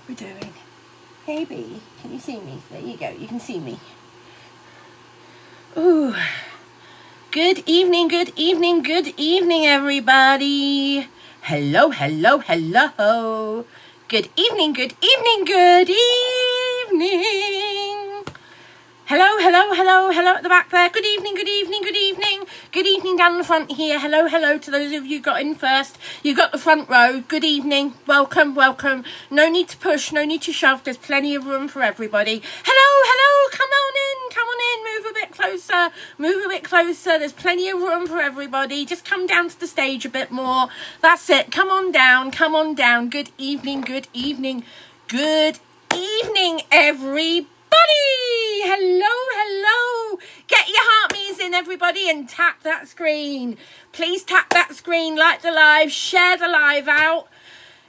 we're doing. Hey B, can you see me? There you go, you can see me. Ooh. Good evening, good evening, good evening, everybody. Hello, hello, hello. Good evening, good evening, good evening. Hello, hello, hello, hello at the back there. Good evening, good evening, good evening. Good evening down the front here. Hello, hello to those of you who got in first. You got the front row. Good evening. Welcome, welcome. No need to push, no need to shove. There's plenty of room for everybody. Hello, hello. Come on in, come on in. Move a bit closer. Move a bit closer. There's plenty of room for everybody. Just come down to the stage a bit more. That's it. Come on down, come on down. Good evening, good evening. Good evening, everybody. Hello, hello. Get your heartbeats in, everybody, and tap that screen. Please tap that screen, like the live, share the live out.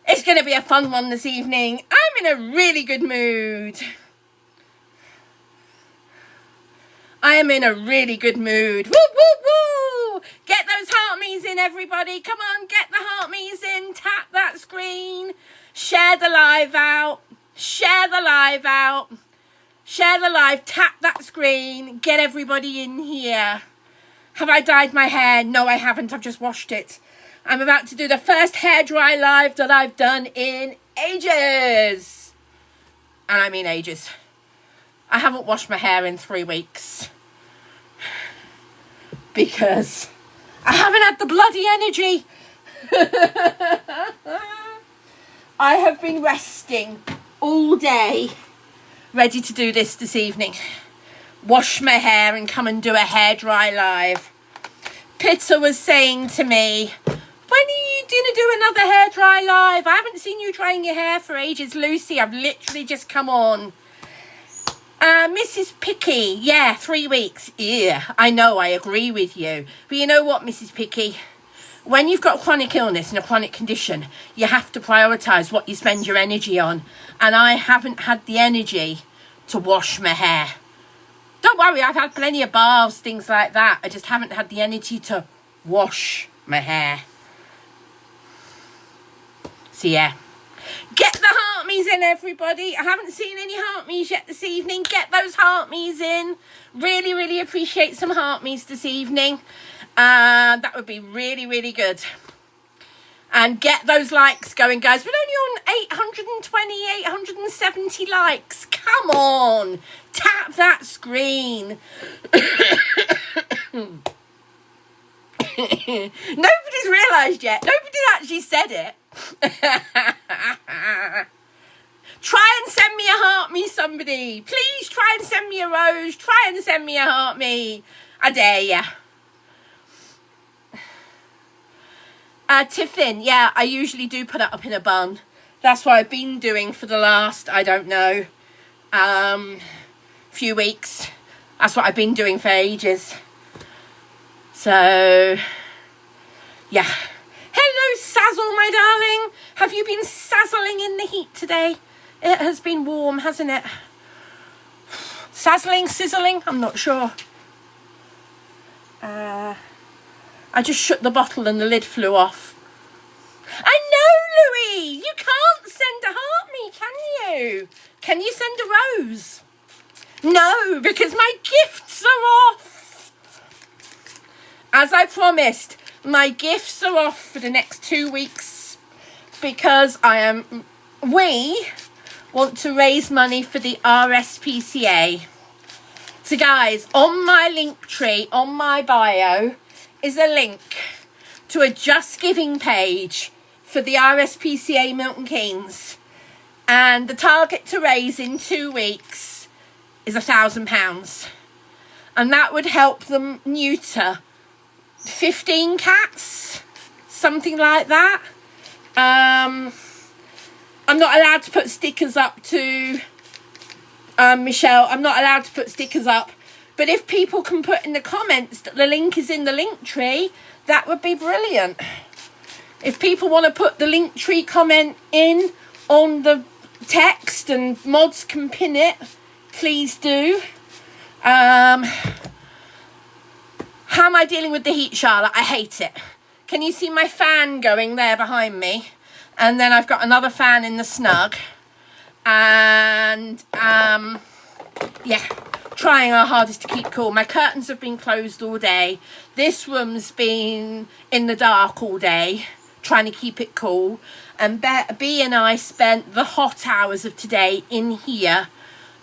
It's going to be a fun one this evening. I'm in a really good mood. I am in a really good mood. Woo, woo, woo. Get those heartbeats in, everybody. Come on, get the heartbeats in. Tap that screen. Share the live out. Share the live out. Share the live, tap that screen, get everybody in here. Have I dyed my hair? No, I haven't. I've just washed it. I'm about to do the first hairdry live that I've done in ages. And I mean ages. I haven't washed my hair in 3 weeks. Because I haven't had the bloody energy. I have been resting all day. Ready to do this evening. Wash my hair and come and do a hairdry live. Pitta was saying to me, when are you going to do another hairdry live? I haven't seen you drying your hair for ages. Lucy, I've literally just come on. Mrs. Picky, yeah, 3 weeks. Yeah, I know, I agree with you. But you know what, Mrs. Picky? When you've got chronic illness and a chronic condition, you have to prioritise what you spend your energy on. And I haven't had the energy to wash my hair. Don't worry, I've had plenty of baths, things like that. I just haven't had the energy to wash my hair. So yeah. Get the heartme's in, everybody. I haven't seen any heartme's yet this evening. Get those heartme's in. Really, really appreciate some heartme's this evening. That would be really, really good. And get those likes going, guys. We're only on 820, 870 likes. Come on. Tap that screen. Nobody's realised yet. Nobody's actually said it. Try and send me a heart me, somebody. Please try and send me a rose. Try and send me a heart me. I dare ya. Tiffin, yeah, I usually do put it up in a bun. That's what I've been doing for the last, I don't know, few weeks. That's what I've been doing for ages. So, yeah. Hello, Sazzle, my darling. Have you been sazzling in the heat today? It has been warm, hasn't it? Sazzling, sizzling, I'm not sure. I just shut the bottle and the lid flew off. I know, Louis! You can't send a heart me, can you? Can you send a rose? No, because my gifts are off. As I promised, my gifts are off for the next 2 weeks because we want to raise money for the RSPCA. So guys, on my link tree, on my bio, is a link to a Just Giving page for the RSPCA Milton Keynes, and the target to raise in 2 weeks is £1,000, and that would help them neuter 15 cats, something like that. I'm not allowed to put stickers up to Michelle. I'm not allowed to put stickers up. But if people can put in the comments that the link is in the link tree, that would be brilliant. If people want to put the link tree comment in on the text and mods can pin it, please do. How am I dealing with the heat, Charlotte? I hate it. Can you see my fan going there behind me? And then I've got another fan in the snug. And yeah, trying our hardest to keep cool. My curtains have been closed all day. This room's been in the dark all day, trying to keep it cool. And B and I spent the hot hours of today in here,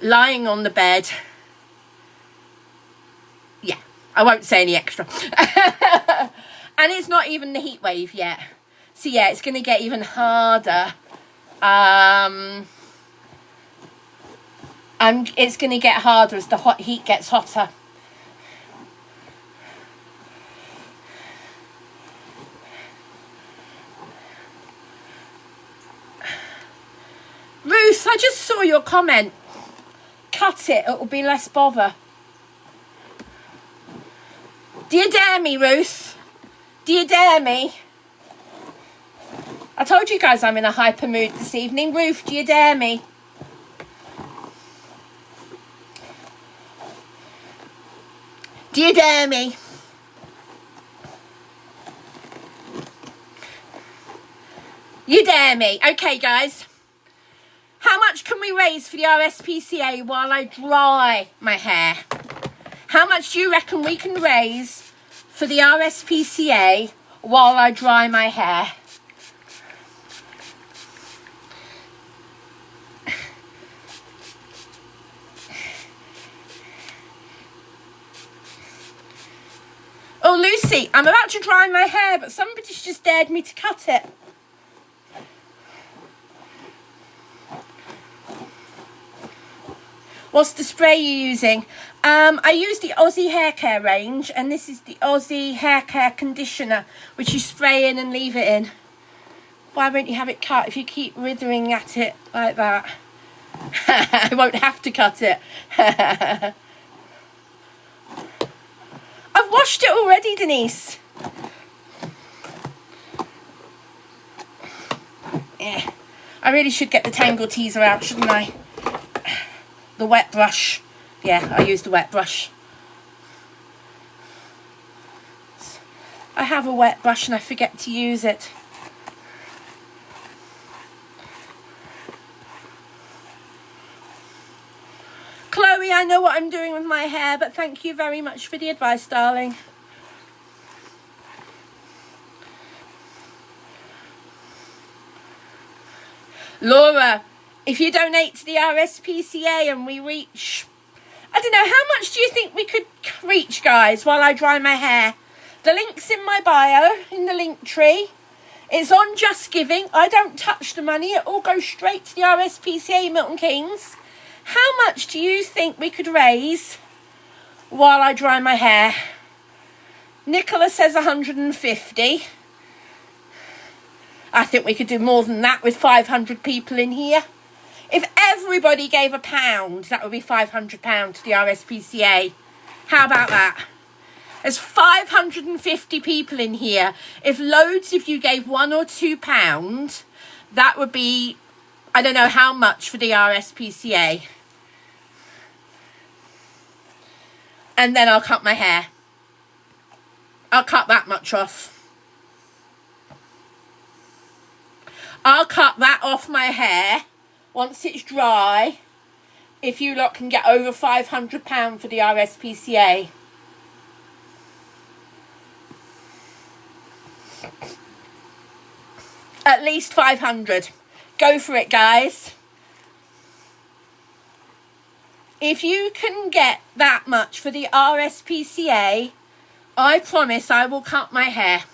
lying on the bed. Yeah, I won't say any extra. And it's not even the heat wave yet. So yeah, it's going to get even harder. It's going to get harder as the hot heat gets hotter. Ruth, I just saw your comment. Cut it, it'll be less bother. Do you dare me, Ruth? Do you dare me? I told you guys I'm in a hyper mood this evening. Ruth, do you dare me? Do you dare me? You dare me. Okay, guys. How much can we raise for the RSPCA while I dry my hair? How much do you reckon we can raise for the RSPCA while I dry my hair? Oh, Lucy, I'm about to dry my hair, but somebody's just dared me to cut it. What's the spray you're using? I use the Aussie Hair Care range, and this is the Aussie Hair Care Conditioner, which you spray in and leave it in. Why won't you have it cut if you keep withering at it like that? I won't have to cut it. I've washed it already, Denise. Yeah, I really should get the Tangle Teezer out, shouldn't I? The wet brush. Yeah, I use the wet brush. I have a wet brush and I forget to use it. Chloe, I know what I'm doing with my hair, but thank you very much for the advice, darling. Laura, if you donate to the RSPCA and we reach, I don't know, how much do you think we could reach, guys, while I dry my hair? The link's in my bio, in the link tree. It's on Just Giving. I don't touch the money. It all goes straight to the RSPCA Milton Keynes. How much do you think we could raise while I dry my hair? Nicola says 150. I think we could do more than that with 500 people in here. If everybody gave £1, that would be £500 to the RSPCA. How about that? There's 550 people in here. If loads of you gave £1 or £2, that would be, I don't know how much for the RSPCA. And then I'll cut my hair. I'll cut that much off. I'll cut that off my hair once it's dry, if you lot can get over £500 for the RSPCA. At least 500. Go for it, guys. If you can get that much for the RSPCA, I promise I will cut my hair.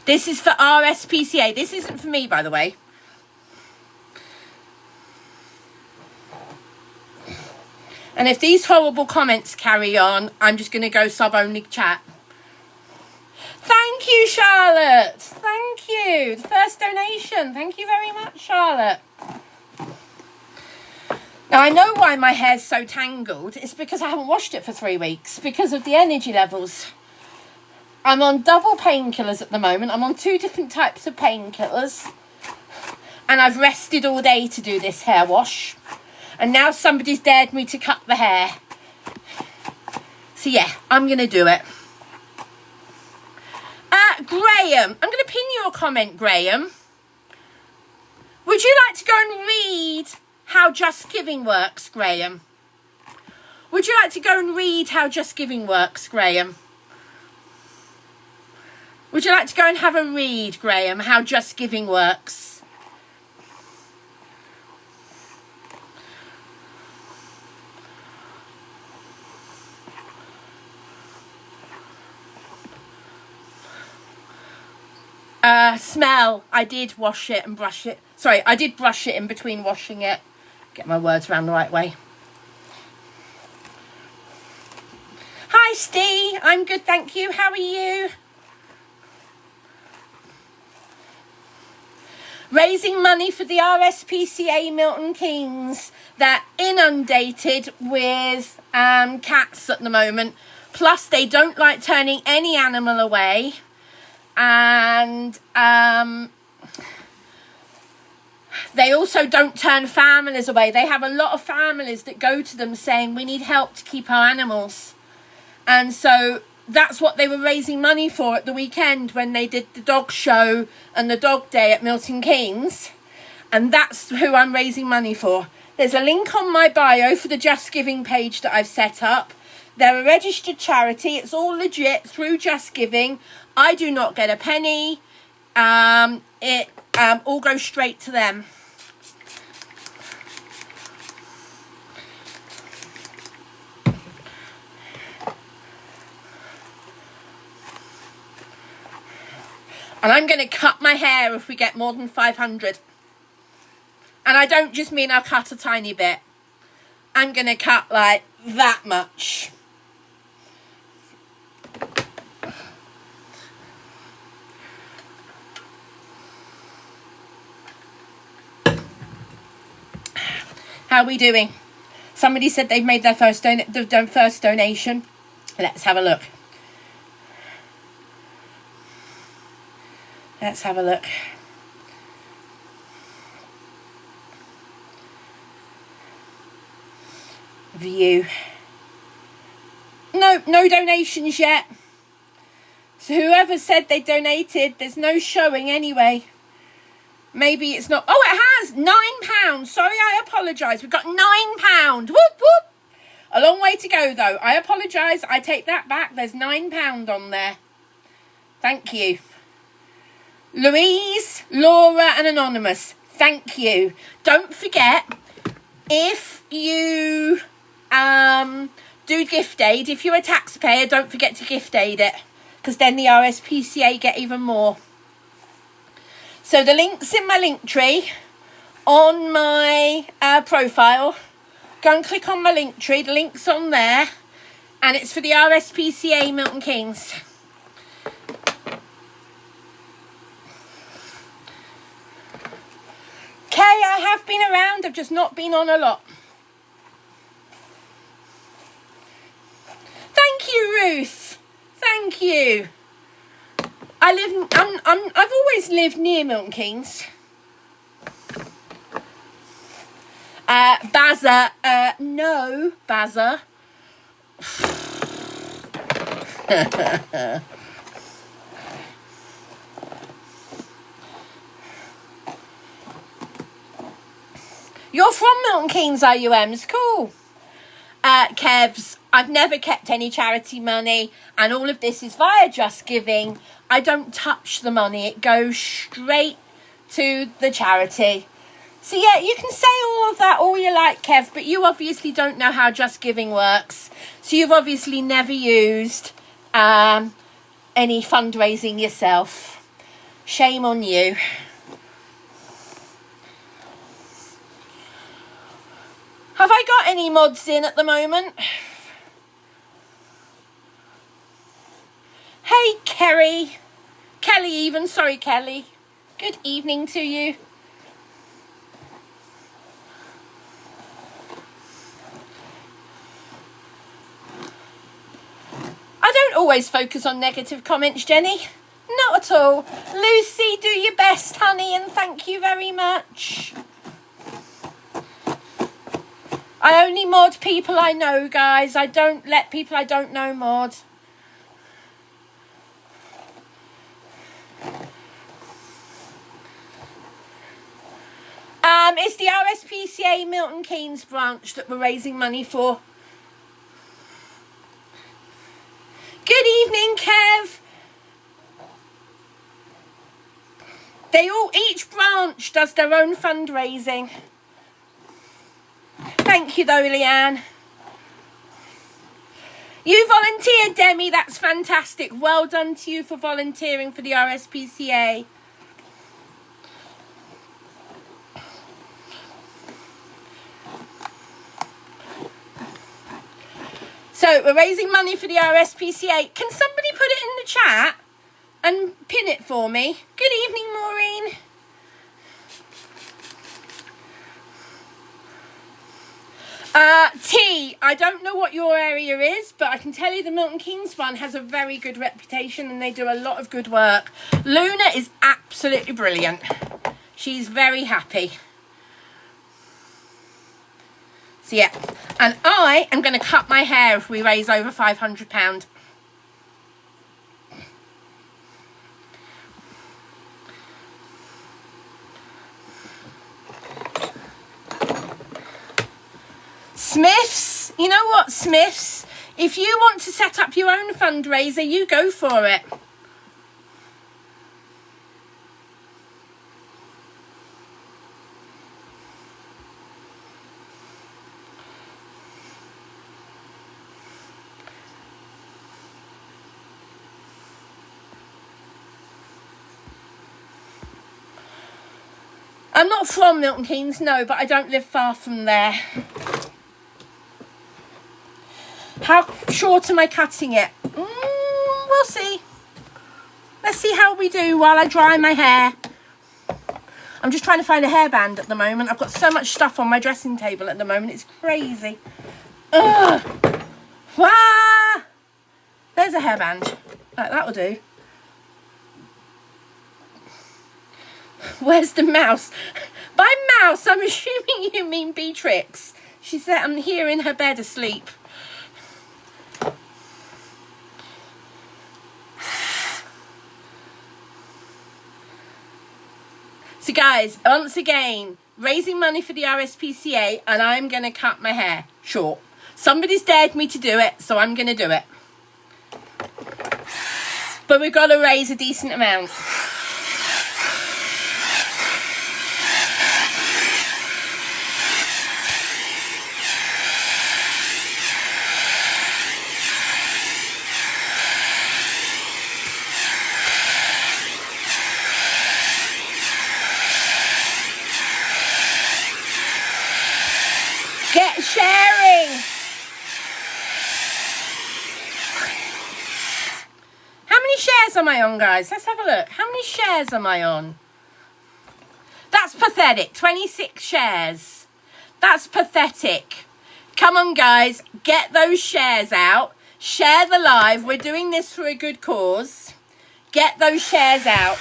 This is for RSPCA. This isn't for me, by the way. And if these horrible comments carry on, I'm just going to go sub-only chat. Thank you, Charlotte. Thank you. The first donation. Thank you very much, Charlotte. Now, I know why my hair's so tangled. It's because I haven't washed it for 3 weeks because of the energy levels. I'm on double painkillers at the moment. I'm on 2 different types of painkillers. And I've rested all day to do this hair wash. And now somebody's dared me to cut the hair. So yeah, I'm going to do it. Graham, I'm going to pin you a comment, Graham. Would you like to go and read how Just Giving works, Graham? Would you like to go and read how Just Giving works, Graham? Would you like to go and have a read, Graham, how Just Giving works? Smell. I did wash it and brush it. Sorry, I did brush it in between washing it. Get my words around the right way. Hi, Steve. I'm good, thank you. How are you? Raising money for the RSPCA Milton Keynes. They're inundated with cats at the moment. Plus, they don't like turning any animal away. And they also don't turn families away. They have a lot of families that go to them saying, we need help to keep our animals. And so that's what they were raising money for at the weekend when they did the dog show and the dog day at Milton Keynes. And that's who I'm raising money for. There's a link on my bio for the Just Giving page that I've set up. They're a registered charity. It's all legit through Just Giving. I do not get a penny. It all goes straight to them. And I'm going to cut my hair if we get more than 500. And I don't just mean I'll cut a tiny bit. I'm going to cut like that much. How are we doing? Somebody said they've made their first donation. Let's have a look. Let's have a look. View. No donations yet. So whoever said they donated, there's no showing anyway. Maybe it's not. Oh, it has £9. Sorry, I apologise. We've got £9. Whoop, whoop. A long way to go, though. I apologise. I take that back. There's £9 on there. Thank you. Louise, Laura and Anonymous. Thank you. Don't forget, if you do gift aid, if you're a taxpayer, don't forget to gift aid it. Because then the RSPCA get even more. So the link's in my link tree on my profile. Go and click on my link tree. The link's on there. And it's for the RSPCA Milton Keynes. Kay, I have been around. I've just not been on a lot. Thank you, Ruth. Thank you. I've always lived near Milton Keynes. Bazza, no, Bazza. You're from Milton Keynes, are you, Ems? Cool. Kevs, I've never kept any charity money, and all of this is via Just Giving. I don't touch the money. It goes straight to the charity. So yeah, you can say all of that all you like, Kev, but you obviously don't know how Just Giving works. So you've obviously never used any fundraising yourself. Shame on you. Have I got any mods in at the moment? Hey, Kerry. Kelly even. Sorry, Kelly. Good evening to you. I don't always focus on negative comments, Jenny. Not at all. Lucy, do your best, honey, and thank you very much. I only mod people I know, guys. I don't let people I don't know mod. It's the RSPCA Milton Keynes branch that we're raising money for. Good evening, Kev. Each branch does their own fundraising. Thank you though, Leanne. You volunteered, Demi. That's fantastic. Well done to you for volunteering for the RSPCA. So we're raising money for the RSPCA. Can somebody put it in the chat and pin it for me? Good evening, Maureen. T, I don't know what your area is, but I can tell you the Milton Keynes one has a very good reputation and they do a lot of good work. Luna is absolutely brilliant. She's very happy. So yeah, and I am going to cut my hair if we raise over £500. Smiths, you know what, Smiths? If you want to set up your own fundraiser, you go for it. I'm not from Milton Keynes, no, but I don't live far from there. How short am I cutting it? We'll see. Let's see how we do while I dry my hair. I'm just trying to find a hairband at the moment. I've got so much stuff on my dressing table at the moment. It's crazy. Ugh. Wah! There's a hairband. That'll do. Where's the mouse? By mouse, I'm assuming you mean Beatrix. She said I'm here in her bed asleep. So guys, once again, raising money for the RSPCA, and I'm going to cut my hair short. Somebody's dared me to do it, so I'm going to do it. But we've got to raise a decent amount. Get sharing. How many shares am I on, guys? Let's have a look. How many shares am I on? That's pathetic. 26 shares. That's pathetic. Come on, guys. Get those shares out. Share the live. We're doing this for a good cause. Get those shares out.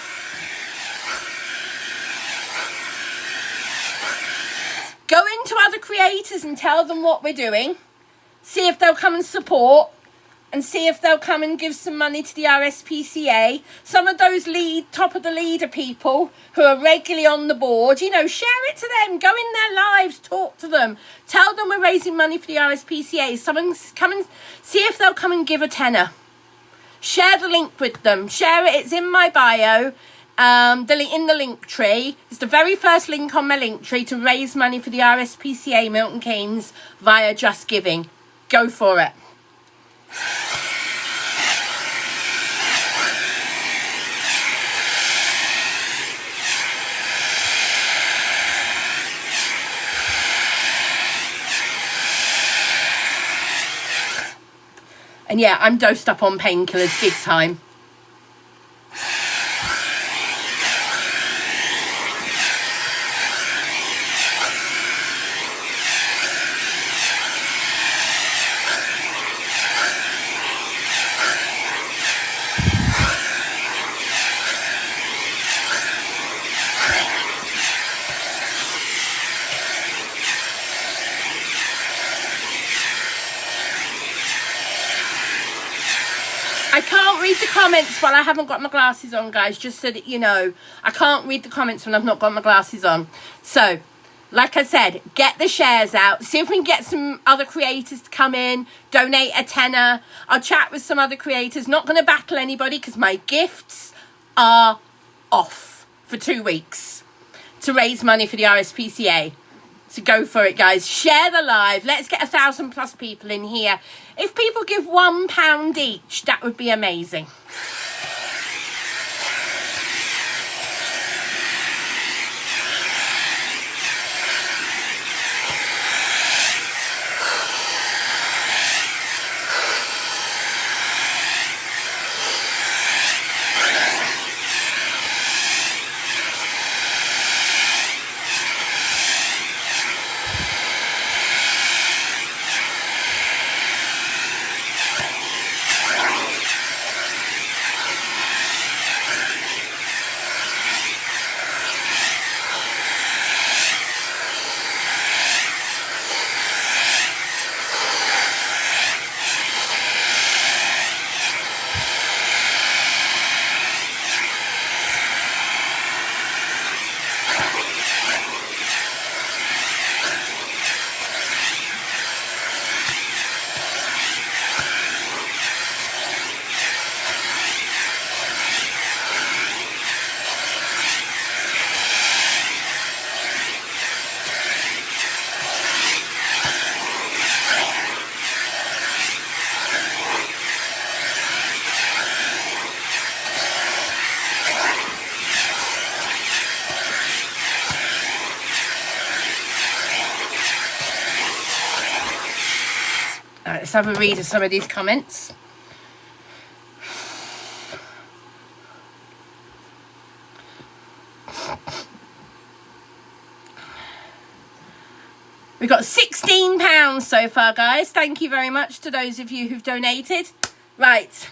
Go into other creators and tell them what we're doing. See if they'll come and support. And see if they'll come and give some money to the RSPCA. Some of those top of the leader people who are regularly on the board, you know, share it to them. Go in their lives, talk to them. Tell them we're raising money for the RSPCA. Someone come and see if they'll come and give a tenner. Share the link with them. Share it. It's in my bio. In the link tree. It's the very first link on my link tree to raise money for the RSPCA Milton Keynes via Just Giving. Go for it. And yeah, I'm dosed up on painkillers big time. I can't read the comments while I haven't got my glasses on, guys, just so that you know. I can't read the comments when I've not got my glasses on. So, like I said, get the shares out. See if we can get some other creators to come in, donate a tenner. I'll chat with some other creators. Not going to battle anybody because my gifts are off for 2 weeks to raise money for the RSPCA. So go for it, guys. Share the live. Let's get 1,000+ people in here. If people give £1 each, that would be amazing. Let's have a read of some of these comments. We've got £16 so far, guys. Thank you very much to those of you who've donated. Right.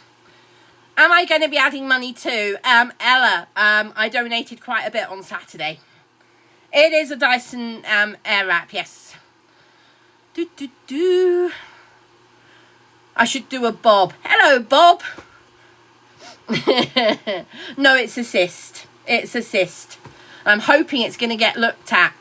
Am I going to be adding money too? Ella, I donated quite a bit on Saturday. It is a Dyson Airwrap, yes. I should do a Bob. Hello, Bob. No, it's assist. It's assist. I'm hoping it's going to get looked at.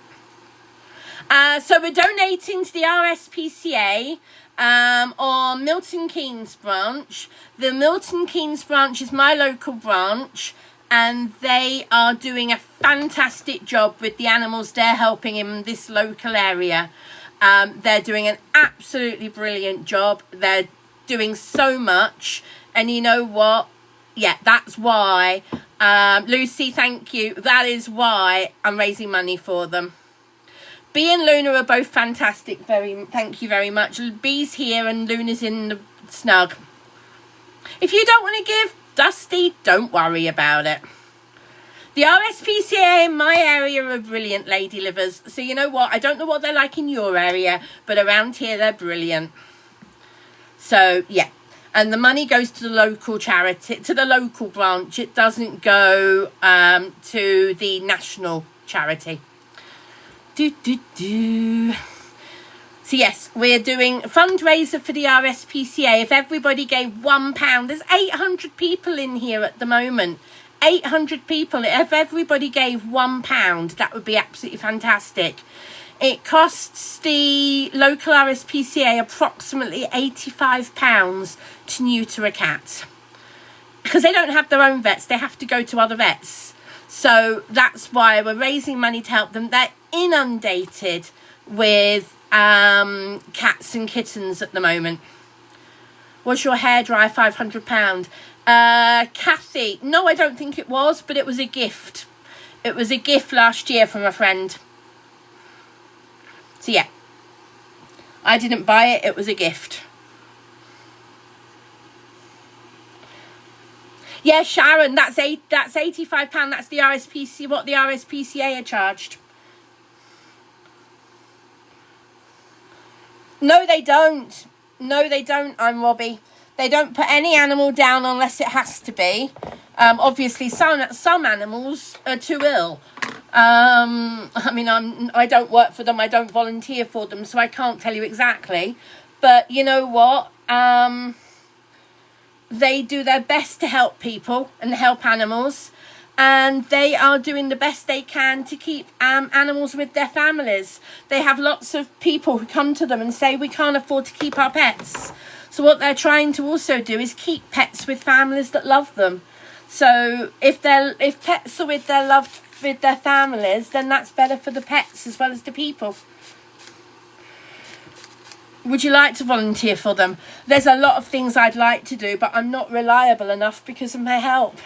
So we're donating to the RSPCA on Milton Keynes branch. The Milton Keynes branch is my local branch, and they are doing a fantastic job with the animals they're helping in this local area. They're doing an absolutely brilliant job. They're doing so much, and you know what? Yeah, that's why. Lucy, thank you. That is why I'm raising money for them. Bee and Luna are both fantastic. Thank you very much. Bee's here and Luna's in the snug. If you don't want to give, Dusty, don't worry about it. The RSPCA in my area are brilliant, lady livers. So you know what? I don't know what they're like in your area, but around here they're brilliant. So yeah, and the money goes to the local charity, to the local branch. It doesn't go to the national charity. So yes, we're doing a fundraiser for the RSPCA. If everybody gave £1, there's 800 people in here at the moment. 800 people. If everybody gave £1, that would be absolutely fantastic. It costs the local RSPCA approximately £85 to neuter a cat. Because they don't have their own vets, they have to go to other vets. So that's why we're raising money to help them. They're inundated with cats and kittens at the moment. Was your hairdryer £500? Kathy, no, I don't think it was, but it was a gift. It was a gift last year from a friend. So yeah, I didn't buy it, it was a gift. Yeah, Sharon, that's £85. That's the RSPCA, what the RSPCA are charged. No, they don't. No, they don't, I'm Robbie. They don't put any animal down unless it has to be. Obviously, some animals are too ill. I mean, I don't work for them. I don't volunteer for them, so I can't tell you exactly. But you know what? they do their best to help people and help animals, and they are doing the best they can to keep animals with their families. They have lots of people who come to them and say, we can't afford to keep our pets. So what they're trying to also do is keep pets with families that love them. So if pets are with their families, then that's better for the pets as well as the people. Would you like to volunteer for them? There's a lot of things I'd like to do, but I'm not reliable enough because of my help.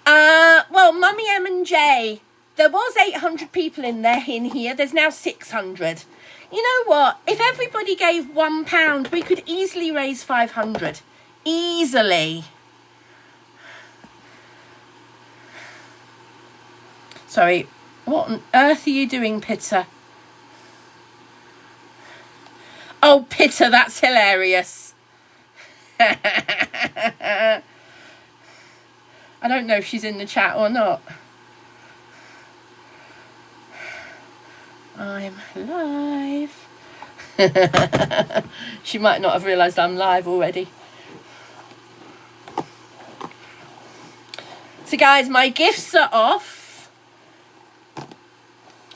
Well, Mummy M and J, there was 800 people in here. There's now 600. You know what? If everybody gave £1, we could easily raise 500. Easily. Sorry, what on earth are you doing, Pitter? Oh, Pitter, that's hilarious. I don't know if she's in the chat or not. I'm live. She might not have realised I'm live already. So guys, my gifts are off.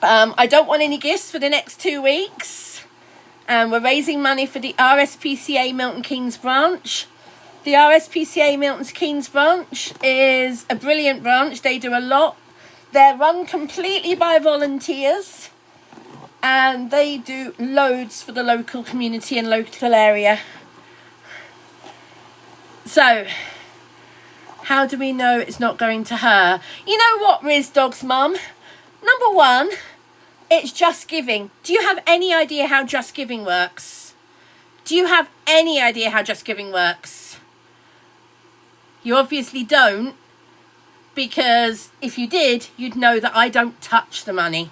I don't want any gifts for the next 2 weeks. We're raising money for the RSPCA Milton Keynes branch. The RSPCA Milton Keynes branch is a brilliant branch. They do a lot. They're run completely by volunteers, and they do loads for the local community and local area. So, how do we know it's not going to her? You know what, Riz Dog's mum? Number one, it's Just Giving. Do you have any idea how Just Giving works? Do you have any idea how Just Giving works? You obviously don't, because if you did, you'd know that I don't touch the money.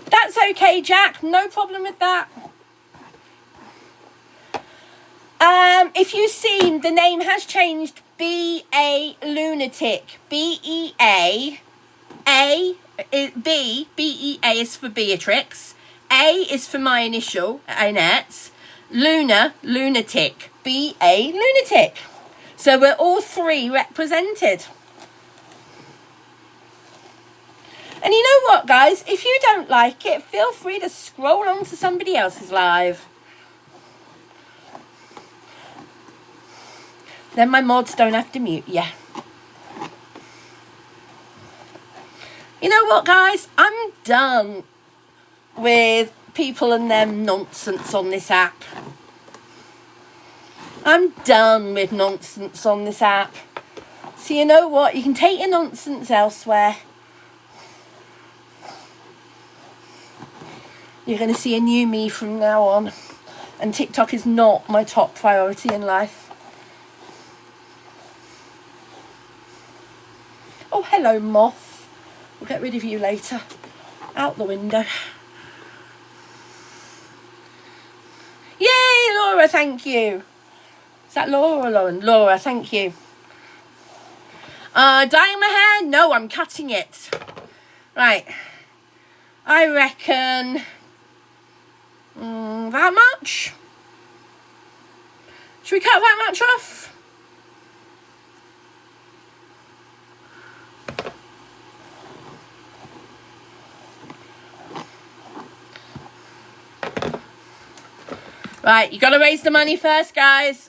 That's okay, Jack. No problem with that. If you've seen, the name has changed. B.A. Lunatic. B-E-A. B-E-A is for Beatrix. A is for my initial, Annette. Lunatic. B-A. Lunatic. So we're all three represented. And you know what, guys? If you don't like it, feel free to scroll on to somebody else's live. Then my mods don't have to mute you. You know what, guys? I'm done with people and them nonsense on this app. I'm done with nonsense on this app. So you know what? You can take your nonsense elsewhere. You're going to see a new me from now on. And TikTok is not my top priority in life. Oh, hello, moth. We'll get rid of you later. Out the window. Yay, Laura, thank you. Is that Laura or Lauren? Laura, thank you. Dyeing my hair? No, I'm cutting it. Right. I reckon... that much? Should we cut that much off? Right, you got to raise the money first, guys.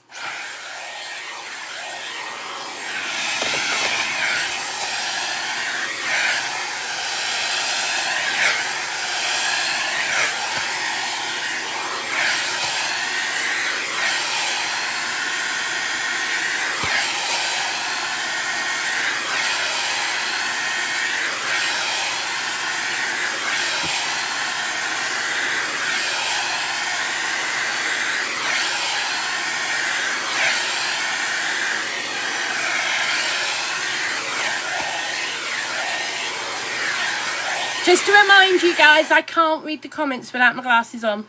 Just to remind you guys, I can't read the comments without my glasses on.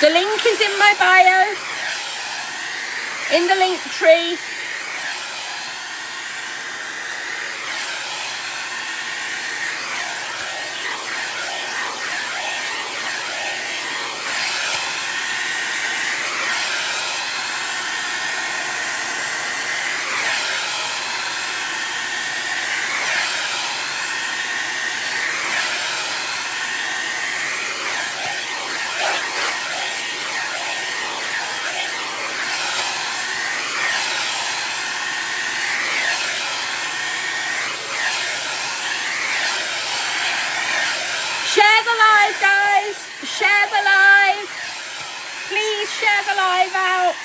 The link is in my bio, in the link tree. share the live. Please share the live out.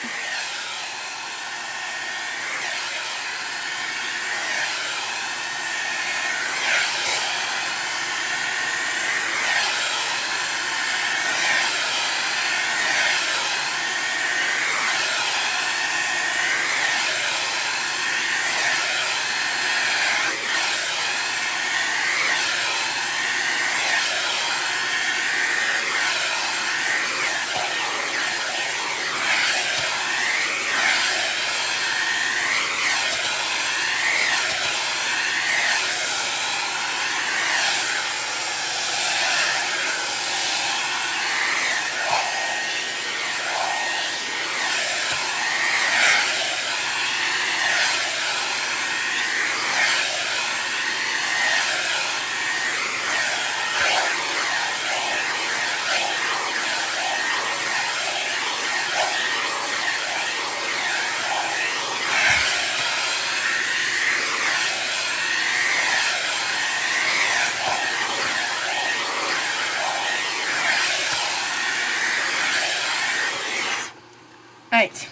Right.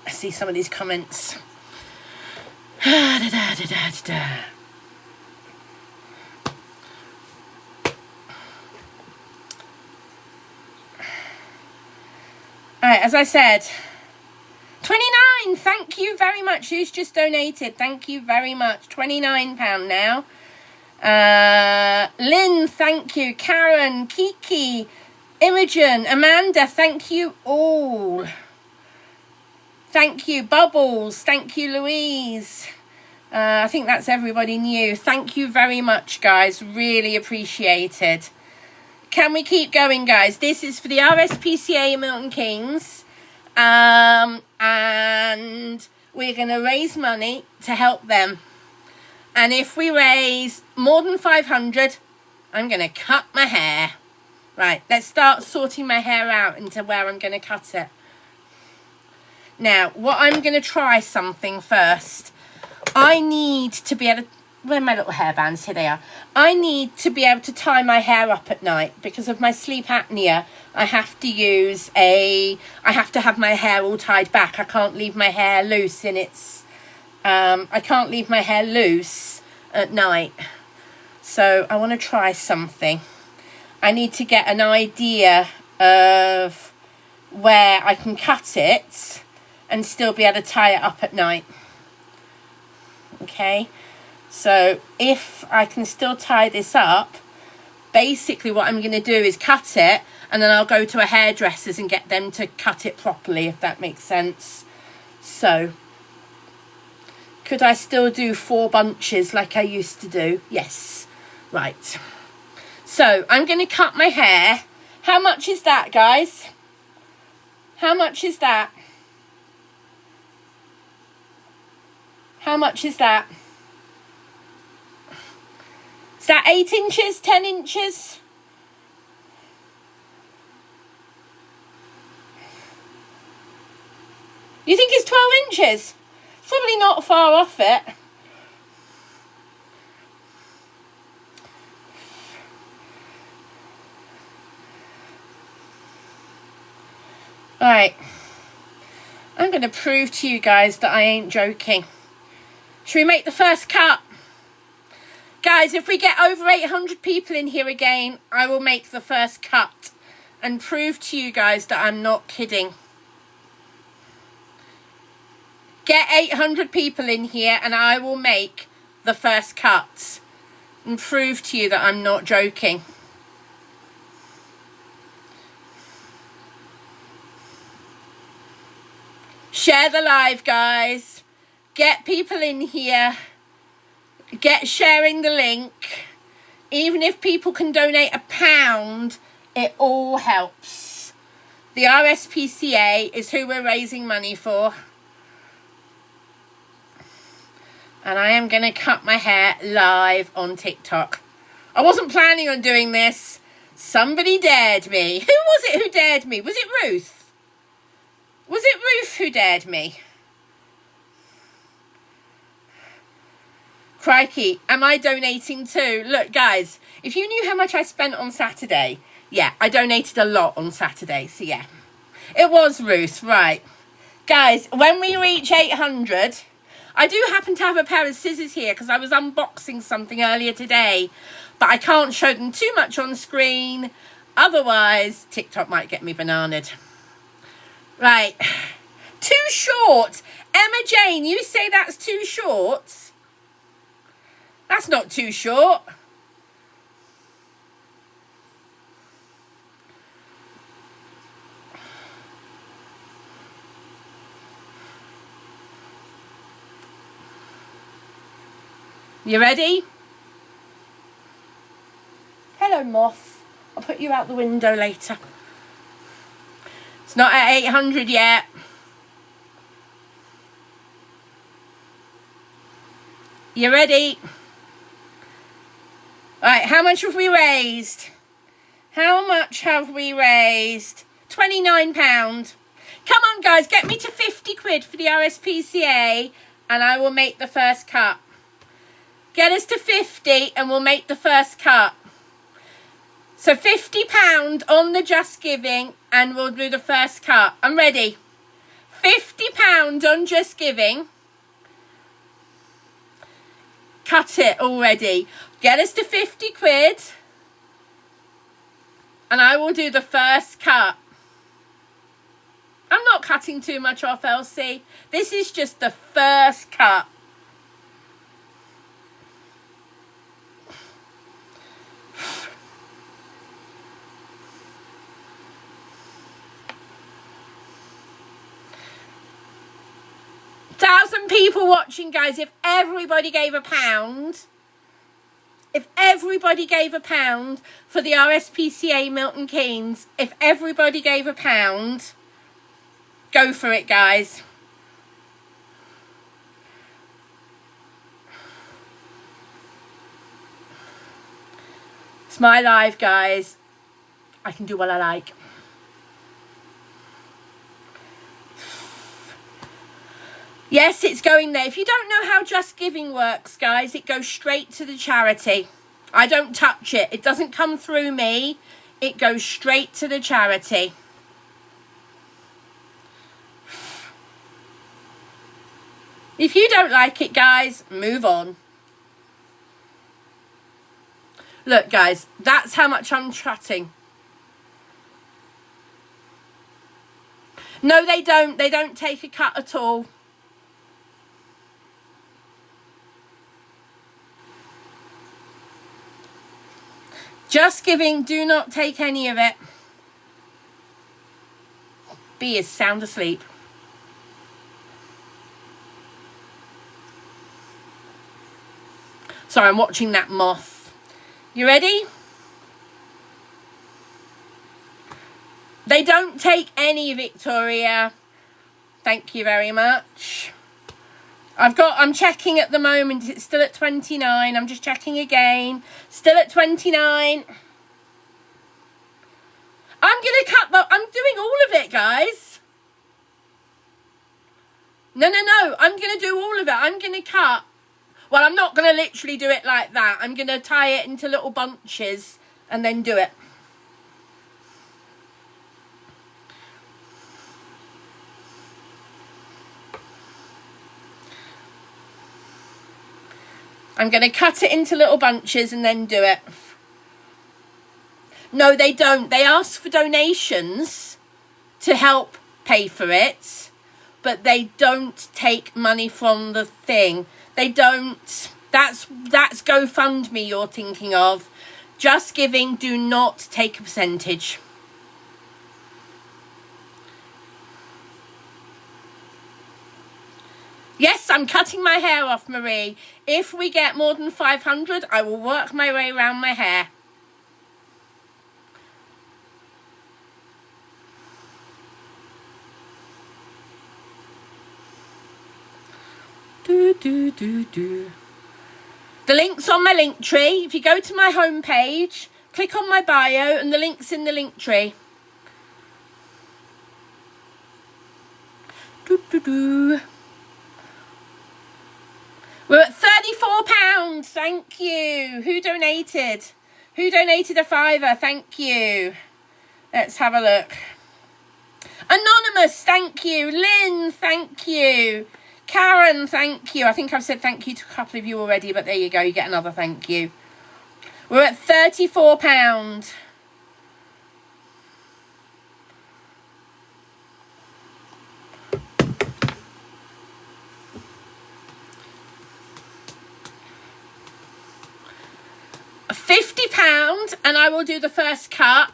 I see some of these comments. Right, as I said, 29, thank you very much. Who's just donated? Thank you very much. £29 now. Lynn, thank you. Karen, Kiki, Imogen, Amanda, thank you all. Thank you, Bubbles. Thank you, Louise. I think that's everybody new. Thank you very much, guys. Really appreciated. Can we keep going, guys? This is for the RSPCA Milton Keynes. And we're going to raise money to help them. And if we raise more than 500, I'm going to cut my hair. Right, let's start sorting my hair out into where I'm going to cut it. Now, what I'm going to try something first. I need to be able to... Where are my little hairbands? Here they are. I need to be able to tie my hair up at night because of my sleep apnea. I have to have my hair all tied back. I can't leave my hair loose in its... I can't leave my hair loose at night. So I want to try something. I need to get an idea of where I can cut it and still be able to tie it up at night. Okay, so if I can still tie this up, basically what I'm going to do is cut it and then I'll go to a hairdresser's and get them to cut it properly, if that makes sense. So, could I still do 4 bunches like I used to do? Yes. Right. So, I'm going to cut my hair. How much is that, guys? How much is that? How much is that? Is that 8 inches, 10 inches? You think it's 12 inches? It's probably not far off it. Right. I'm going to prove to you guys that I ain't joking. Should we make the first cut? Guys, if we get over 800 people in here again, I will make the first cut and prove to you guys that I'm not kidding. Get 800 people in here and I will make the first cut and prove to you that I'm not joking. Share the live, guys. Get people in here. Get sharing the link. Even if people can donate £1, it all helps. The RSPCA is who we're raising money for. And I am going to cut my hair live on TikTok. I wasn't planning on doing this. Somebody dared me. Who was it who dared me? Was it Ruth? Was it Ruth who dared me? Crikey, am I donating too? Look, guys, if you knew how much I spent on Saturday, yeah, I donated a lot on Saturday, so yeah. It was Ruth, right. Guys, when we reach 800, I do happen to have a pair of scissors here because I was unboxing something earlier today, but I can't show them too much on screen, otherwise TikTok might get me bananaed. Right, too short. Emma Jane, you say that's too short? That's not too short. You ready? Hello, moth. I'll put you out the window later. It's not at 800 yet. You ready? Right, how much have we raised? How much have we raised? £29. Come on, guys, get me to 50 quid for the RSPCA and I will make the first cut. Get us to 50 and we'll make the first cut. So £50 on the Just Giving and we'll do the first cut. I'm ready. £50 on Just Giving. Cut it already. Get us to 50 quid and I will do the first cut. I'm not cutting too much off, Elsie. This is just the first cut. Thousand people watching, guys. If everybody gave £1, if everybody gave £1 for the RSPCA Milton Keynes, if everybody gave £1, go for it, guys. It's my live, guys. I can do what I like. Yes, it's going there. If you don't know how Just Giving works, guys, it goes straight to the charity. I don't touch it. It doesn't come through me. It goes straight to the charity. If you don't like it, guys, move on. Look, guys, that's how much I'm trotting. No, they don't. They don't take a cut at all. Just Giving, do not take any of it. B is sound asleep. Sorry, I'm watching that moth. You ready? They don't take any, Victoria. Thank you very much. I'm checking at the moment. It's still at 29. I'm just checking again. Still at 29. I'm going to cut I'm doing all of it, guys. No. I'm going to do all of it. I'm going to cut. Well, I'm not going to literally do it like that. I'm going to tie it into little bunches and then do it. I'm going to cut it into little bunches and then do it. No, they don't. They ask for donations to help pay for it, but they don't take money from the thing. They don't. That's GoFundMe you're thinking of. Just Giving do not take a percentage. Yes, I'm cutting my hair off, Marie. If we get more than 500, I will work my way around my hair. The link's on my link tree. If you go to my homepage, click on my bio and the link's in the link tree. We're at £34. £5. Thank you. Who donated? Who donated a £5? Thank you. Let's have a look. Anonymous, thank you. Lynn, thank you. Karen, thank you. I think I've said thank you to a couple of you already, but there you go. You get another thank you. We're at £34. £50, and I will do the first cut.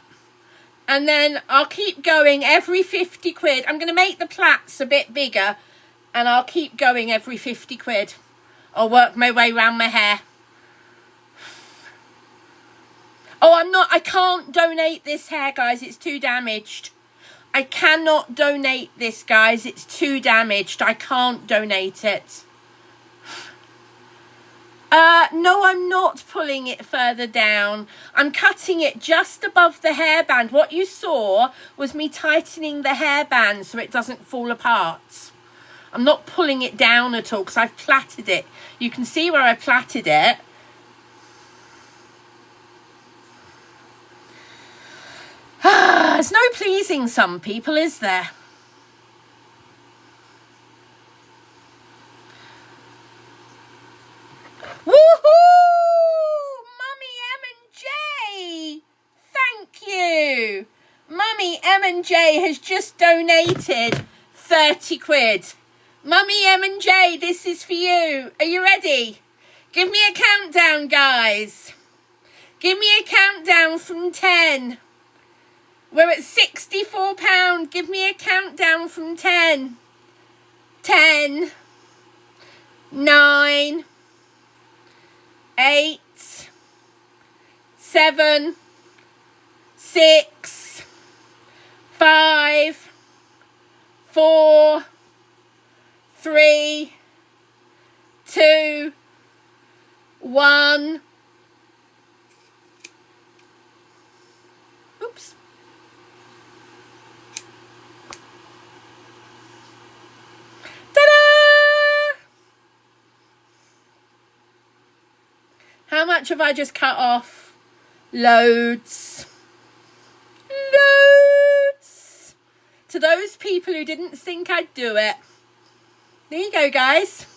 And then I'll keep going every 50 quid. I'm going to make the plaits a bit bigger. And I'll keep going every 50 quid. I'll work my way around my hair. Oh, I can't donate this hair, guys. It's too damaged. I cannot donate this, guys. It's too damaged. I can't donate it. No, I'm not pulling it further down. I'm cutting it just above the hairband. What you saw was me tightening the hairband so it doesn't fall apart. I'm not pulling it down at all because I've plaited it. You can see where I plaited it. There's no pleasing some people, is there? Woohoo! Mummy M&J! Thank you! Mummy M&J has just donated 30 quid. Mummy M&J, this is for you. Are you ready? Give me a countdown, guys. Give me a countdown from 10. We're at £64. Give me a countdown from 10. 10. 9. 8, 7, 6, 5, 4, 3, 2, 1. Oops. Ta-da! How much have I just cut off? Loads. Loads. To those people who didn't think I'd do it. There you go, guys.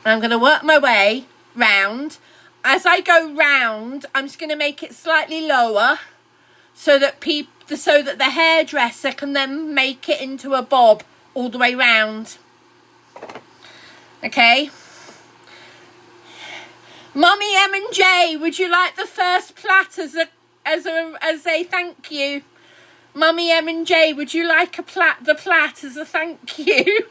I'm going to work my way round. As I go round, I'm just going to make it slightly lower so that the hairdresser can then make it into a bob all the way round. Okay. Mummy M&J, would you like the first plait as a thank you? Mummy M&J, would you like the plait as a thank you?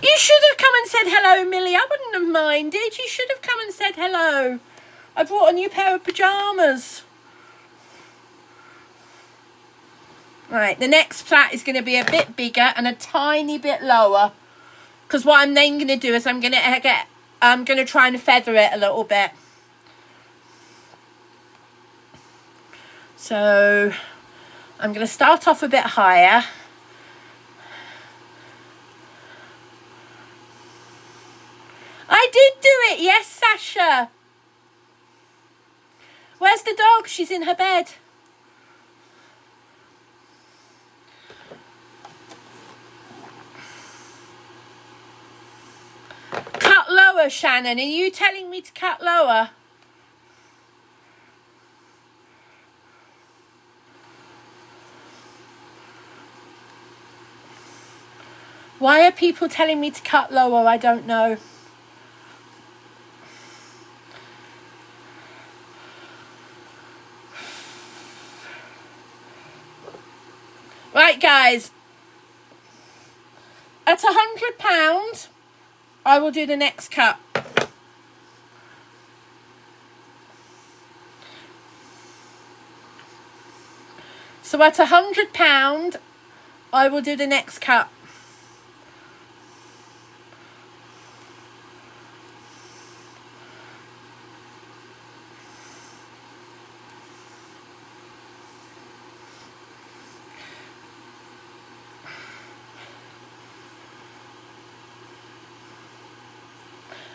You should have come and said hello, Millie. I wouldn't have minded. You should have come and said hello. I brought a new pair of pyjamas. Right, the next plait is going to be a bit bigger and a tiny bit lower. Because what I'm then going to do is I'm going to try and feather it a little bit. So I'm going to start off a bit higher. I did do it, yes, Sasha. Where's the dog? She's in her bed. Cut lower, Shannon. Are you telling me to cut lower? Why are people telling me to cut lower? I don't know. Right, guys. At £100, I will do the next cut. So at £100, I will do the next cut.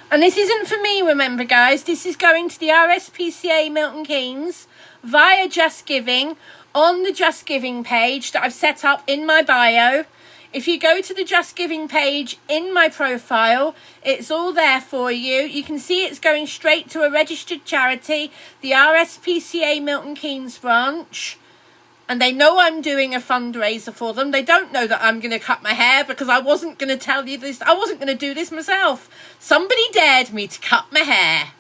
And this isn't for me, remember, guys. This is going to the RSPCA Milton Keynes via Just Giving on the Just Giving page that I've set up in my bio. If you go to the Just Giving page in my profile, it's all there for you. You can see it's going straight to a registered charity, the RSPCA Milton Keynes branch. And they know I'm doing a fundraiser for them. They don't know that I'm going to cut my hair, because I wasn't going to tell you this. I wasn't going to do this myself. Somebody dared me to cut my hair.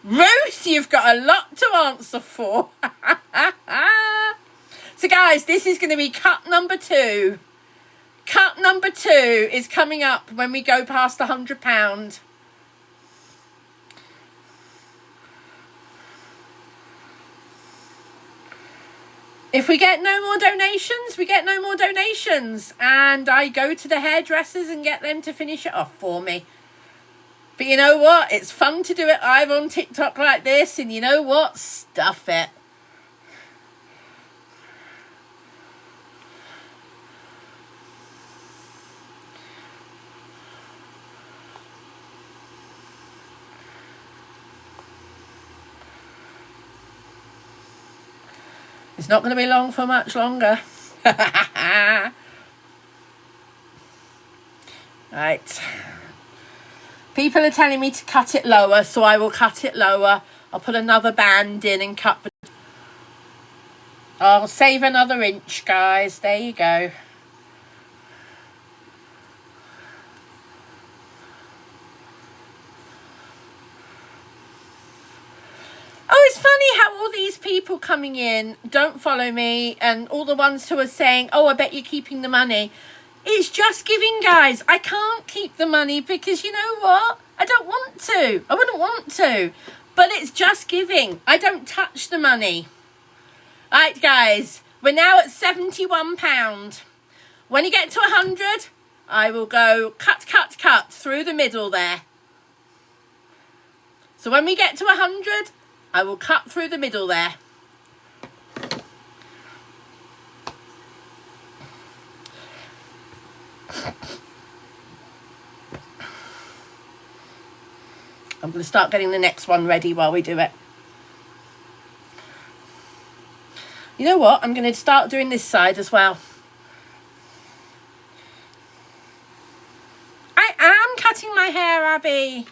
Ruth, you've got a lot to answer for. So guys, this is going to be cut number 2. Cut number 2 is coming up when we go past £100. If we get no more donations, we get no more donations. And I go to the hairdressers and get them to finish it off for me. But you know what? It's fun to do it live on TikTok like this. And you know what? Stuff it. It's not going to be long for much longer. Right. People are telling me to cut it lower, so I will cut it lower. I'll put another band in and cut. I'll save another inch, guys. There you go. Oh, it's funny how all these people coming in don't follow me, and all the ones who are saying, oh, I bet you're keeping the money. It's Just Giving, guys. I can't keep the money because you know what? I don't want to. I wouldn't want to. But it's Just Giving. I don't touch the money. Right, guys. We're now at £71. When you get to 100, I will go cut, cut, cut through the middle there. So when we get to 100... I will cut through the middle there. I'm going to start getting the next one ready while we do it. You know what? I'm going to start doing this side as well. I am cutting my hair, Abby.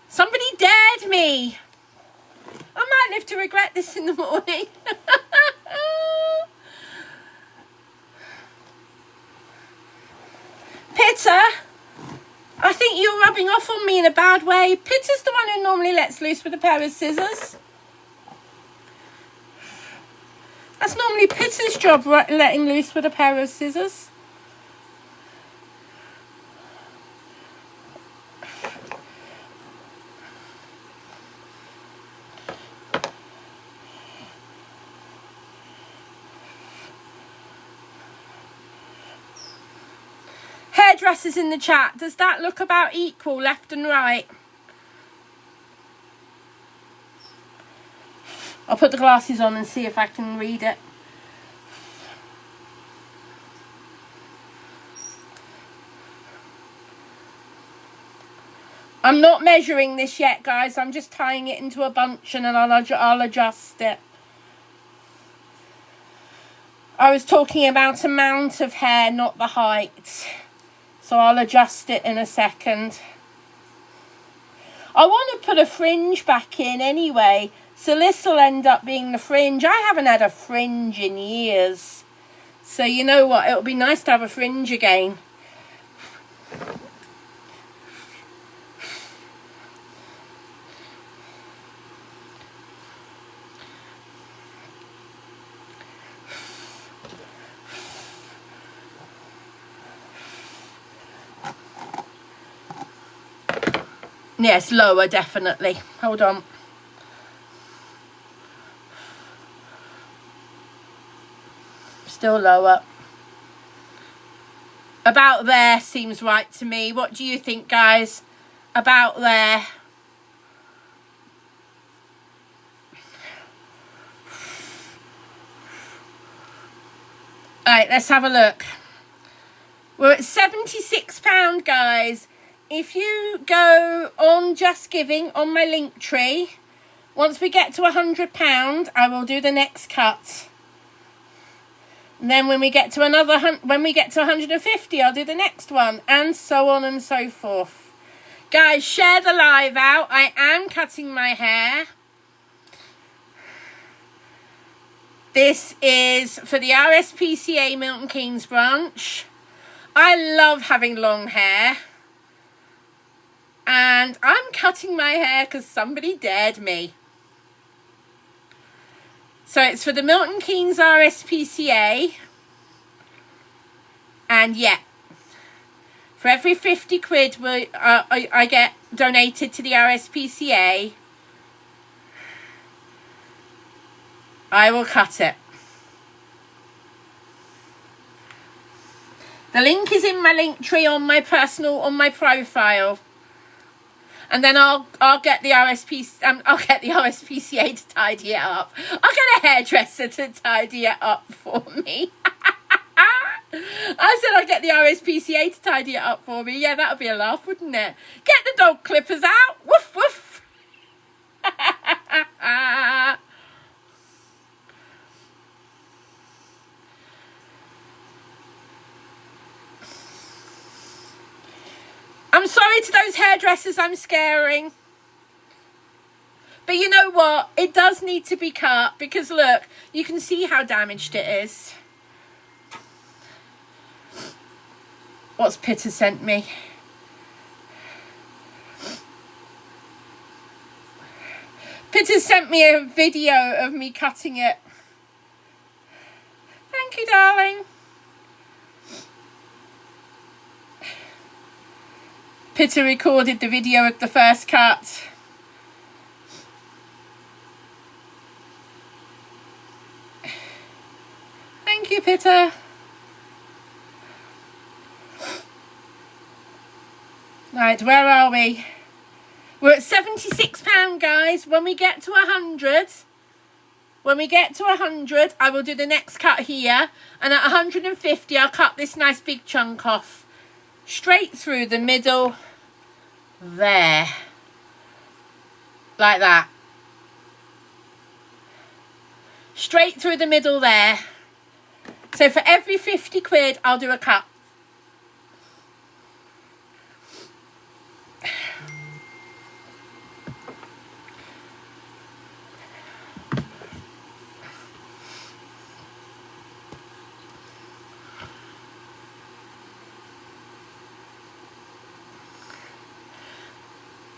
Somebody dared me. I might live to regret this in the morning. Pitter, I think you're rubbing off on me in a bad way. Pitter's the one who normally lets loose with a pair of scissors. That's normally Pitter's job, right, letting loose with a pair of scissors. Hairdressers in the chat, does that look about equal left and right? I'll put the glasses on and see if I can read it. I'm not measuring this yet, guys. I'm just tying it into a bunch and then I'll adjust it. I was talking about amount of hair, not the height. So I'll adjust it in a second. I want to put a fringe back in anyway. So this will end up being the fringe. I haven't had a fringe in years. So you know what? It'll be nice to have a fringe again. Yes, lower, definitely. Hold on. Still lower. About there seems right to me. What do you think, guys? About there. Alright, let's have a look. We're at £76, guys. if you go on Just Giving on my link tree, once we get to £100, I will do the next cut. And then when we get to 150, I'll do the next one, and so on and so forth. Guys, share the live out. I am cutting my hair. This is for the RSPCA Milton Keynes branch. I love having long hair. And I'm cutting my hair because somebody dared me. So it's for the Milton Keynes RSPCA. And yeah, for every 50 quid I get donated to the RSPCA, I will cut it. The link is in my link tree on my profile. And then I'll get the RSPCA to tidy it up. I'll get a hairdresser to tidy it up for me. I said I'd get the RSPCA to tidy it up for me. Yeah, that would be a laugh, wouldn't it? Get the dog clippers out. Woof, woof. I'm sorry to those hairdressers I'm scaring. But you know what? It does need to be cut because look, you can see how damaged it is. What's Pitter sent me? Pitter sent me a video of me cutting it. Thank you, darling. Pitter recorded the video of the first cut. Thank you, Pitter. Right, where are we? We're at £76, guys. When we get to 100, I will do the next cut here. And at 150, I'll cut this nice big chunk off. Straight through the middle. There. Like that. Straight through the middle there. So for every 50 quid, I'll do a cut.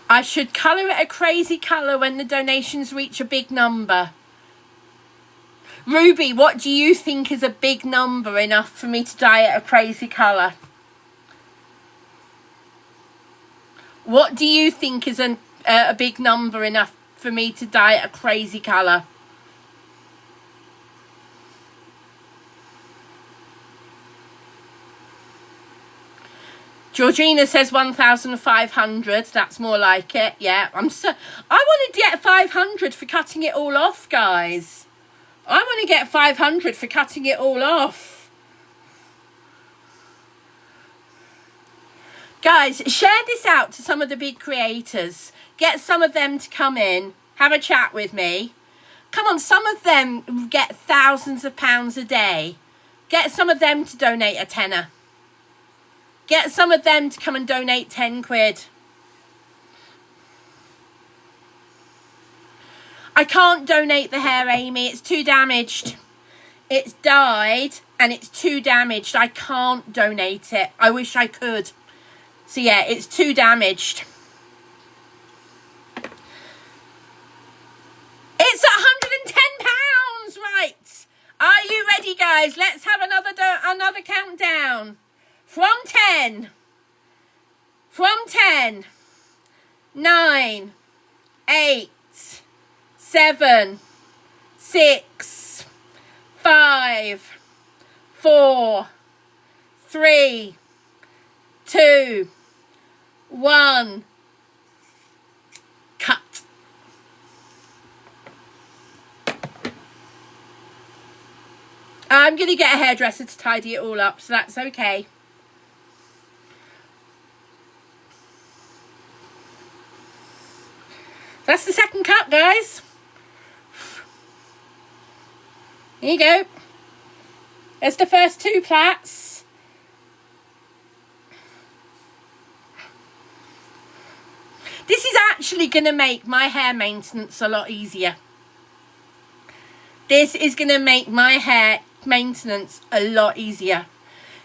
I should colour it a crazy colour when the donations reach a big number. Ruby, what do you think is a big number enough for me to dye it a crazy colour? What do you think is a big number enough for me to dye it a crazy colour? Georgina says 1,500. That's more like it. Yeah, I want to get 500 for cutting it all off, guys. I want to get 500 for cutting it all off. Guys, share this out to some of the big creators. Get some of them to come in, have a chat with me. Come on, some of them get thousands of pounds a day. Get some of them to donate a tenner. Get some of them to come and donate 10 quid. I can't donate the hair, Amy. It's too damaged. It's dyed and it's too damaged. I can't donate it. I wish I could. So yeah, it's too damaged. It's £110, right? Are you ready, guys? Let's have another countdown. From 10, 9, 8, 7, 6, 5, 4, 3, 2, 1, cut. I'm going to get a hairdresser to tidy it all up, so that's okay. That's the second cut, guys. Here you go. There's the first 2 plaits. This is actually going to make my hair maintenance a lot easier. This is going to make my hair maintenance a lot easier.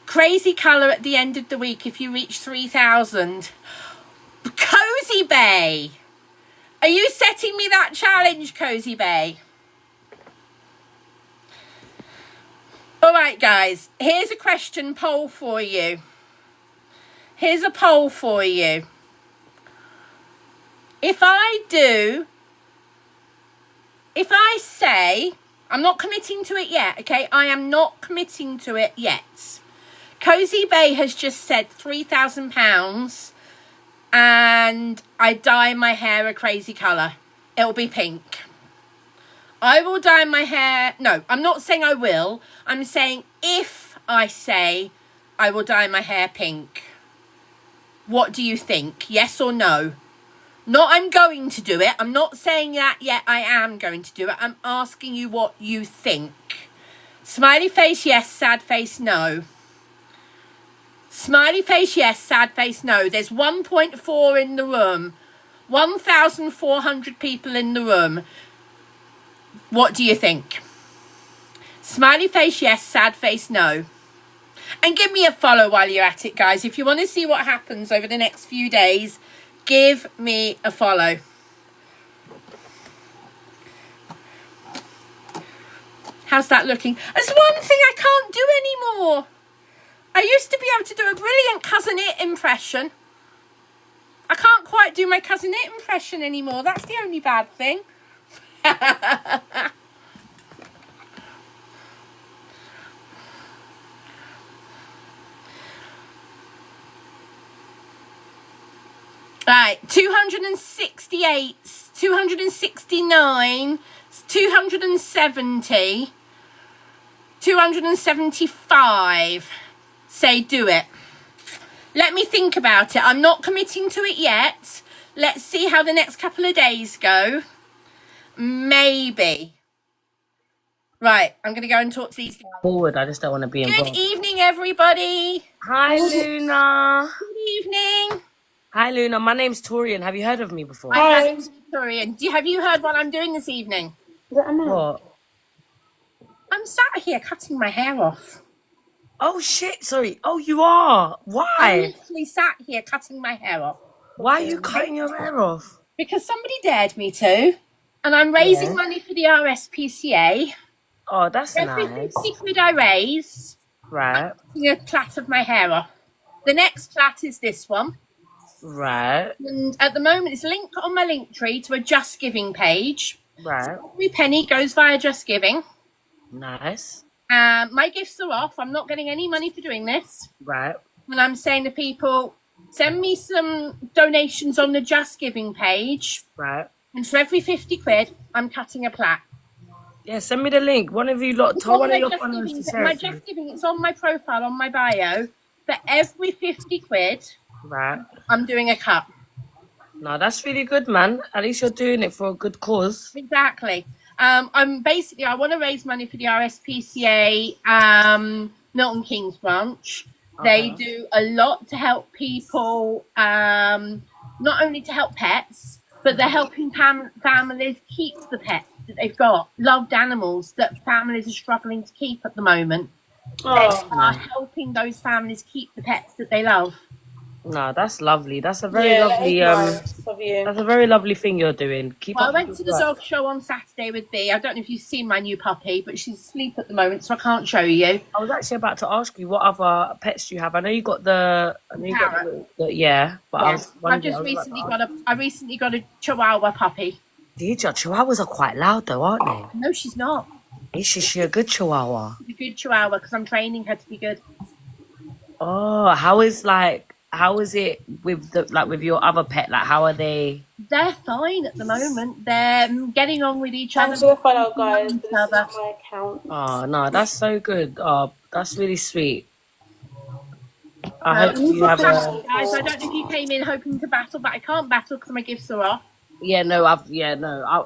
Crazy colour at the end of the week if you reach 3,000. Cozy Bay. Are you setting me that challenge, Cozy Bay? All right, guys. Here's a question poll for you. Here's a poll for you. If I say, I'm not committing to it yet, okay? I am not committing to it yet. Cozy Bay has just said £3,000 and I dye my hair a crazy colour. It'll be pink. I will dye my hair. No, I'm not saying I will. I'm saying if I say I will dye my hair pink. What do you think? Yes or no? Not I'm going to do it. I'm not saying that yet I am going to do it. I'm asking you what you think. Smiley face, yes. Sad face, no. Smiley face, yes. Sad face, no. There's 1.4 in the room. 1,400 people in the room. What do you think? Smiley face, yes. Sad face, no. And give me a follow while you're at it, guys. If you want to see what happens over the next few days, give me a follow. How's that looking? There's one thing I can't do anymore. I used to be able to do a brilliant Cousin It impression. I can't quite do my Cousin It impression anymore. That's the only bad thing. Right, 268, 269, 270, 275. Say do it. Let me think about it. I'm not committing to it yet. Let's see how the next couple of days go. Maybe. Right, I'm going to go and talk to these guys. Forward, I just don't want to be involved. Good evening, everybody. Hi, Luna. Good evening. Hi, Luna. My name's Torian. Have you heard of me before? I have, Victorian. Have you heard what I'm doing this evening? What? I'm sat here cutting my hair off. Oh, shit. Sorry. Oh, you are. I'm Why? literally sat here cutting my hair off. Why are you cutting your hair off? Because somebody dared me to. And I'm raising money for the RSPCA. Oh, that's Every nice. 50 quid I raise, Right. I'm cutting a plait of my hair off. The next plait is this one. Right. And at the moment, it's linked on my link tree to a Just Giving page. Right. Every penny goes via Just Giving. Nice. My gifts are off. I'm not getting any money for doing this. Right. And I'm saying to people, send me some donations on the Just Giving page. Right. And for every 50 quid, I'm cutting a plait. Yeah, send me the link. One of you lot, tell one of your followers to share My it. Just Giving, it's on my profile, on my bio. For every 50 quid, Right. I'm doing a cut. No, that's really good, man. At least you're doing it for a good cause. Exactly. I want to raise money for the RSPCA Milton Keynes branch. They do a lot to help people, not only to help pets, but they're helping families keep the pets that they've got, loved animals that families are struggling to keep at the moment. They are helping those families keep the pets that they love. No, that's lovely. That's a very lovely that's a very lovely thing you're doing. Keep Well, up I went with to the the work. dog show on Saturday with Bea. I don't know if you've seen my new puppy, but she's asleep at the moment, so I can't show you. I was actually about to ask you what other pets do you have. I know you got the Parrot. but I was I've wondering, just I was recently about to I recently got a Chihuahua puppy. ask, did you? Chihuahuas are quite loud though, aren't they? No, she's not. Is she a good Chihuahua? She's a good Chihuahua because I'm training her to be good. Oh, how is it with your other pet? Like, how are they? They're fine at the moment. They're getting on with each other. Thanks for the follow, guys. This is Each other. my account. Oh no, that's so good. Oh, that's really sweet. I hope you have a. Guys, I don't know if you came in hoping to battle, but I can't battle because my gifts are off. Yeah, no,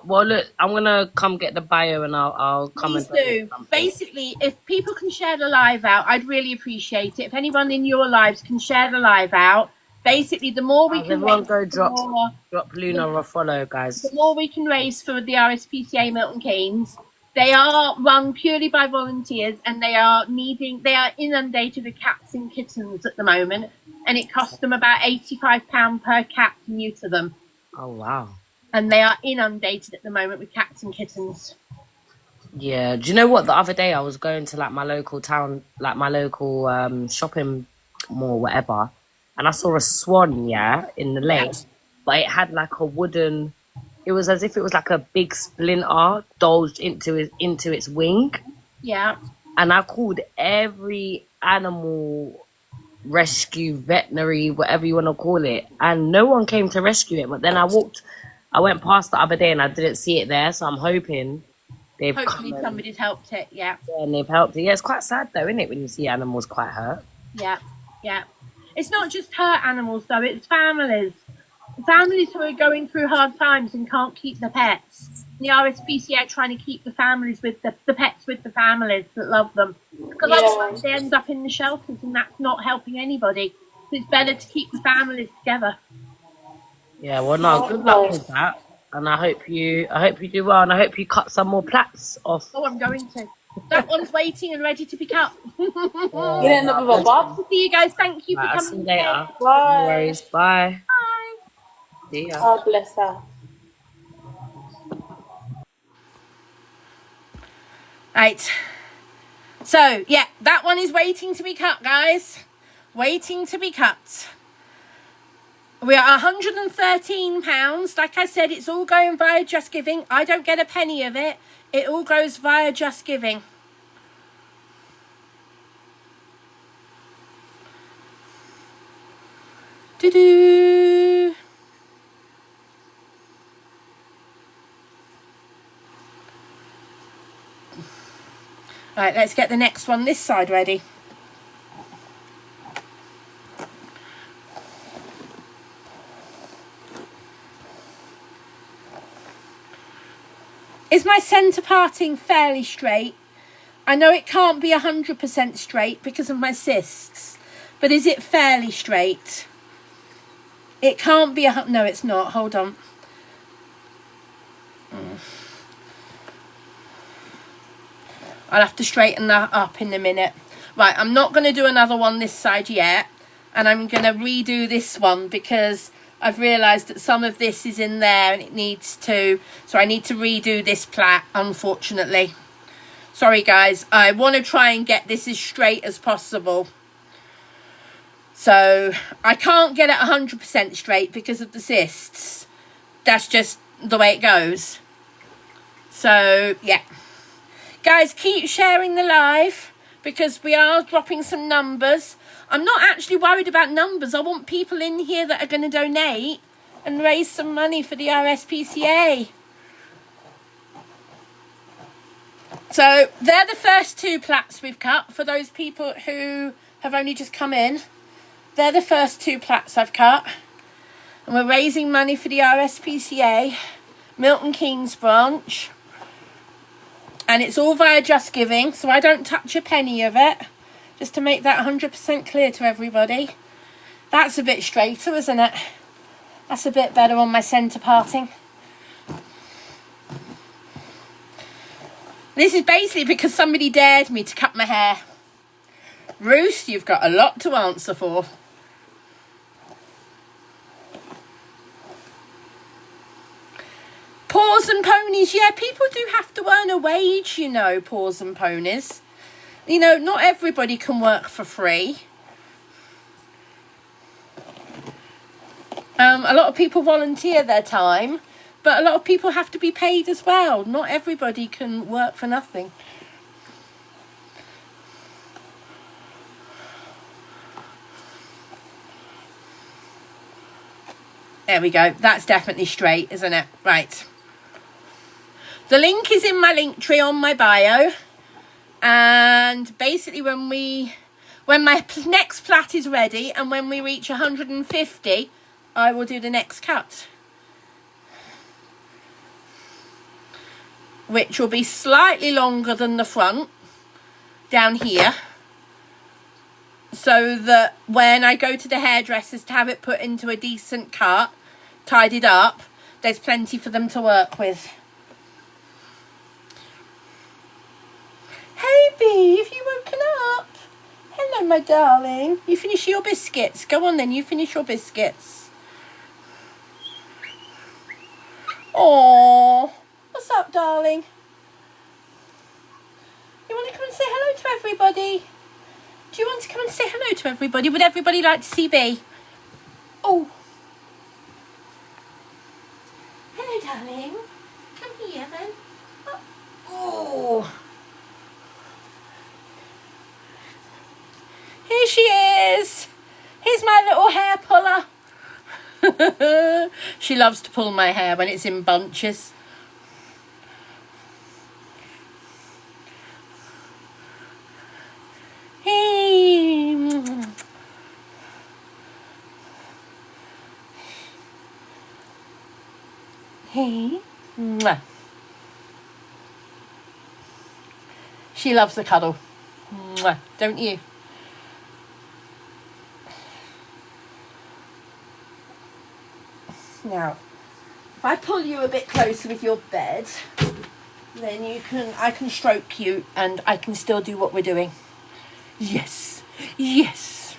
well, look, I'm gonna come get the bio and I'll come Please and donate do. something. Basically, if people can share the live out, I'd really appreciate it. If anyone in your lives can share the live out, basically, the more we can Everyone raise, go for, drop Luna a follow, guys. the more we can raise for the RSPCA Milton Keynes. They are run purely by volunteers, and they are inundated with cats and kittens at the moment, and it costs them about £85 per cat to neuter them, Oh wow. and they are inundated at the moment with cats and kittens. Yeah. Do you know what? The other day I was going to like my local town, like my local shopping mall, whatever, and I saw a swan, yeah, in the lake, but it had like a wooden. It was as if it was like a big splinter dolged into its wing, Yeah. and I called every animal rescue, veterinary, whatever you want to call it, and no one came to rescue it. But then I went past the other day and I didn't see it there, so I'm hoping they've Hopefully come somebody's helped it. Yeah. and they've helped it. Yeah, it's quite sad though, isn't it, when you see animals quite hurt? Yeah. Yeah. It's not just hurt animals though, it's families. Families who are going through hard times and can't keep their pets. The RSPCA are trying to keep the families with the pets with the families that love them. Because otherwise they end up in the shelters and that's not helping anybody. So it's better to keep the families together. Yeah, well, no, good luck with that, and I hope you do well, and I hope you cut some more plaits off. Oh, I'm going to. That one's waiting and ready to be cut. You didn't end up with a bob? See you guys. Thank you for Right, I'll see coming. you later. No Bye. worries. Bye. Bye. See ya. God bless her. Right. So, yeah, that one is waiting to be cut, guys. Waiting to be cut. We are £113. Like I said, it's all going via Just Giving. I don't get a penny of it. It all goes via Just Giving. Doo-doo. Right, let's get the next one this side ready. Is my centre parting fairly straight? I know it can't be 100% straight because of my cysts, but is it fairly straight? It can't be no, it's not. Hold on. I'll have to straighten that up in a minute. Right, I'm not going to do another one this side yet, and I'm going to redo this one because I've realised that some of this is in there and it needs to, so I need to redo this plait, unfortunately. Sorry guys, I want to try and get this as straight as possible. So I can't get it 100% straight because of the cysts. That's just the way it goes. So yeah. Guys, keep sharing the live because we are dropping some numbers. I'm not actually worried about numbers. I want people in here that are going to donate and raise some money for the RSPCA. So they're the first two plaits we've cut for those people who have only just come in. They're the first two plaits I've cut. And we're raising money for the RSPCA, Milton Keynes branch. And it's all via Just Giving, so I don't touch a penny of it. Just to make that 100% clear to everybody. That's a bit straighter, isn't it? That's a bit better on my centre parting. This is basically because somebody dared me to cut my hair. Ruth, you've got a lot to answer for. Paws and ponies, yeah, people do have to earn a wage, you know, paws and ponies. You know, not everybody can work for free. A lot of people volunteer their time, but a lot of people have to be paid as well. Not everybody can work for nothing. There we go. That's definitely straight, isn't it? Right. The link is in my link tree on my bio. And basically when my next plait is ready and when we reach 150, I will do the next cut. which will be slightly longer than the front down here, so that when I go to the hairdressers to have it put into a decent cut, tidied up, there's plenty for them to work with. Hey Bee, have you woken up? Hello my darling. You finish your biscuits? Go on then, you finish your biscuits. Oh, what's up darling? You want to come and say hello to everybody? Do you want to come and say hello to everybody? Would everybody like to see Bee? Oh. Hello, darling. Come here, then. Oh. Here she is. Here's my little hair puller. She loves to pull my hair when it's in bunches. Hey. Hey. Mwah. She loves the cuddle. Mwah. Don't you? Now, if I pull you a bit closer with your bed, then I can stroke you and I can still do what we're doing. Yes, yes.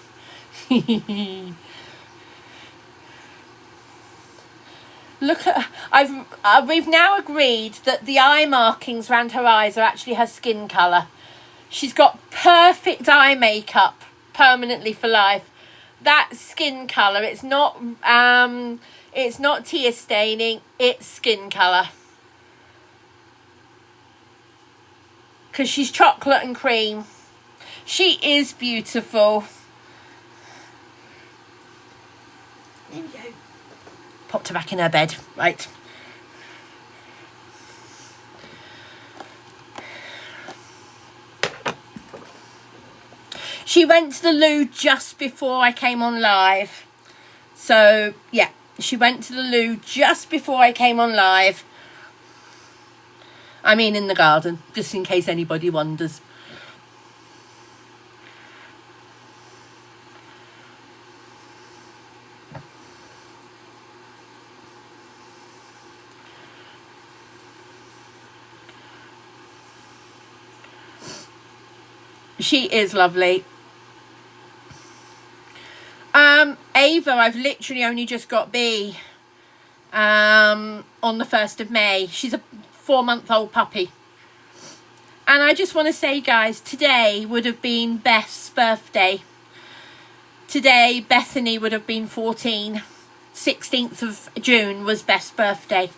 Look at, we've now agreed that the eye markings around her eyes are actually her skin colour. She's got perfect eye makeup permanently for life. That skin colour, it's not tear staining, it's skin colour. Because she's chocolate and cream. She is beautiful. There we go. Popped her back in her bed. Right. She went to the loo just before I came on live. So, yeah. She went to the loo just before I came on live. I mean in the garden, just in case anybody wonders. She is lovely. Ava, I've literally only just got Bee on the 1st of May. She's a 4-month-old puppy. And I just want to say, guys, today would have been Beth's birthday. Today, Bethany would have been 14. 16th of June was Beth's birthday.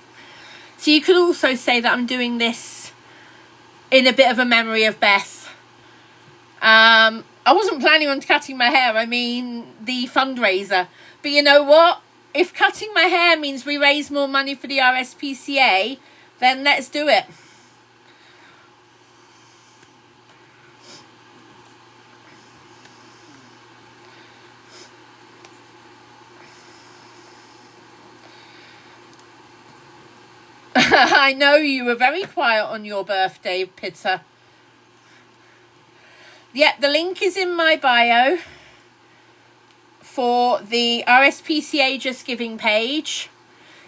So you could also say that I'm doing this in a bit of a memory of Beth. I wasn't planning on cutting my hair, I mean the fundraiser. But you know what? If cutting my hair means we raise more money for the RSPCA, then let's do it. I know you were very quiet on your birthday, Pitta. Yep, the link is in my bio for the RSPCA Just Giving page.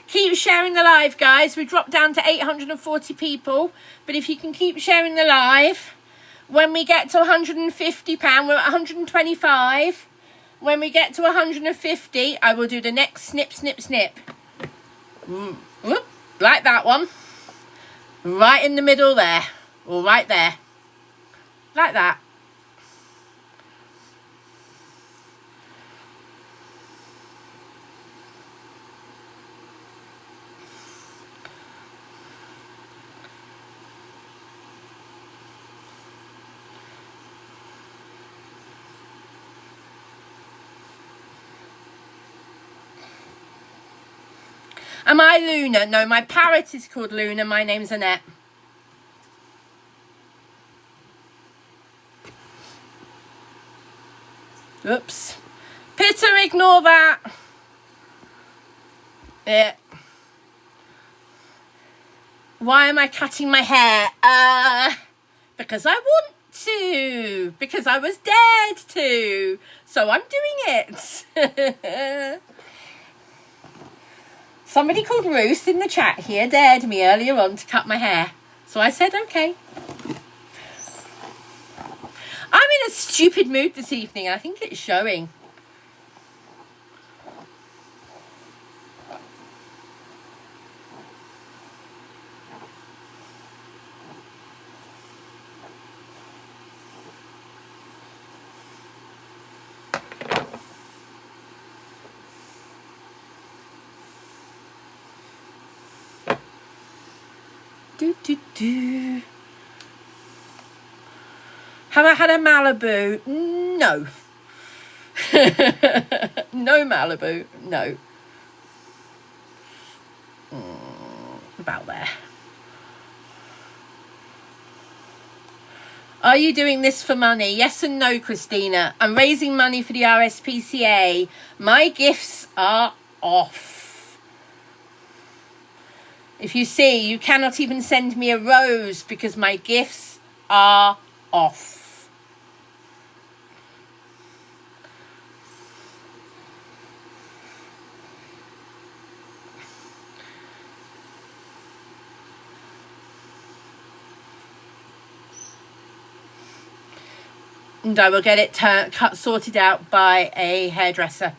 Keep sharing the live, guys. We dropped down to 840 people. But if you can keep sharing the live, when we get to £150, we're at 125. When we get to 150, I will do the next snip, snip, snip. Whoop, like that one. Right in the middle there. Or right there. Like that. Am I Luna? No, my parrot is called Luna. My name's Annette. Oops. Pitta, ignore that. Yeah. Why am I cutting my hair? Because I want to. Because I was dared to. So I'm doing it. Somebody called Ruth in the chat here dared me earlier on to cut my hair. So I said, okay. I'm in a stupid mood this evening. I think it's showing. Do. Have I had a Malibu? No. No Malibu. No. About there. Are you doing this for money? Yes and no, Christina. I'm raising money for the RSPCA. My gifts are off. If you see, you cannot even send me a rose because my gifts are off. And I will get it sorted out by a hairdresser.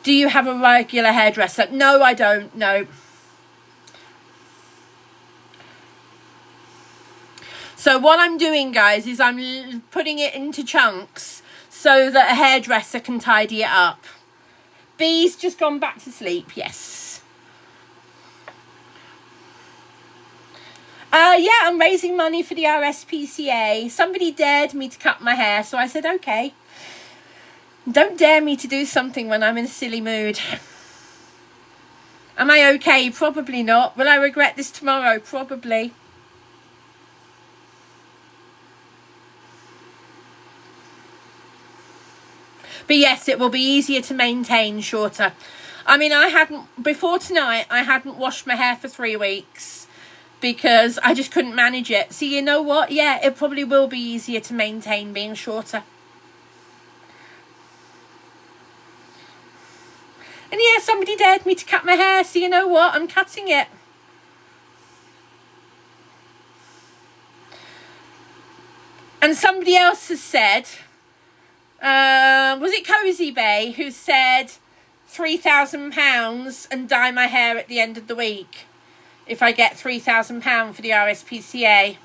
Do you have a regular hairdresser? No, I don't. No. So what I'm doing, guys, is I'm putting it into chunks so that a hairdresser can tidy it up. Bee's just gone back to sleep. Yes. Yeah, I'm raising money for the RSPCA. Somebody dared me to cut my hair, so I said, okay. Don't dare me to do something when I'm in a silly mood. Am I okay? Probably not. Will I regret this tomorrow? Probably. But yes, it will be easier to maintain, shorter. I mean, before tonight, I hadn't washed my hair for 3 weeks because I just couldn't manage it. So you know what? Yeah, it probably will be easier to maintain being shorter. And yeah, somebody dared me to cut my hair, so you know what? I'm cutting it. And somebody else has said, was it Cozy Bay who said £3,000 and dye my hair at the end of the week if I get £3,000 for the RSPCA?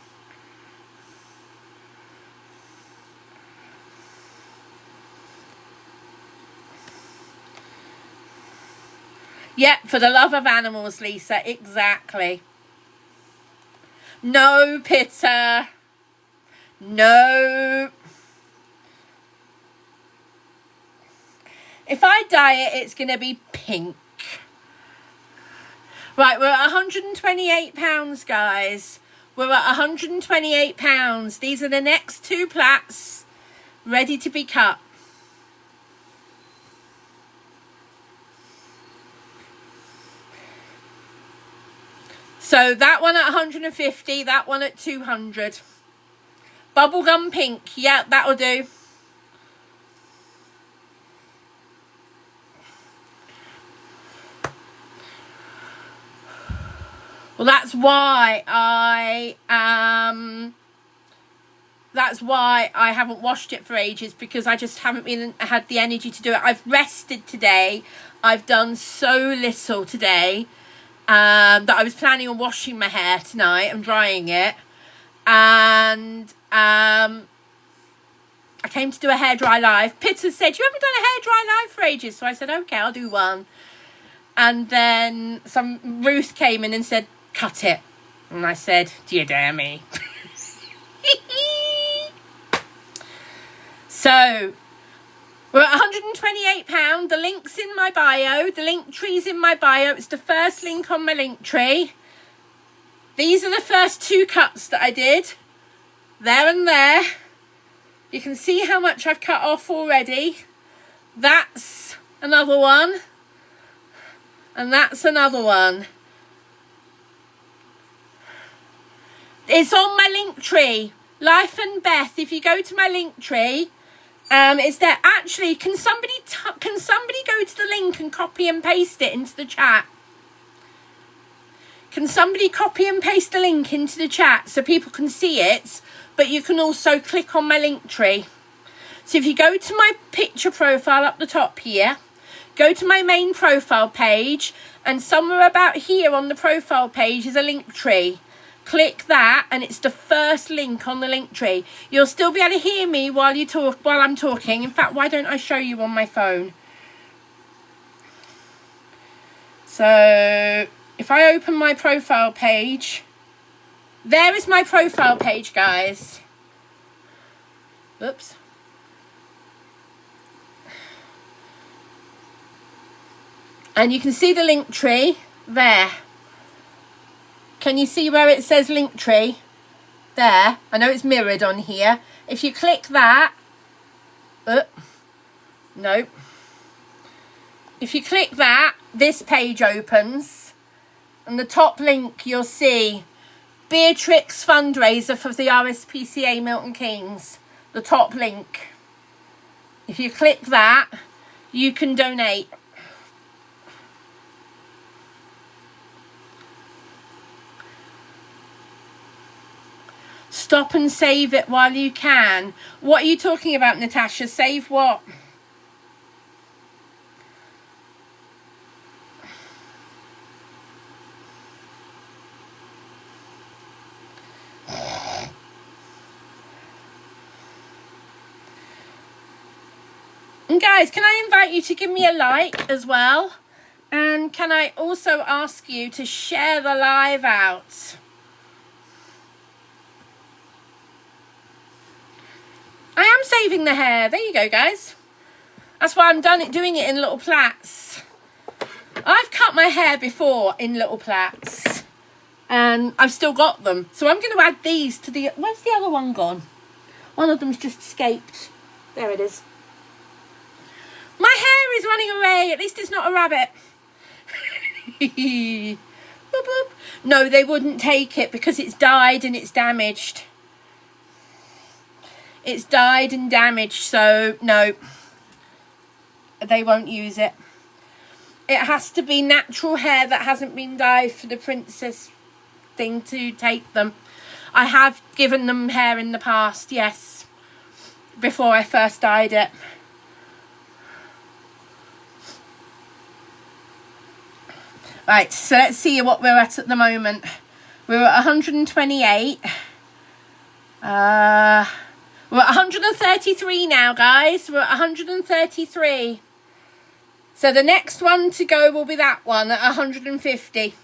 Yep, for the love of animals, Lisa. Exactly. No, Pitter. No. If I dye it, it's going to be pink. Right, we're at £128, guys. We're at £128. These are the next 2 plaits ready to be cut. So that one at 150, that one at 200. Bubblegum pink, yeah, that'll do. Well, that's why I haven't washed it for ages, because I just haven't had the energy to do it. I've rested today. I've done so little today. That I was planning on washing my hair tonight and drying it, and I came to do a hairdry live. Pitter said, you haven't done a hairdry live for ages, so I said, okay, I'll do one. And then Ruth came in and said, cut it, and I said, do you dare me? So we're at £128. The link's in my bio. The link tree's in my bio. It's the first link on my link tree. These are the first 2 cuts that I did. There and there. You can see how much I've cut off already. That's another one. And that's another one. It's on my link tree. Life and Beth. If you go to my link tree, it's there. Actually, can somebody go to the link and copy and paste it into the chat? Can somebody copy and paste the link into the chat so people can see it? But you can also click on my link tree. So if you go to my picture profile up the top here, go to my main profile page, and somewhere about here on the profile page is a link tree. Click that, and it's the first link on the link tree. You'll still be able to hear me while I'm talking. In fact, why don't I show you on my phone? So if I open my profile page, there is my profile page, guys. Oops. And you can see the link tree there. Can you see where it says link tree? There. I know it's mirrored on here. If you click that, no. If you click that, this page opens. And the top link you'll see Beatrix fundraiser for the RSPCA Milton Keynes. The top link. If you click that, you can donate. Stop and save it while you can. What are you talking about, Natasha? Save what? And guys, can I invite you to give me a like as well? And can I also ask you to share the live out? I am saving the hair. There you go, guys. That's why I'm doing it in little plaits. I've cut my hair before in little plaits, and I've still got them. So I'm going to add these to the... Where's the other one gone? One of them's just escaped. There it is. My hair is running away. At least it's not a rabbit. Boop, boop. No, they wouldn't take it because it's died and it's damaged. It's died and damaged, so no, they won't use it. It has to be natural hair that hasn't been dyed for the princess thing to take them. I have given them hair in the past, yes, before I first dyed it. Right, so let's see what we're at the moment. We're at 128. We're at 133 now, guys. We're at 133. So the next one to go will be that one at 150.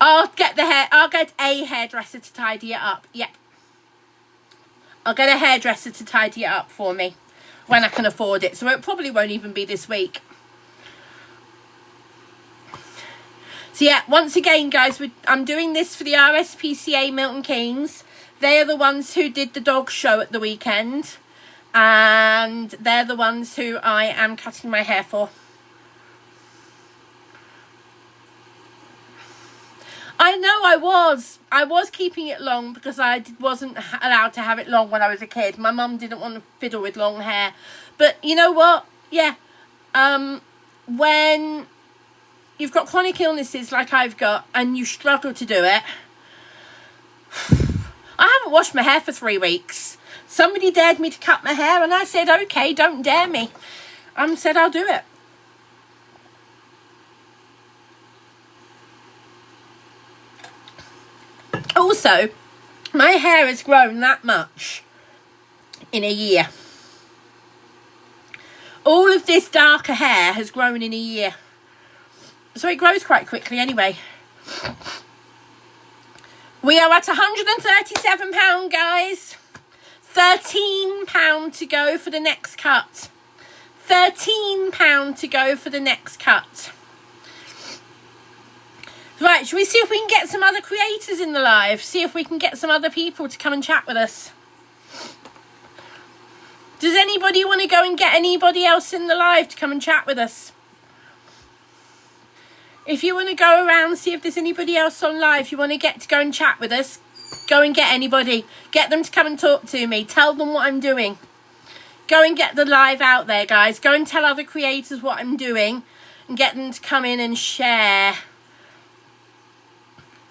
I'll get a hairdresser to tidy it up. Yep. I'll get a hairdresser to tidy it up for me when I can afford it. So it probably won't even be this week. So yeah, once again, guys, I'm doing this for the RSPCA Milton Keynes. They are the ones who did the dog show at the weekend. And they're the ones who I am cutting my hair for. I know I was keeping it long because I wasn't allowed to have it long when I was a kid. My mum didn't want to fiddle with long hair. But you know what? Yeah. When you've got chronic illnesses like I've got and you struggle to do it. I haven't washed my hair for 3 weeks. Somebody dared me to cut my hair and I said, okay, don't dare me. I said, I'll do it. Also, my hair has grown that much in a year. All of this darker hair has grown in a year. So it grows quite quickly anyway. We are at £137, guys. £13 to go for the next cut. £13 to go for the next cut. Right, shall we see if we can get some other creators in the live? See if we can get some other people to come and chat with us. Does anybody want to go and get anybody else in the live to come and chat with us? If you want to go around, see if there's anybody else on live you want to get to go and chat with us, go and get anybody. Get them to come and talk to me. Tell them what I'm doing. Go and get the live out there, guys. Go and tell other creators what I'm doing and get them to come in and share.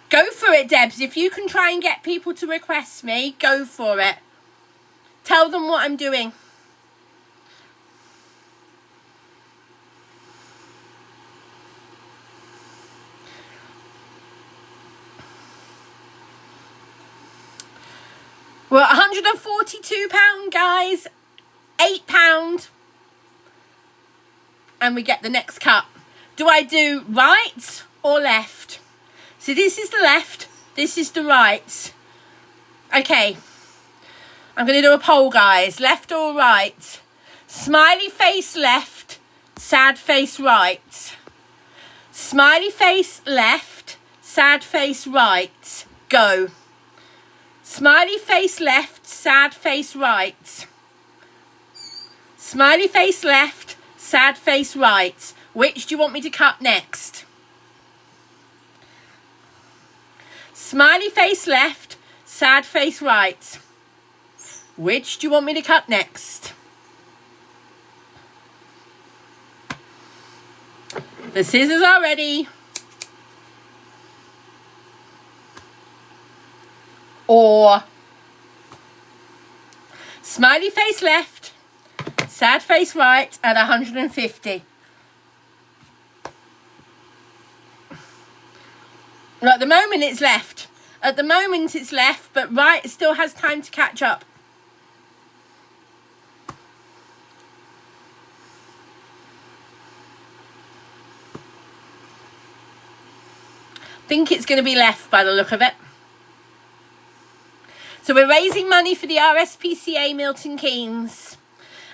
Go for it, Debs. If you can try and get people to request me, go for it. Tell them what I'm doing. We're at £142, guys. £8. And we get the next cut. Do I do right or left? So this is the left. This is the right. Okay. I'm going to do a poll, guys. Left or right? Smiley face left. Sad face right. Smiley face left. Sad face right. Go. Smiley face left. Sad face right. Smiley face left. Sad face right. Which do you want me to cut next? Smiley face left. Sad face right. Which do you want me to cut next? The scissors are ready. Or smiley face left, sad face right at 150. Well, at the moment it's left. At the moment it's left, but right still has time to catch up. Think it's going to be left by the look of it. So we're raising money for the RSPCA Milton Keynes.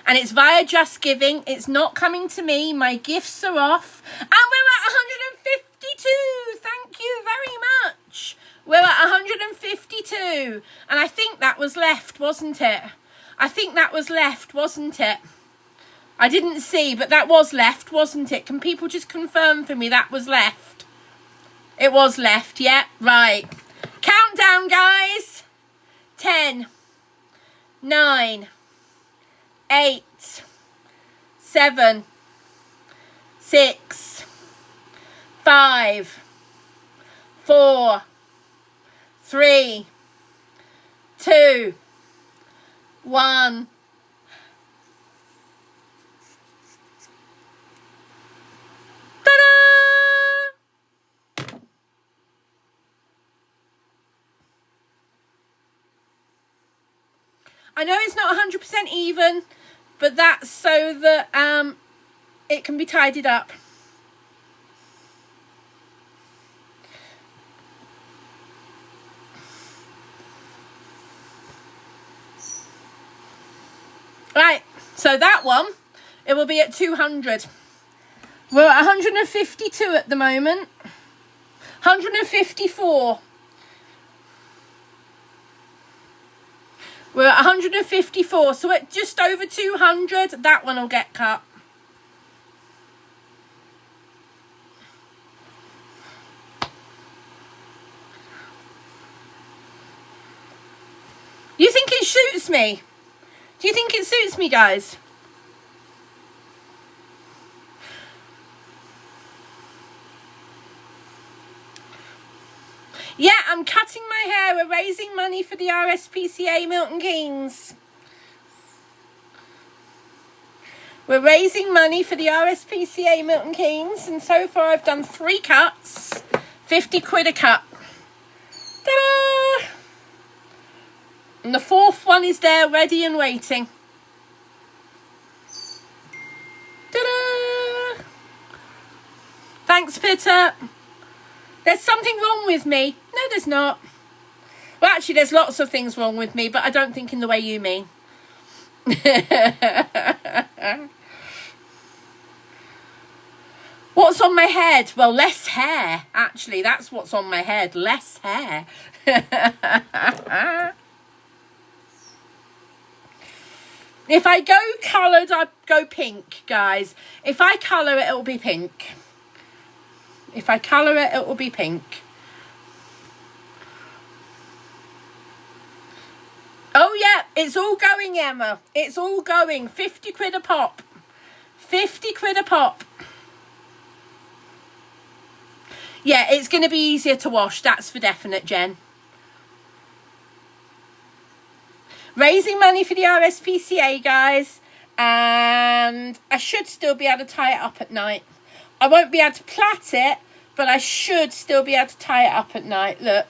And it's via Just Giving. It's not coming to me. My gifts are off. And we're at 152. Thank you very much. We're at 152. And I think that was left, wasn't it? I think that was left, wasn't it? I didn't see, but that was left, wasn't it? Can people just confirm for me that was left? It was left, yeah, right. Countdown, guys. 10, 9, 8, 7, 6, 5, 4, 3, 2, 1. I know it's not 100% even, but that's so that it can be tidied up. Right, so that one, it will be at 200. We're at 152 at the moment. 154. We're at 154, so at just over 200, that one will get cut. You think it suits me? Do you think it suits me, guys? Yeah, I'm cutting my hair. We're raising money for the RSPCA Milton Keynes. We're raising money for the RSPCA Milton Keynes, and so far I've done 3 cuts. 50 quid a cut. Ta-da! And the 4th one is there, ready and waiting. Ta-da! Thanks, Peter. There's something wrong with me. No, there's not. Well, actually, there's lots of things wrong with me, but I don't think in the way you mean. What's on my head? Well, less hair. Actually, that's what's on my head. Less hair. If I go coloured, I go pink, guys. If I colour it, it'll be pink. If I colour it, it will be pink. Oh, yeah, it's all going, Emma. It's all going. 50 quid a pop. 50 quid a pop. Yeah, it's going to be easier to wash. That's for definite, Jen. Raising money for the RSPCA, guys. And I should still be able to tie it up at night. I won't be able to plait it, but I should still be able to tie it up at night. Look,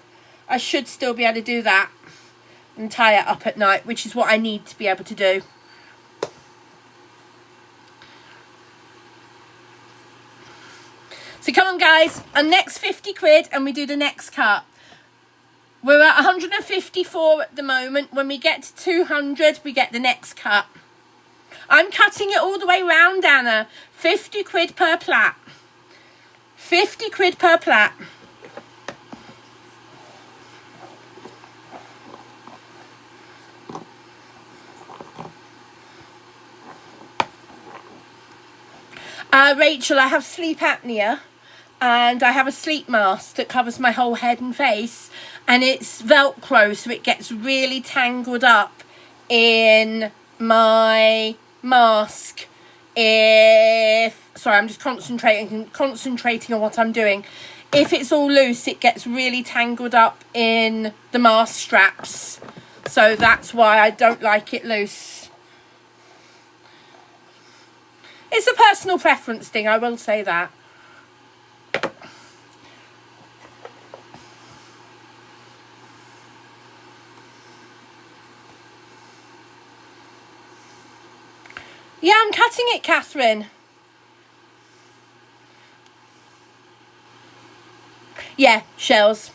I should still be able to do that and tie it up at night, which is what I need to be able to do. So come on, guys, and next 50 quid and we do the next cut. We're at 154 at the moment. When we get to 200, we get the next cut. I'm cutting it all the way round, Anna. 50 quid per plait. 50 quid per plait. Rachel, I have sleep apnea and I have a sleep mask that covers my whole head and face, and it's Velcro, so it gets really tangled up in my mask. Sorry, I'm just concentrating on what I'm doing. If it's all loose, it gets really tangled up in the mask straps, so that's why I don't like it loose. It's a personal preference thing, I will say that. Yeah, I'm cutting it, Catherine. Yeah, shells.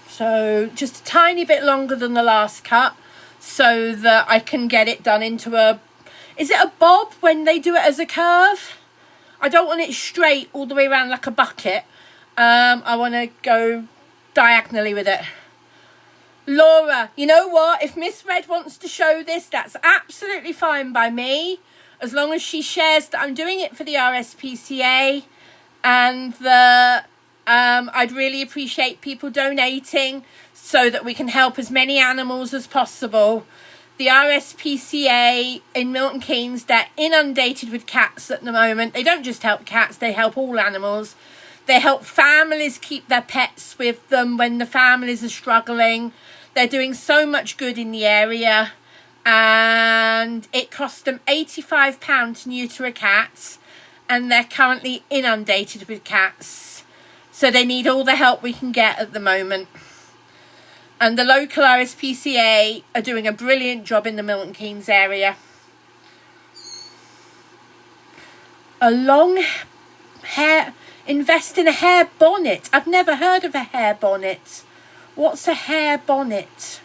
So just a tiny bit longer than the last cut so that I can get it done into a... Is it a bob when they do it as a curve? I don't want it straight all the way around like a bucket. I want to go diagonally with it. Laura, you know what? If Miss Red wants to show this, that's absolutely fine by me. As long as she shares that I'm doing it for the RSPCA and that I'd really appreciate people donating so that we can help as many animals as possible. The RSPCA in Milton Keynes, they're inundated with cats at the moment. They don't just help cats, they help all animals. They help families keep their pets with them when the families are struggling. They're doing so much good in the area. And it costs them £85 to neuter a cat. And they're currently inundated with cats. So they need all the help we can get at the moment. And the local RSPCA are doing a brilliant job in the Milton Keynes area. A long hair... Invest in a hair bonnet. I've never heard of a hair bonnet. What's a hair bonnet?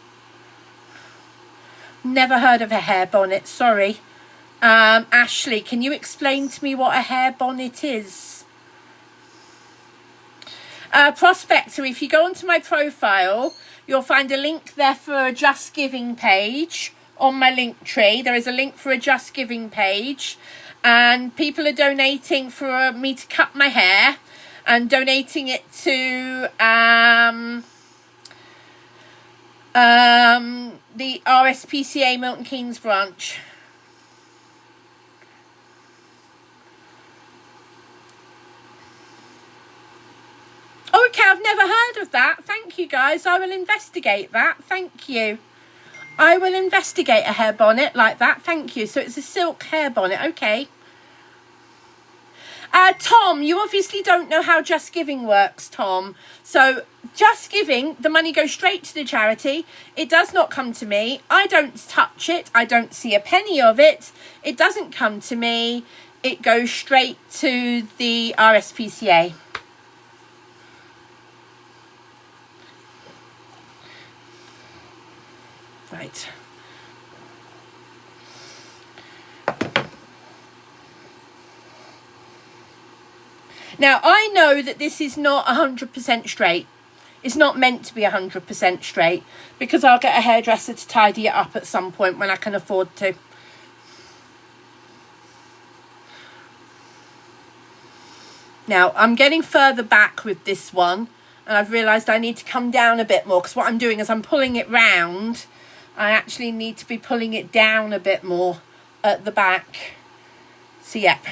Never heard of a hair bonnet, sorry. Ashley, can you explain to me what a hair bonnet is? Prospector, if you go onto my profile, you'll find a link there for a Just Giving page on my link tree. There is a link for a Just Giving page. And people are donating for me to cut my hair and donating it to the RSPCA Milton Keynes branch. Okay, I've never heard of that. Thank you, guys. I will investigate that. Thank you. I will investigate a hair bonnet like that. Thank you. So it's a silk hair bonnet. Okay. Tom, you obviously don't know how Just Giving works, Tom. So Just Giving, the money goes straight to the charity. It does not come to me. I don't touch it. I don't see a penny of it. It doesn't come to me. It goes straight to the RSPCA. Right. Now, I know that this is not 100% straight. It's not meant to be 100% straight, because I'll get a hairdresser to tidy it up at some point when I can afford to. Now, I'm getting further back with this one, and I've realised I need to come down a bit more, because what I'm doing is I'm pulling it round. I actually need to be pulling it down a bit more at the back. So, yep.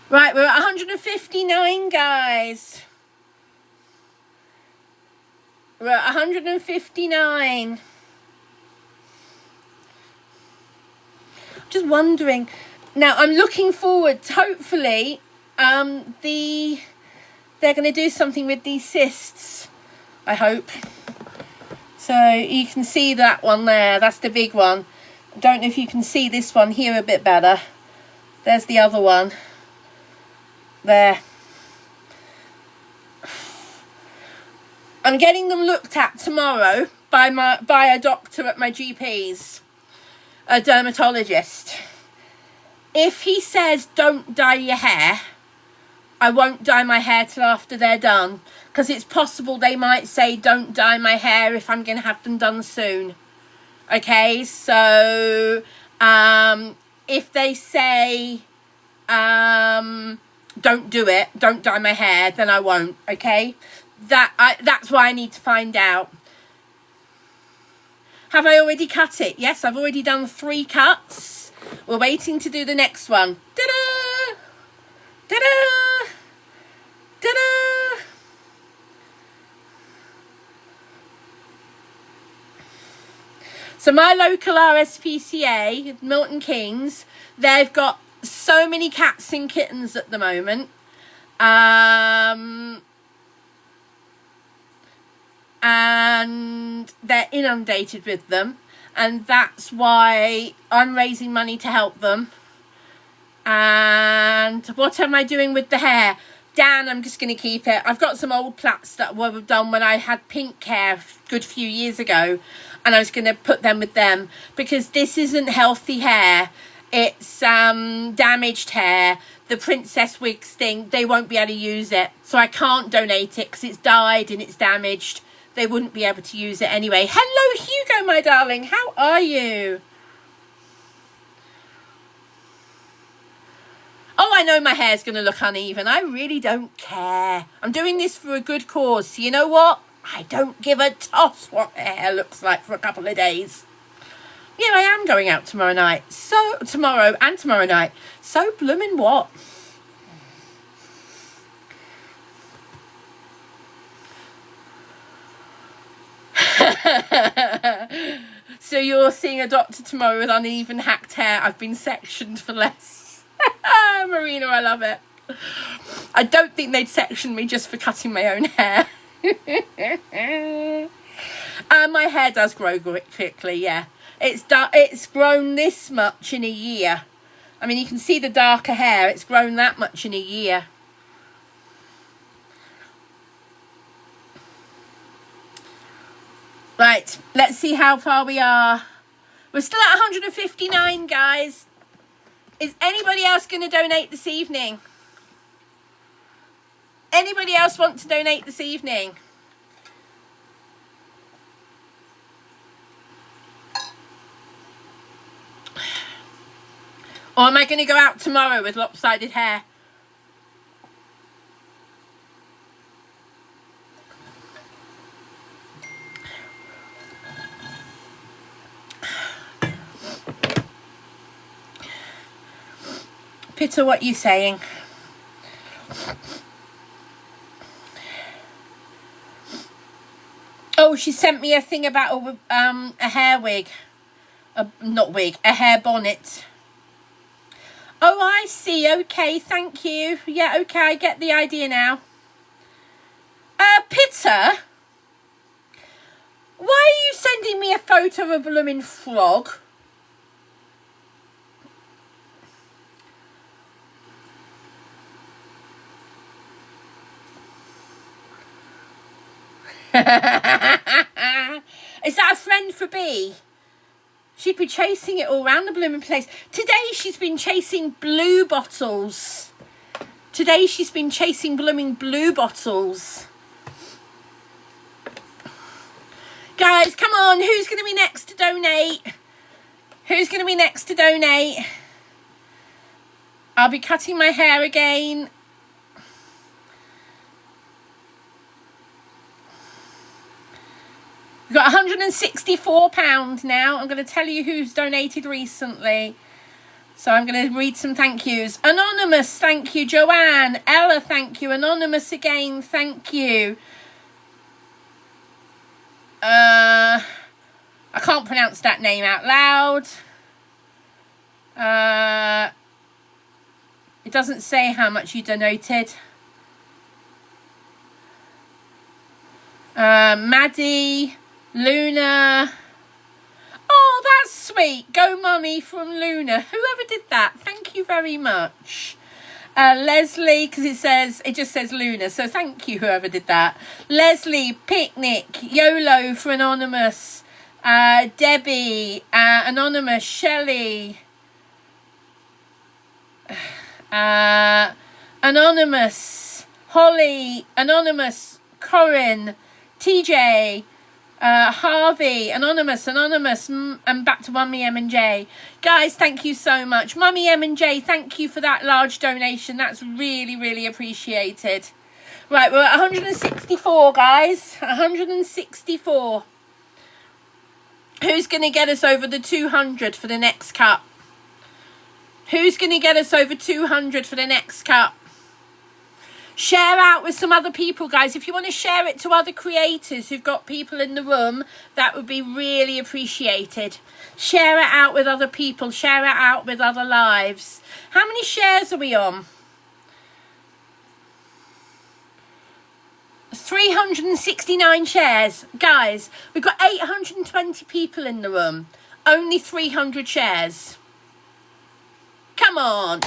Right, we're at 159, guys. We're at 159. Just wondering. Now, I'm looking forward to, hopefully, they're going to do something with these cysts, I hope. So you can see that one there. That's the big one. I don't know if you can see this one here a bit better. There's the other one. There. I'm getting them looked at tomorrow by a doctor at my GP's, a dermatologist. If he says don't dye your hair, I won't dye my hair till after they're done, because it's possible they might say don't dye my hair if I'm going to have them done soon. Okay, so if they say don't do it, don't dye my hair, then I won't. Okay, that's why I need to find out. Have I already cut it? Yes, I've already done 3 cuts. We're waiting to do the next one. Ta-da! Ta-da! Ta-da! So my local RSPCA, Milton Keynes, they've got so many cats and kittens at the moment. And they're inundated with them, and that's why I'm raising money to help them. And what am I doing with the hair? Dan, I'm just going to keep it. I've got some old plaits that were done when I had pink hair a good few years ago, and I was going to put them with them, because this isn't healthy hair. It's damaged hair. The princess wigs thing, they won't be able to use it, so I can't donate it because it's dyed and it's damaged. They wouldn't be able to use it anyway. Hello, Hugo, my darling. How are you? Oh, I know my hair's going to look uneven. I really don't care. I'm doing this for a good cause. So you know what? I don't give a toss what my hair looks like for a couple of days. Yeah, I am going out tomorrow night. So, tomorrow night. So blooming what? So you're seeing a doctor tomorrow with uneven hacked hair. I've been sectioned for less. Marina, I love it. I don't think they'd section me just for cutting my own hair. And my hair does grow quickly, yeah. It's grown this much in a year. I mean, you can see the darker hair. It's grown that much in a year. Right, let's see how far we are. We're still at 159, guys. Is anybody else going to donate this evening? Anybody else want to donate this evening? Or am I going to go out tomorrow with lopsided hair? Pitta, what you saying? Oh, she sent me a thing about a hair wig. Not wig, a hair bonnet. Oh, I see. Okay, thank you. Yeah, okay, I get the idea now. Pitta? Why are you sending me a photo of a blooming frog? that a friend for B? She'd be chasing it all round the blooming place. Today she's been chasing blue bottles. Today she's been chasing blooming blue bottles. Guys, come on. Who's going to be next to donate? Who's going to be next to donate? I'll be cutting my hair again. We've got £164 now. I'm going to tell you who's donated recently. So I'm going to read some thank yous. Anonymous, thank you. Joanne. Ella, thank you. Anonymous again, thank you. I can't pronounce that name out loud. It doesn't say how much you donated. Maddie, Luna. Oh, that's sweet. Go Mummy from Luna. Whoever did that, thank you very much. Leslie, because it just says Luna, so thank you whoever did that. Leslie, Picnic, YOLO for Anonymous, Debbie, Anonymous, Shelley, Anonymous, Holly, Anonymous, Corinne, TJ, Harvey, Anonymous, and back to Mummy M and J. Guys, thank you so much. Mummy M and J, thank you for that large donation. That's really, really appreciated. Right, we're at 164, guys. 164. Who's going to get us over the 200 for the next cut? Who's going to get us over 200 for the next cut? Share out with some other people, guys. If you want to share it to other creators who've got people in the room, that would be really appreciated. Share it out with other people. Share it out with other lives. How many shares are we on? 369 shares. Guys, we've got 820 people in the room. Only 300 shares. Come on.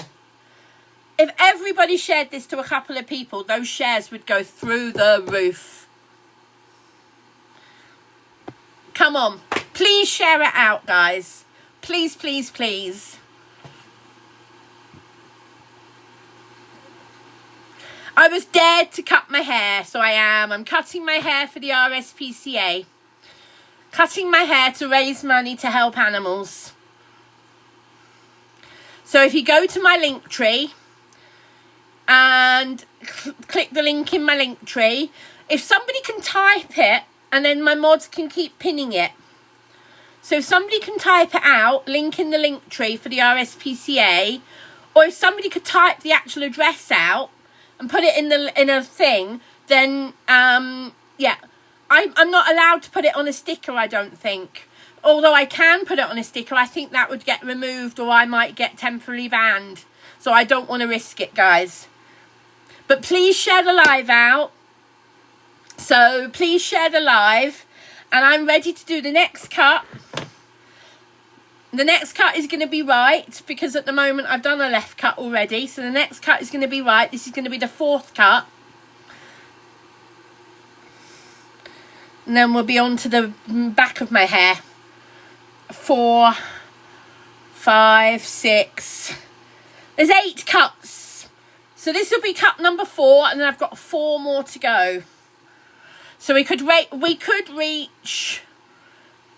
If everybody shared this to a couple of people, those shares would go through the roof. Come on. Please share it out, guys. Please, please, please. I was dared to cut my hair, so I am. I'm cutting my hair for the RSPCA. Cutting my hair to raise money to help animals. So if you go to my link tree and click the link in my link tree, if somebody can type it, and then my mods can keep pinning it. So if somebody can type it out, link in the link tree for the RSPCA, or if somebody could type the actual address out and put it in a thing, then yeah, I'm not allowed to put it on a sticker, I don't think. Although I can put it on a sticker, I think that would get removed, or I might get temporarily banned. So I don't want to risk it, guys. But please share the live out. So please share the live. And I'm ready to do the next cut. The next cut is going to be right, because at the moment I've done a left cut already. So the next cut is going to be right. This is going to be the fourth cut. And then we'll be on to the back of my hair. 4, 5, 6. There's 8 cuts. So this will be cut number 4, and then I've got 4 more to go. So we could reach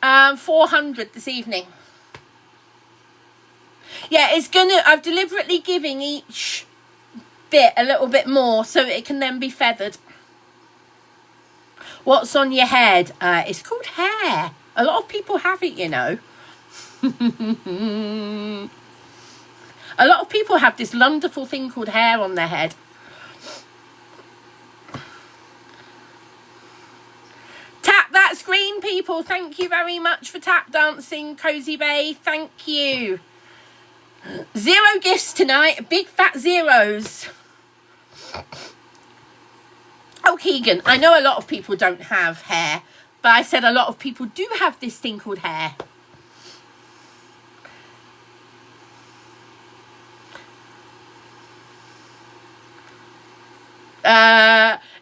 400 this evening. Yeah, I've deliberately giving each bit a little bit more so it can then be feathered. What's on your head? It's called hair. A lot of people have it, you know. A lot of people have this wonderful thing called hair on their head. Tap that screen, people. Thank you very much for tap dancing, Cozy Bay. Thank you. 0 gifts tonight. Big fat zeros. Oh, Keegan, I know a lot of people don't have hair, but I said a lot of people do have this thing called hair.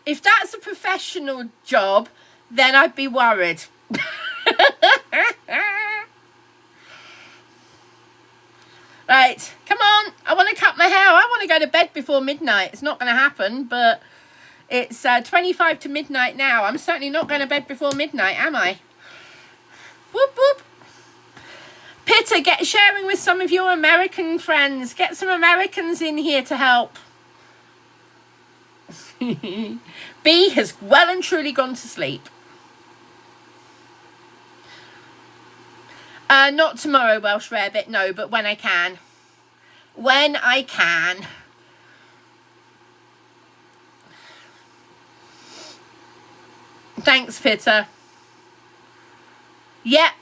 If that's a professional job, then I'd be worried. Right, come on. I want to cut my hair. I want to go to bed before midnight. It's not going to happen, but it's 25 to midnight now. I'm certainly not going to bed before midnight, am I? Whoop, whoop. Pitta, get sharing with some of your American friends. Get some Americans in here to help. B has well and truly gone to sleep. Not tomorrow, Welsh Rarebit, no, but when I can. When I can. Thanks, Pitta. Yep.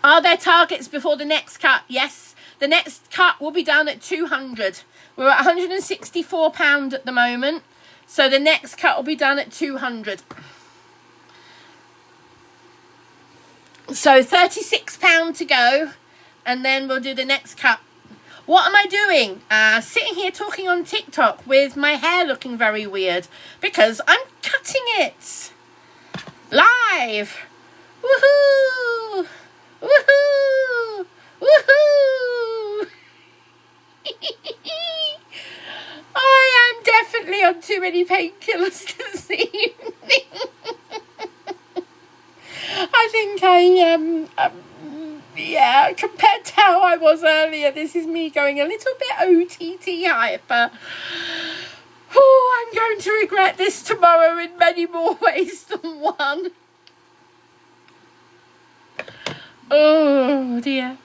Are there targets before the next cut? Yes. The next cut will be down at 200. We're at £164 at the moment. So the next cut will be done at 200. So £36 to go. And then we'll do the next cut. What am I doing? Sitting here talking on TikTok with my hair looking very weird. Because I'm cutting it. Live. Woohoo! Woohoo! Woohoo! I am definitely on too many painkillers this evening. I think I am, yeah, compared to how I was earlier, this is me going a little bit OTT hyper. Oh, I'm going to regret this tomorrow in many more ways than one. Oh dear.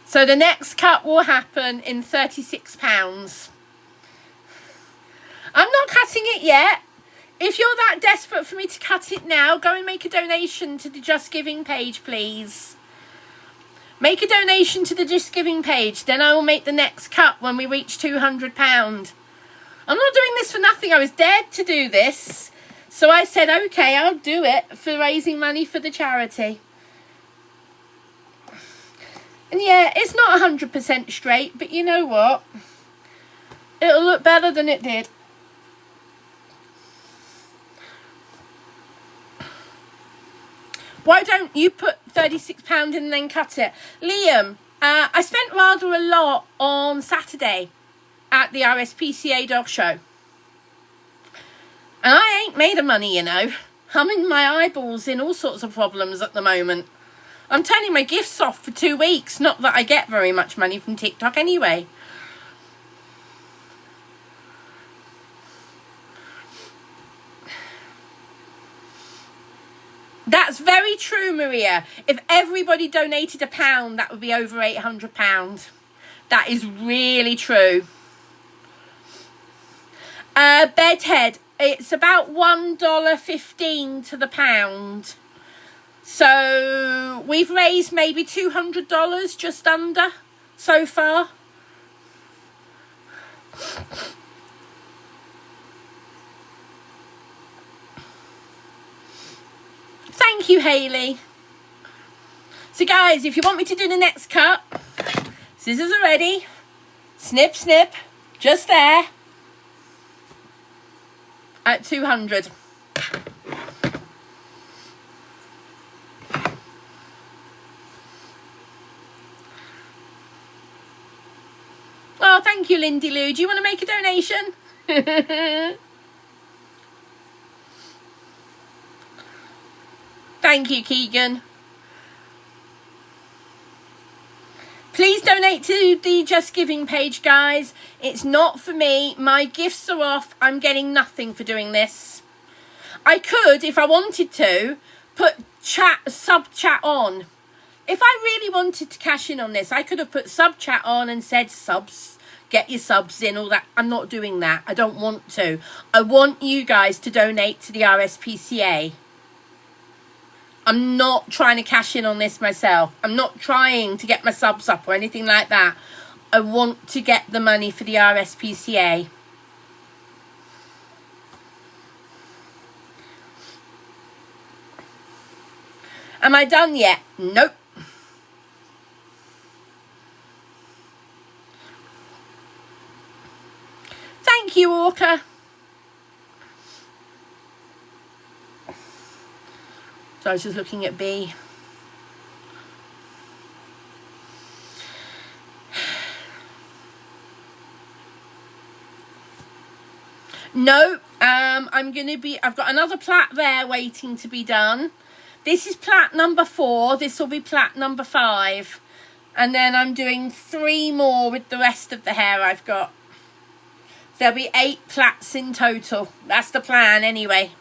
So the next cut will happen in £36. I'm not cutting it yet. If you're that desperate for me to cut it now, go and make a donation to the Just Giving page, please. Make a donation to the Just Giving page. Then I will make the next cut when we reach £200. I'm not doing this for nothing. I was dared to do this. So I said, okay, I'll do it for raising money for the charity. And yeah, it's not 100% straight, but you know what? It'll look better than it did. Why don't you put £36 in and then cut it? Liam, I spent rather a lot on Saturday at the RSPCA dog show. And I ain't made of money, you know. I'm in my eyeballs in all sorts of problems at the moment. I'm turning my gifts off for 2 weeks. Not that I get very much money from TikTok anyway. That's very true, Maria. If everybody donated £1, that would be over £800. That is really true. Bedhead, it's about $1.15 to the pound. So we've raised maybe $200, just under, so far. Thank you, Hayley. So guys, if you want me to do the next cut, scissors are ready. Snip, snip, just there. At 200. Oh, thank you, Lindy Lou. Do you want to make a donation? Thank you, Keegan. Please donate to the Just Giving page, guys. It's not for me. My gifts are off. I'm getting nothing for doing this. I could, if I wanted to, put sub chat on. If I really wanted to cash in on this, I could have put sub chat on and said subs. Get your subs in, all that. I'm not doing that. I don't want to. I want you guys to donate to the RSPCA. I'm not trying to cash in on this myself. I'm not trying to get my subs up or anything like that. I want to get the money for the RSPCA. Am I done yet? Nope. Thank you, Orca. So I was just looking at B. No, I've got another plait there waiting to be done. This is plait number 4. This will be plait number 5. And then I'm doing 3 more with the rest of the hair I've got. There'll be 8 plaits in total. That's the plan anyway.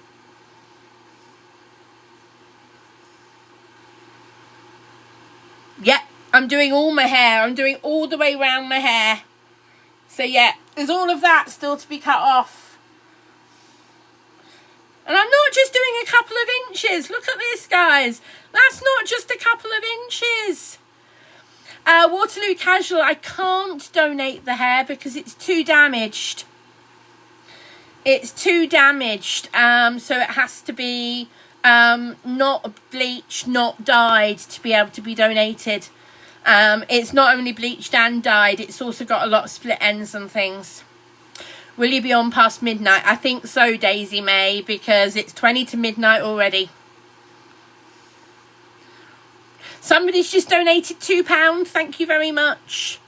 Yep, I'm doing all my hair. I'm doing all the way around my hair. So yeah, there's all of that still to be cut off. And I'm not just doing a couple of inches. Look at this, guys. That's not just a couple of inches. Waterloo Casual, I can't donate the hair because it's too damaged. It's too damaged. So it has to be not bleached, not dyed to be able to be donated. It's not only bleached and dyed, it's also got a lot of split ends and things. Will you be on past midnight? I think so, Daisy May, because it's 20 to midnight already. Somebody's just donated £2. Thank you very much.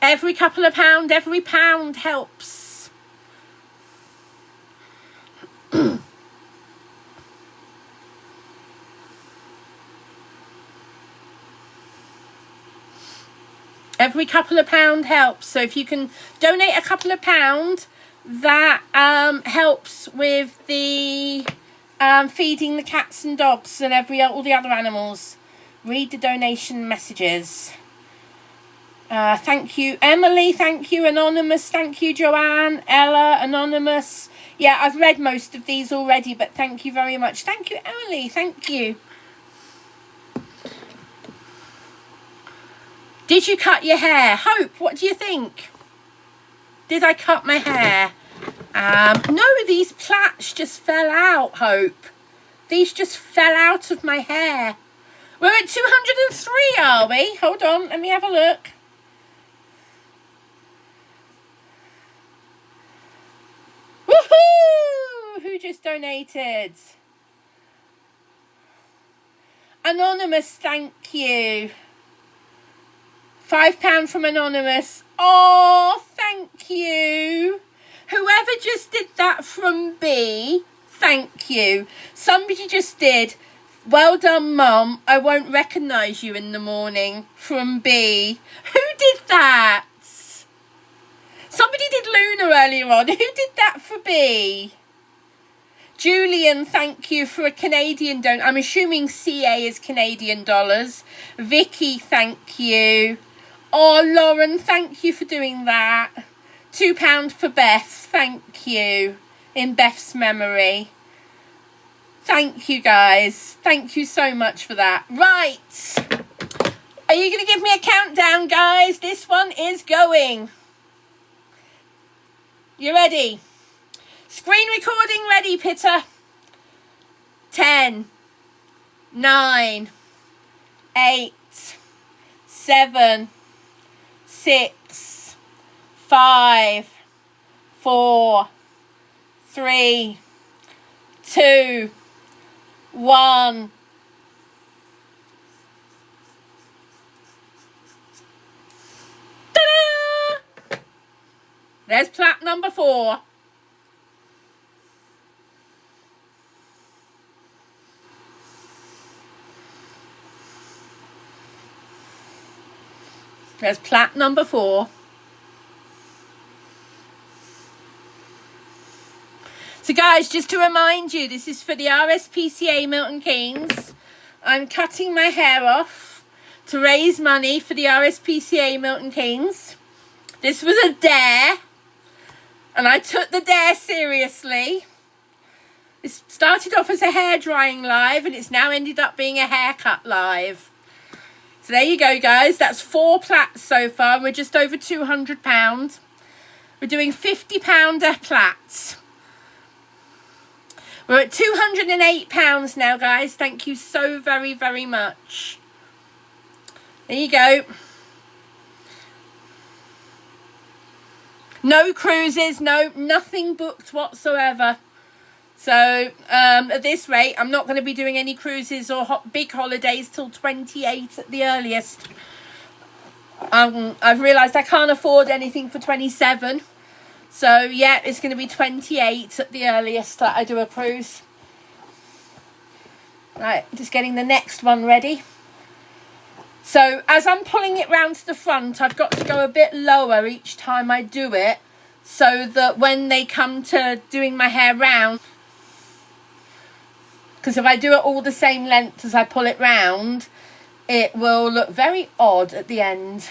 Every couple of pound, every pound helps. Every couple of pound helps. So if you can donate a couple of pound, that helps with the feeding the cats and dogs and all the other animals. Read the donation messages. Thank you, Emily. Thank you, Anonymous. Thank you, Joanne. Ella, Anonymous. Yeah, I've read most of these already, but thank you very much. Thank you, Emily. Thank you. Did you cut your hair? Hope, what do you think? Did I cut my hair? No, these plaits just fell out, Hope. These just fell out of my hair. We're at 203, are we? Hold on, let me have a look. Woohoo! Who just donated? Anonymous, thank you. £5 from Anonymous. Oh, thank you. Whoever just did that from B, thank you. Somebody just did. Well done, Mum. I won't recognise you in the morning. From B. Who did that? Somebody did Luna earlier on. Who did that for B? Julian, thank you for a Canadian donut. I'm assuming CA is Canadian dollars. Vicky, thank you. Oh, Lauren, thank you for doing that. £2 for Beth, thank you. In Beth's memory. Thank you, guys. Thank you so much for that. Right. Are you going to give me a countdown, guys? This one is going. You ready? Screen recording ready, Pitter. 10, 9, 8, 7, 6, 5, 4, 3, 2, 1. Ta-da! There's plait number 4. There's plait number 4. So guys, just to remind you, this is for the RSPCA Milton Keynes. I'm cutting my hair off to raise money for the RSPCA Milton Keynes. This was a dare, and I took the dare seriously. This started off as a hair drying live, and it's now ended up being a haircut live. So there you go, guys. That's 4 plaits so far. We're just over £200. We're doing £50 plaits. We're at £208 now, guys. Thank you so very, very much. There you go. No cruises, no, nothing booked whatsoever. So at this rate, I'm not going to be doing any cruises or big holidays till 28 at the earliest. I've realised I can't afford anything for 27. So yeah, it's going to be 28 at the earliest that I do a cruise. Right, just getting the next one ready. So as I'm pulling it round to the front, I've got to go a bit lower each time I do it, so that when they come to doing my hair round, because if I do it all the same length as I pull it round, it will look very odd at the end.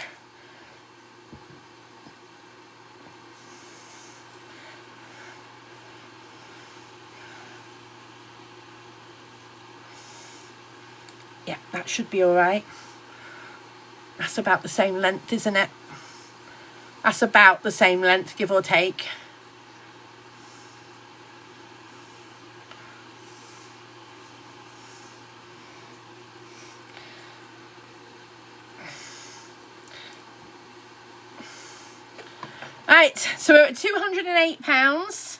Yeah, that should be all right. That's about the same length, isn't it? That's about the same length, give or take. Right, so we're at £208,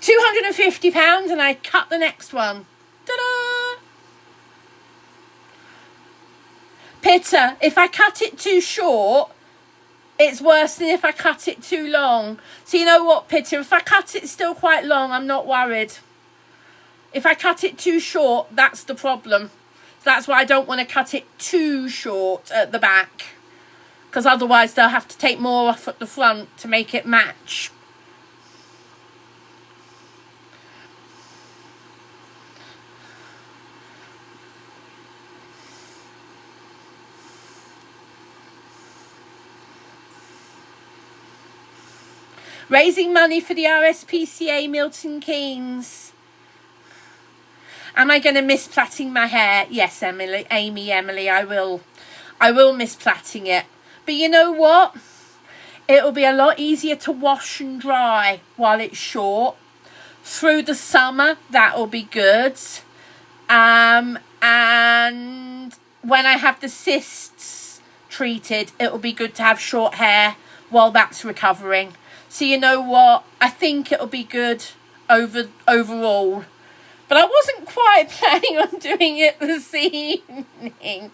£250, and I cut the next one. Ta-da! Pitta, if I cut it too short, it's worse than if I cut it too long. So you know what, Pitta, if I cut it still quite long, I'm not worried. If I cut it too short, that's the problem. That's why I don't want to cut it too short at the back, because otherwise they'll have to take more off at the front to make it match. Raising money for the RSPCA Milton Keynes. Am I going to miss plaiting my hair? Yes, Emily, I will. I will miss plaiting it. But you know what? It'll be a lot easier to wash and dry while it's short. Through the summer, that'll be good. And when I have the cysts treated, it'll be good to have short hair while that's recovering. So you know what? I think it'll be good overall. But I wasn't quite planning on doing it this evening.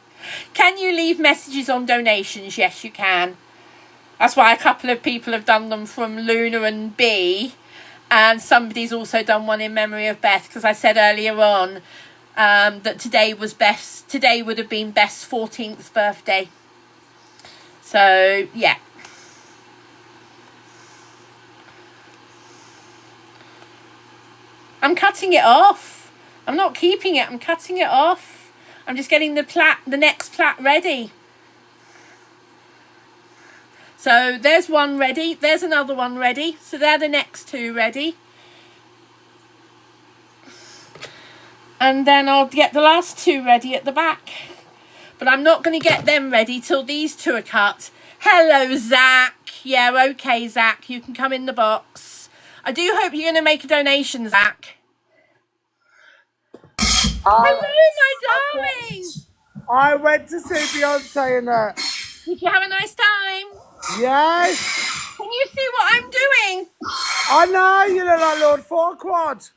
Can you leave messages on donations? Yes, you can. That's why a couple of people have done them from Luna and B. And somebody's also done one in memory of Beth, because I said earlier on that today would have been Beth's 14th birthday. So, yeah. I'm cutting it off. I'm not keeping it. I'm cutting it off. I'm just getting the next plait ready. So there's one ready. There's another one ready. So they're the next two ready. And then I'll get the last two ready at the back. But I'm not going to get them ready till these two are cut. Hello, Zach. Yeah, okay, Zach. You can come in the box. I do hope you're going to make a donation, Zach. Hello, my darling. I went to see Beyonce and that. Did you have a nice time? Yes. Can you see what I'm doing? I know, you look like Lord Farquaad.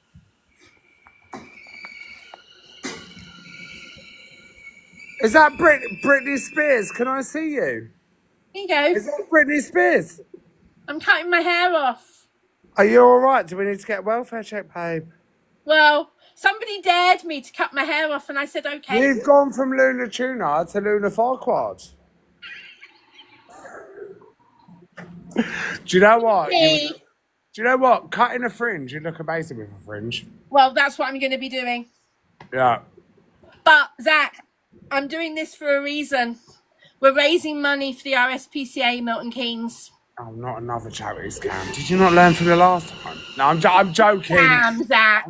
Is that Britney Spears? Can I see you? Here you go. Is that Britney Spears? I'm cutting my hair off. Are you all right? Do we need to get a welfare check, babe? Well, somebody dared me to cut my hair off, and I said, okay. You've gone from Luna Tuna to Luna Farquaad. Do you know what? Me. Do you know what? Cutting a fringe, you look amazing with a fringe. Well, that's what I'm going to be doing. Yeah. But, Zach, I'm doing this for a reason. We're raising money for the RSPCA Milton Keynes. Oh, not another charity scam. Did you not learn from the last time? No, I'm joking. Damn, Zach.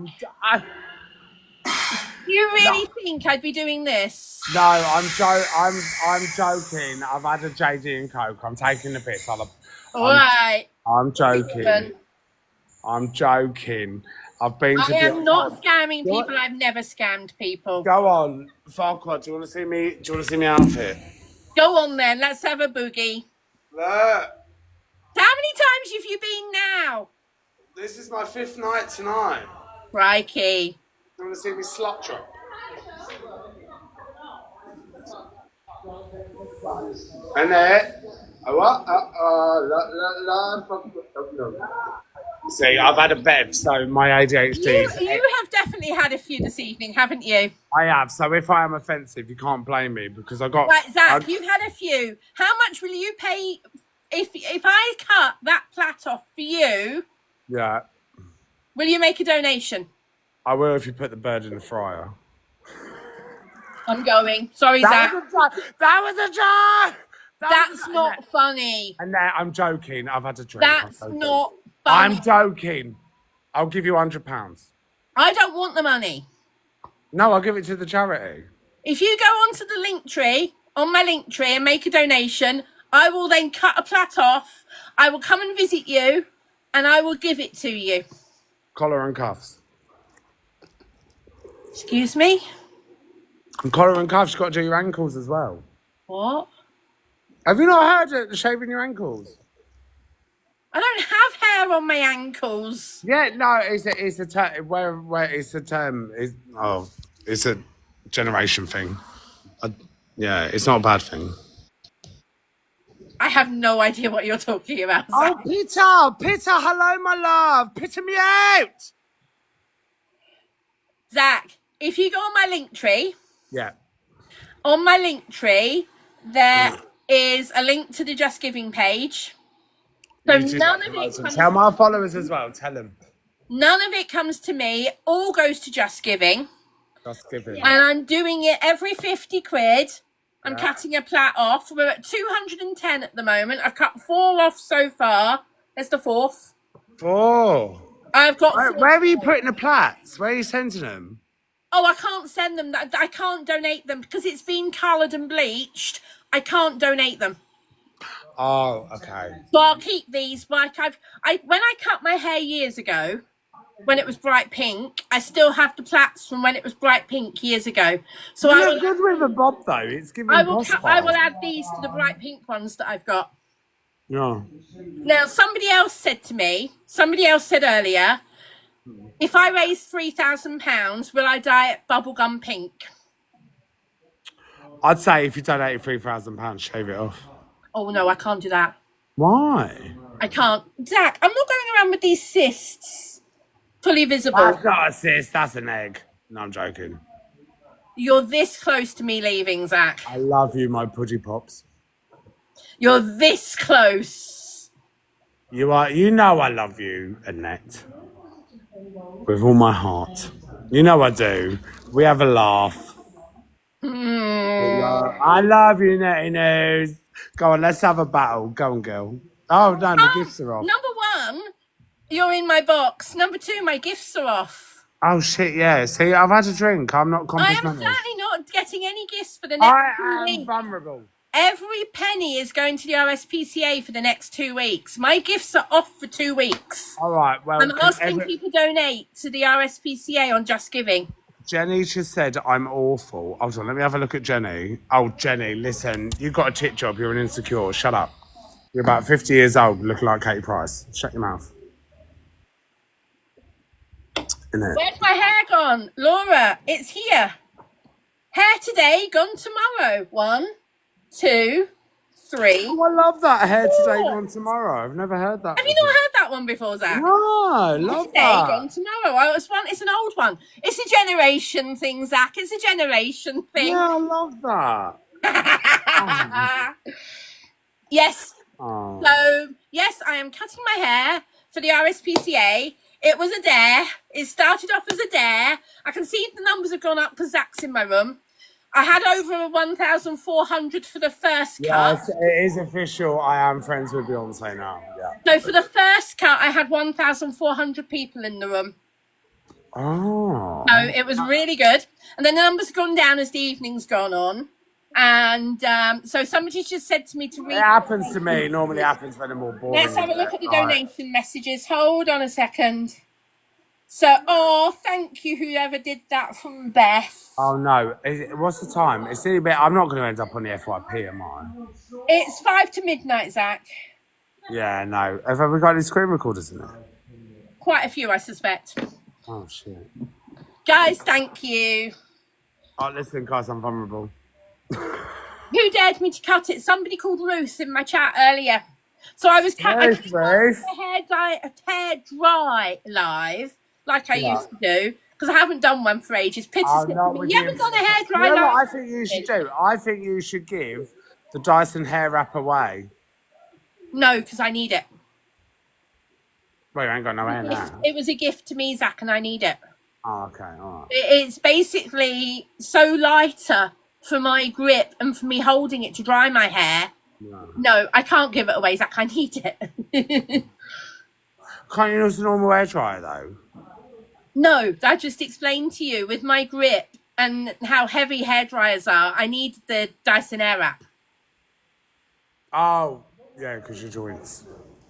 You really think I'd be doing this? No, I'm joking. I've had a JD and Coke. I'm taking the piss. I'm joking. I'm joking. I've been to. I am not scamming people. I've never scammed people. Go on, Farquaad. Do you want to see me? Do you want to see my outfit? Go on then. Let's have a boogie. Look. How many times have you been now? This is my 5th night tonight. Crikey. You want to see me slut drop? And there. See, I've had a bev, so my ADHD is... You have definitely had a few this evening, haven't you? I have, so if I am offensive, you can't blame me because I got... Right, Zach, you've had a few. How much will you pay if I cut that plait off for you? Yeah, Will you make a donation? I will if you put the bird in the fryer. I'm going. Sorry, Zach. That was a joke! That's not funny. And now I'm joking. I've had a drink. That's not funny. I'm joking. I'll give you £100. I don't want the money. No, I'll give it to the charity. If you go onto the link tree, on my link tree, and make a donation, I will then cut a plait off. I will come and visit you, and I will give it to you. Collar and cuffs. Excuse me? And collar and cuffs, you've got to do your ankles as well. What? Have you not heard it? Shaving your ankles? I don't have hair on my ankles. Yeah, no, it's a term. Where it's a term. It's a generation thing. Yeah, it's not a bad thing. I have no idea what you're talking about. Oh, Peter, hello, my love. Peter me out. Zach, if you go on my link tree, Yeah. on my link tree, there is a link to the Just Giving page. So none of it comes, Tell my followers as well. Tell them. none of it comes to me. All goes to Just Giving. Just give it. And I'm doing it every 50 quid. I'm cutting a plait off. We're at 210 at the moment. I've cut 4 off so far. There's the 4th. 4. I've got. Where are you putting the plaits? Where are you sending them? Oh, I can't send them. I can't donate them because it's been coloured and bleached. I can't donate them. Oh, okay. So I'll keep these. Like when I cut my hair years ago, when it was bright pink, I still have the plaits from when it was bright pink years ago. So You look good with a bob though. It's giving. I will add these to the bright pink ones that I've got. Yeah. Now, somebody else said earlier, if I raise £3,000, will I dye it bubblegum pink? I'd say if you donated £3,000, shave it off. Oh no, I can't do that. Why? I can't. Zach, I'm not going around with these cysts fully visible. That's not a cyst. That's an egg. No, I'm joking. You're this close to me leaving, Zach. I love you, my pudgy pops. You're this close. You are. You know I love you, Annette. With all my heart. You know I do. We have a laugh. I love you, Nettie News. Go on, let's have a battle. Go on, girl. Oh, no, the gifts are off. Number 1, you're in my box. Number 2, my gifts are off. Oh, shit, yeah. See, I've had a drink. I'm not I am complimentary. certainly not getting any gifts for the next 2 I am weeks. vulnerable. Every penny is going to the RSPCA for the next 2 weeks. My gifts are off for 2 weeks. All right, well... I'm asking people to donate to the RSPCA on Just Giving. Jenny just said I'm awful. Hold on, let me have a look at Jenny. Oh, Jenny, listen, you got a tit job. You're an insecure. Shut up. You're about 50 years old, looking like Katie Price. Shut your mouth. Innit? Where's my hair gone? Laura, it's here. Hair today, gone tomorrow. 1, 2, 3. Oh, I love that hair today, gone tomorrow. I've never heard that. Have you not heard that one before, Zach? No, love Today, that. gone tomorrow. It's an old one. It's a generation thing, Zach. It's a generation thing. Yeah, I love that. Yes. Oh. So, yes, I am cutting my hair for the RSPCA. It was a dare. It started off as a dare. I can see the numbers have gone up because Zach's in my room. I had over 1,400 for the first cut. Yes, it is official. I am friends with Beyonce now. Yeah. So for the first cut, I had 1,400 people in the room. Oh. So it was really good. And then the numbers have gone down as the evening's gone on. And so somebody just said to me to read. It happens to me. Normally happens when I'm more boring. Let's have a look at the donation messages. Hold on a second. So, thank you, whoever did that from Beth. Oh no! What's the time? It's a bit. I'm not going to end up on the FYP, am I? It's 5 to midnight, Zach. Yeah, no. Have we got any screen recorders in there? Quite a few, I suspect. Oh shit! Guys, thank you. Oh, listen, guys, I'm vulnerable. Who dared me to cut it? Somebody called Ruth in my chat earlier. So I was cutting a hair dry live, like I used to do, because I haven't done one for ages. Peter said to me, you haven't done a hair dry You know live? what I think you should do? I think you should give the Dyson hair wrap away. No, because I need it. Well, you ain't got no hair now. It was a gift to me, Zach, and I need it. Oh, okay, all right. It's basically so lighter for my grip and for me holding it to dry my hair. No, I can't give it away, Zach. I need it. Can't you use a normal hair dryer, though? No, I just explained to you with my grip and how heavy hair dryers are. I need the Dyson Airwrap. Oh, yeah, because your joints.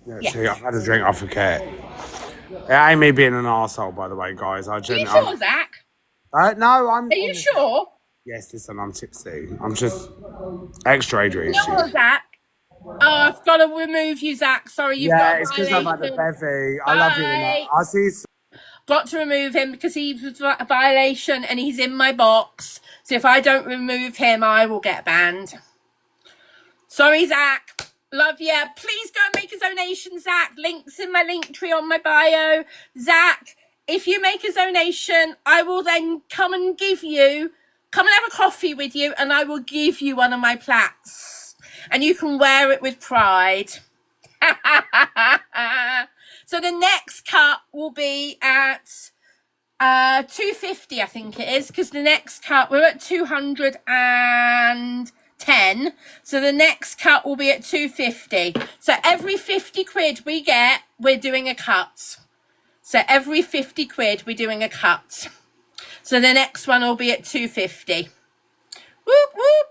Yeah, see, Yeah. I had a drink off a cat. It ain't me being an arsehole, by the way, guys. Are you sure, Zach? No, I'm... Are you sure? Yes, listen, I'm tipsy. I'm just extra ADHD. No, Zach. Oh, I've got to remove you, Zach. Sorry, you've got a it's because I've had a violation. bevy. I love you. Bye. I'll see you soon. Got to remove him because he was a violation and he's in my box. So if I don't remove him, I will get banned. Sorry, Zach. Love you. Please go and make a donation, Zach. Links in my link tree on my bio. Zach, if you make a donation, I will then come and have a coffee with you, and I will give you one of my plaits. And you can wear it with pride. So the next cut will be at 250, I think it is, because the next cut, we're at 210. So the next cut will be at 250. So every 50 quid we get, we're doing a cut. So every 50 quid, we're doing a cut. So the next one will be at 250. Whoop, whoop.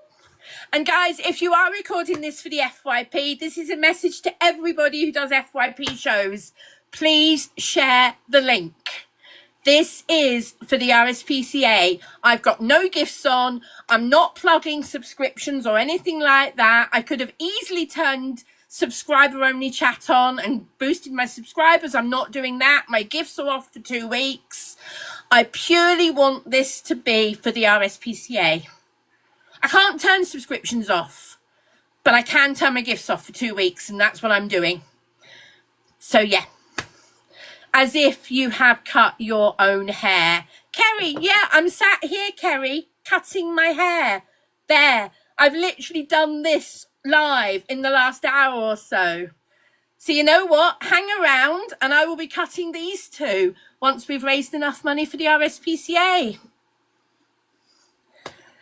And guys, if you are recording this for the FYP, this is a message to everybody who does FYP shows. Please share the link. This is for the RSPCA. I've got no gifts on. I'm not plugging subscriptions or anything like that. I could have easily turned subscriber only chat on and boosted my subscribers. I'm not doing that. My gifts are off for 2 weeks. I purely want this to be for the RSPCA. I can't turn subscriptions off, but I can turn my gifts off for 2 weeks, and that's what I'm doing. So yeah, as if you have cut your own hair. Kerry, yeah, I'm sat here, Kerry, cutting my hair. There, I've literally done this live in the last hour or so. So you know what? Hang around and I will be cutting these two once we've raised enough money for the RSPCA.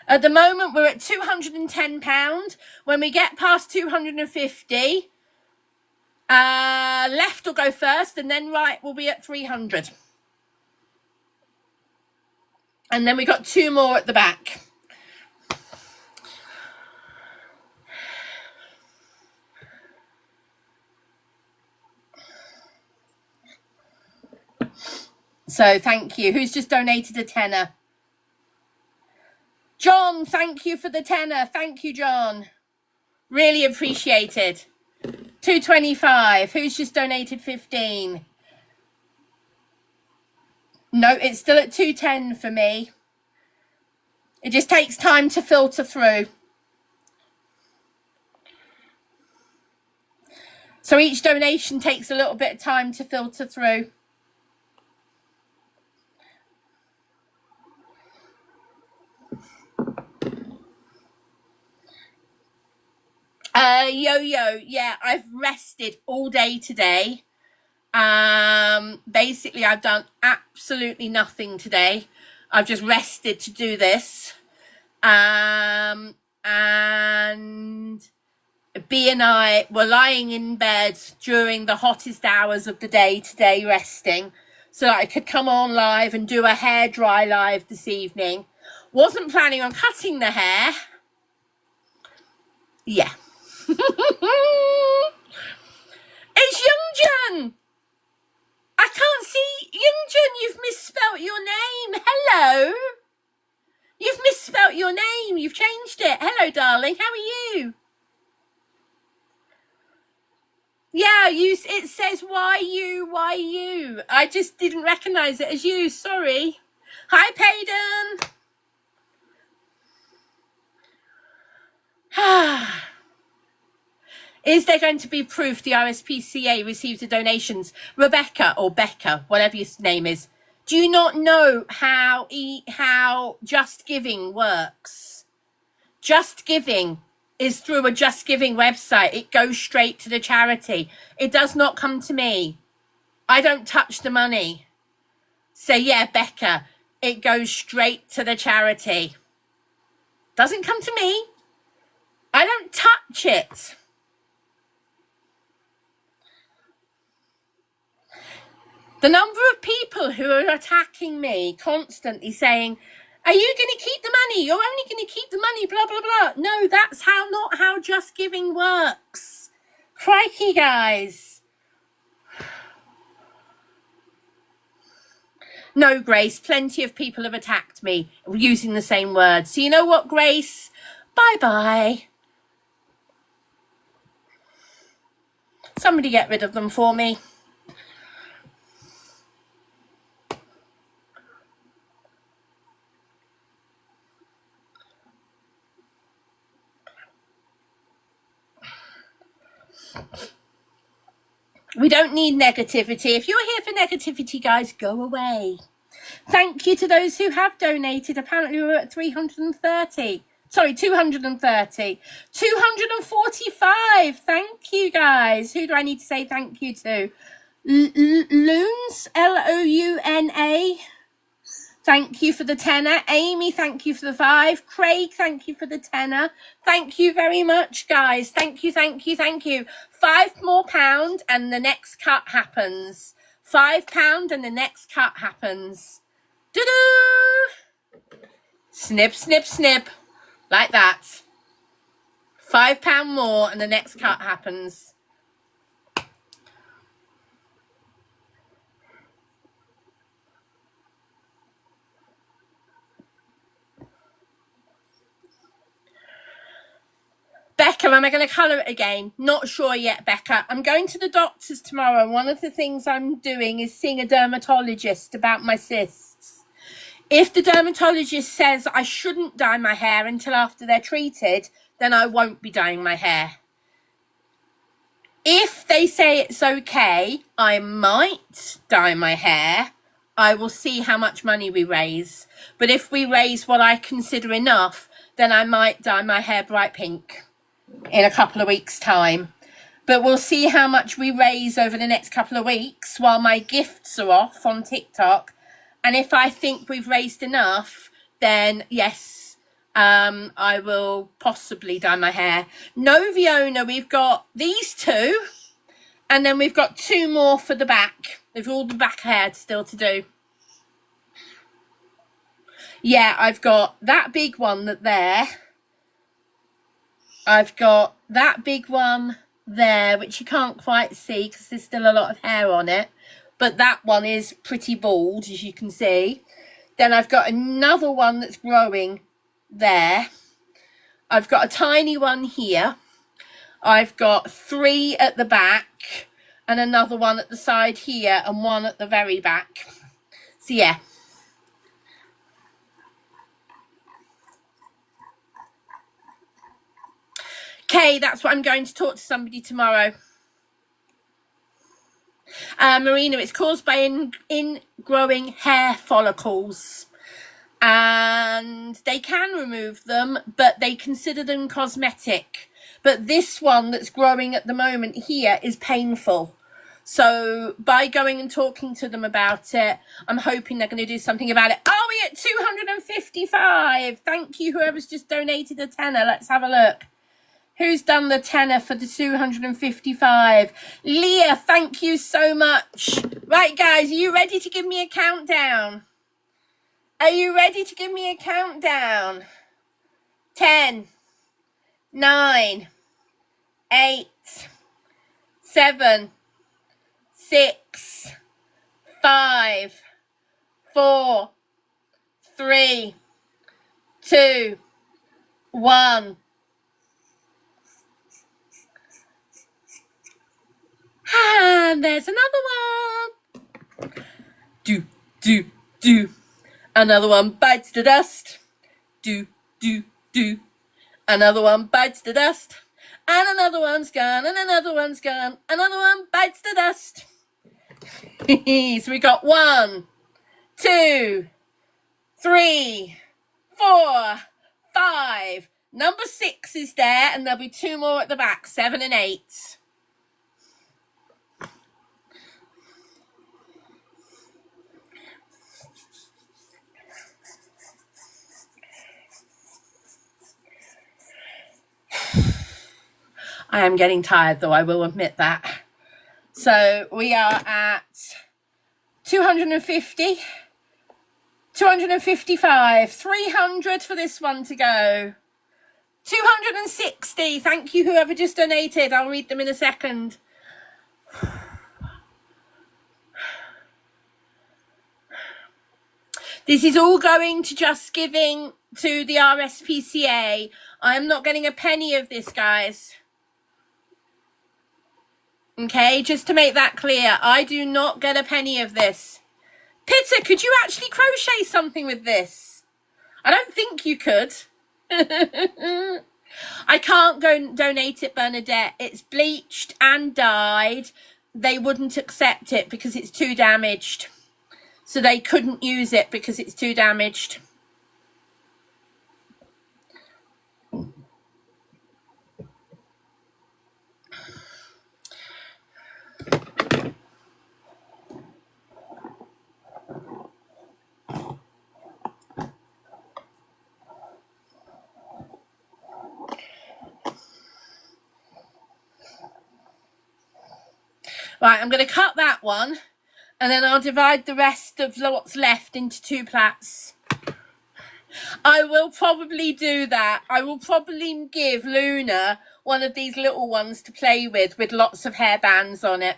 At the moment, we're at £210. When we get past 250, left will go first, and then right will be at 300. And then we got 2 more at the back. So thank you. Who's just donated a tenner? John, thank you for the tenner. Thank you, John. Really appreciated. 225. Who's just donated 15? No, it's still at 210 for me. It just takes time to filter through. So each donation takes a little bit of time to filter through. Yo-yo, yeah, I've rested all day today. Basically, I've done absolutely nothing today. I've just rested to do this. And B and I were lying in bed during the hottest hours of the day today, resting, so that I could come on live and do a hair dry live this evening. Wasn't planning on cutting the hair. Yeah. It's Youngjun. I can't see Youngjun. You've misspelt your name. Hello. You've misspelt your name. You've changed it. Hello, darling. How are you? Yeah, it says why you. I just didn't recognize it as you. Sorry. Hi, Payden. Is there going to be proof the RSPCA received the donations? Rebecca, or Becca, whatever your name is, do you not know how Just Giving works? Just Giving is through a Just Giving website. It goes straight to the charity. It does not come to me. I don't touch the money. So yeah, Becca, it goes straight to the charity. Doesn't come to me. I don't touch it. The number of people who are attacking me constantly saying, are you going to keep the money? You're only going to keep the money, blah, blah, blah. No, that's not how Just Giving works. Crikey, guys. No, Grace, plenty of people have attacked me using the same words. So you know what, Grace? Bye-bye. Somebody get rid of them for me. We don't need negativity. If you're here for negativity, guys, go away. Thank you to those who have donated. Apparently we're at 330. Sorry, 230. 245. Thank you, guys. Who do I need to say thank you to? Loons, Louna. Thank you for the tenner. Amy, thank you for the 5. Craig, thank you for the tenner. Thank you very much, guys. Thank you, thank you, thank you. £5 more and the next cut happens. £5 and the next cut happens. Doo-doo! Snip, snip, snip. Like that. £5 more and the next cut happens. Becca, am I going to colour it again? Not sure yet, Becca. I'm going to the doctor's tomorrow. And one of the things I'm doing is seeing a dermatologist about my cysts. If the dermatologist says I shouldn't dye my hair until after they're treated, then I won't be dyeing my hair. If they say it's okay, I might dye my hair. I will see how much money we raise. But if we raise what I consider enough, then I might dye my hair bright pink in a couple of weeks' time. But we'll see how much we raise over the next couple of weeks while my gifts are off on TikTok. And if I think we've raised enough, then yes, I will possibly dye my hair. No, Fiona, we've got these 2, and then we've got 2 more for the back. There's all the back hair still to do. Yeah, I've got that big one there. I've got that big one there, which you can't quite see because there's still a lot of hair on it. But that one is pretty bald, as you can see. Then I've got another one that's growing there. I've got a tiny one here. I've got 3 at the back and another one at the side here and one at the very back. So, yeah. Okay, that's what I'm going to talk to somebody tomorrow. Marina, it's caused by ingrowing hair follicles. And they can remove them, but they consider them cosmetic. But this one that's growing at the moment here is painful. So by going and talking to them about it, I'm hoping they're going to do something about it. Are we at 255? Thank you, whoever's just donated a tenner. Let's have a look. Who's done the tenner for the 255? Leah, thank you so much. Right, guys, are you ready to give me a countdown? Are you ready to give me a countdown? 10, 9, 8, 7, 6, 5, 4, 3, 2, 1. And there's another one. Do. Another one bites the dust. Do. Another one bites the dust. And another one's gone, and another one's gone. Another one bites the dust. So we got 1, 2, 3, 4, 5. Number 6 is there, and there'll be 2 more at the back, 7 and 8. I am getting tired, though, I will admit that. So we are at 250, 255, 300 for this one to go. 260. Thank you, whoever just donated. I'll read them in a second. This is all going to Just Giving to the RSPCA. I am not getting a penny of this, guys. Okay, just to make that clear, I do not get a penny of this. Pitta, could you actually crochet something with this? I don't think you could. I can't go and donate it, Bernadette. It's bleached and dyed. They wouldn't accept it because it's too damaged. So they couldn't use it because it's too damaged. Right, I'm going to cut that one, and then I'll divide the rest of what's left into 2 plats. I will probably do that. I will probably give Luna one of these little ones to play with lots of hairbands on it.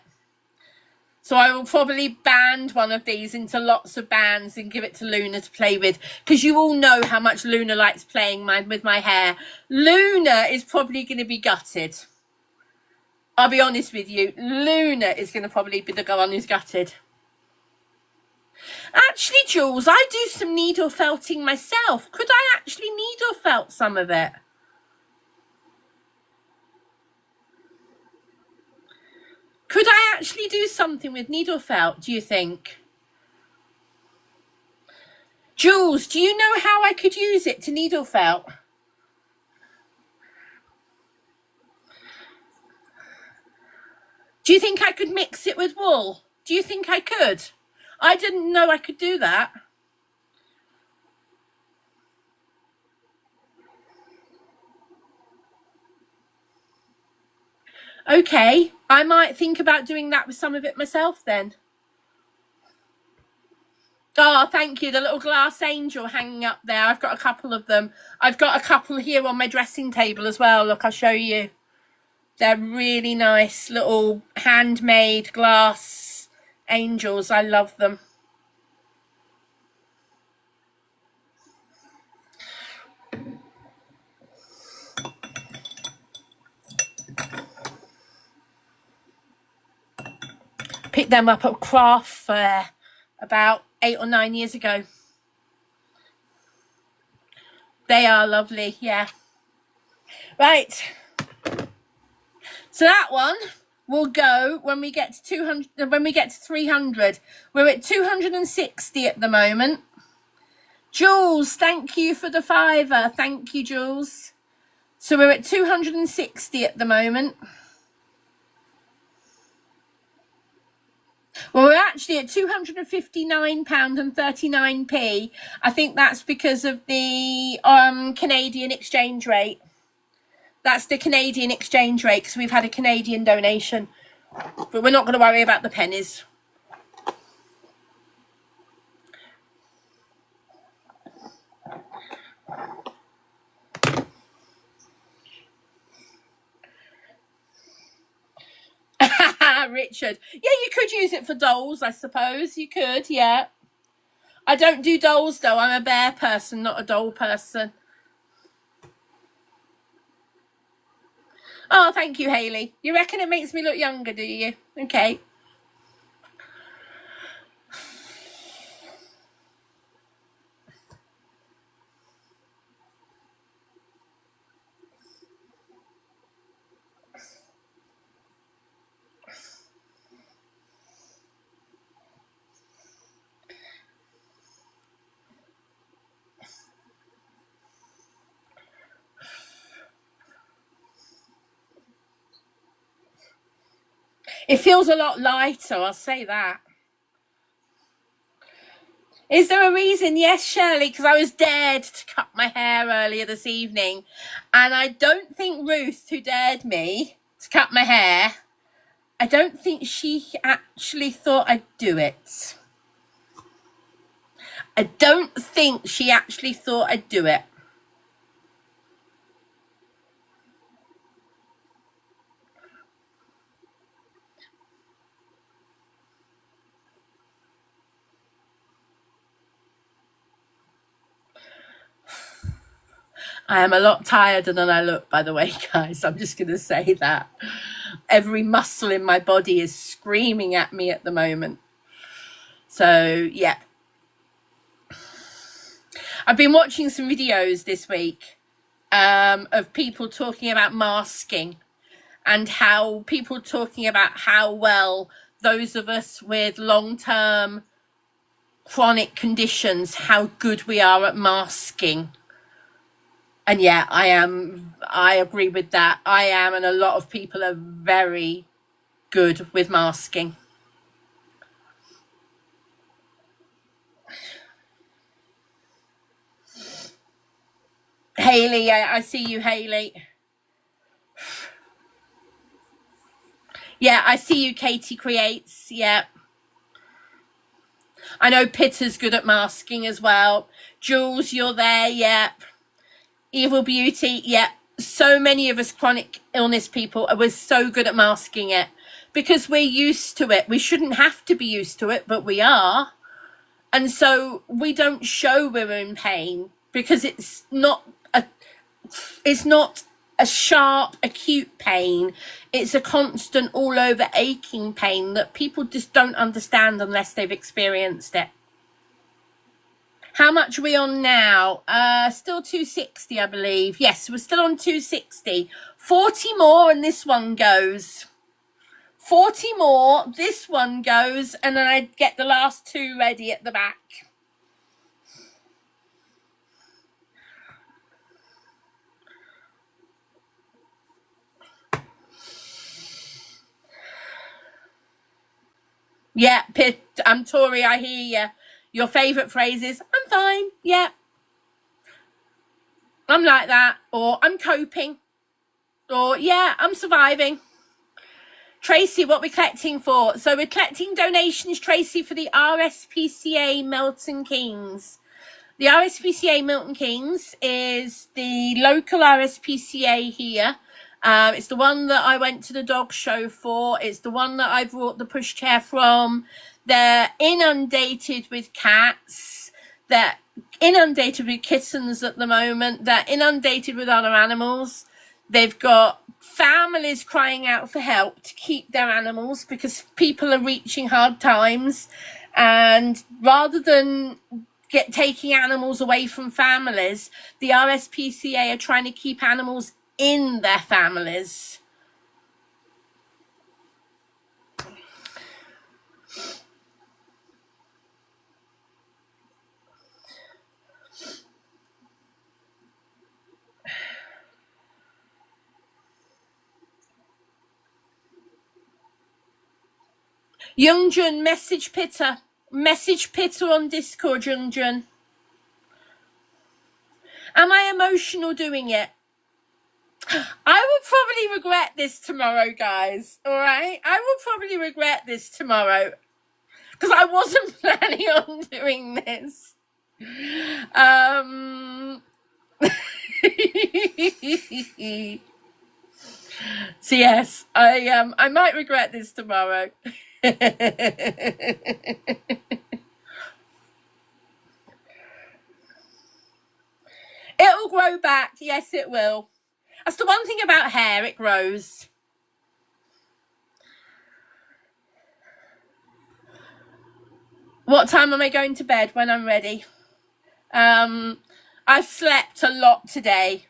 So I will probably band one of these into lots of bands and give it to Luna to play with, because you all know how much Luna likes playing with my hair. Luna is probably going to be gutted. I'll be honest with you, Luna is going to probably be the one who's gutted. Actually, Jules, I do some needle felting myself. Could I actually needle felt some of it? Could I actually do something with needle felt, do you think? Jules, do you know how I could use it to needle felt? Do you think I could mix it with wool? Do you think I could? I didn't know I could do that. Okay, I might think about doing that with some of it myself then. Oh, thank you. The little glass angel hanging up there. I've got a couple of them. I've got a couple here on my dressing table as well. Look, I'll show you. They're really nice little handmade glass angels. I love them. Picked them up at Craft Fair about 8 or 9 years ago. They are lovely, yeah. Right. So that one will go when we get to 200. When we get to 300, we're at 260 at the moment. Jules, thank you for the £5. Thank you, Jules. So we're at 260 at the moment. Well, we're actually at £259.39. I think that's because of the Canadian exchange rate. That's the Canadian exchange rate, because we've had a Canadian donation. But we're not going to worry about the pennies. Richard. Yeah, you could use it for dolls, I suppose. You could, yeah. I don't do dolls, though. I'm a bear person, not a doll person. Oh, thank you, Hayley. You reckon it makes me look younger, do you? Okay. It feels a lot lighter, I'll say that. Is there a reason? Yes, Shirley, because I was dared to cut my hair earlier this evening. And I don't think Ruth, who dared me to cut my hair, I don't think she actually thought I'd do it. I don't think she actually thought I'd do it. I am a lot tireder than I look, by the way, guys. I'm just going to say that. Every muscle in my body is screaming at me at the moment. So, yeah. I've been watching some videos this week of people talking about masking and how people talking about how well those of us with long-term chronic conditions, how good we are at masking. And yeah, I agree with that. I am, and a lot of people are very good with masking. Hayley, I see you, Hayley. Yeah, I see you, Katie Creates. Yeah. I know Pitter's good at masking as well. Jules, you're there. Yeah. Evil Beauty. Yeah. So many of us chronic illness people are so good at masking it because we're used to it. We shouldn't have to be used to it, but we are. And so we don't show we're in pain because it's not a sharp, acute pain. It's a constant all over aching pain that people just don't understand unless they've experienced it. How much are we on now? Still 260, I believe. Yes, we're still on 260. 40 more and this one goes. 40 more, this one goes, and then I get the last two ready at the back. Yeah, Tori, I hear you. Your favourite phrase is, I'm fine, yeah. I'm like that, or I'm coping, or yeah, I'm surviving. Tracy, what we're collecting for? So we're collecting donations, Tracy, for the RSPCA Milton Keynes. The RSPCA Milton Keynes is the local RSPCA here. It's the one that I went to the dog show for. It's the one that I brought the pushchair from. They're inundated with cats. They're inundated with kittens at the moment. They're inundated with other animals. They've got families crying out for help to keep their animals because people are reaching hard times. And rather than taking animals away from families, the RSPCA are trying to keep animals in their families. Youngjun, message Pitter. Message Pitter on Discord, Youngjun. Am I emotional doing it? I will probably regret this tomorrow, guys. All right? I will probably regret this tomorrow because I wasn't planning on doing this. So yes, I might regret this tomorrow. It'll grow back. Yes, it will. That's the one thing about hair, it grows. What time am I going to bed? When I'm ready. I've slept a lot today.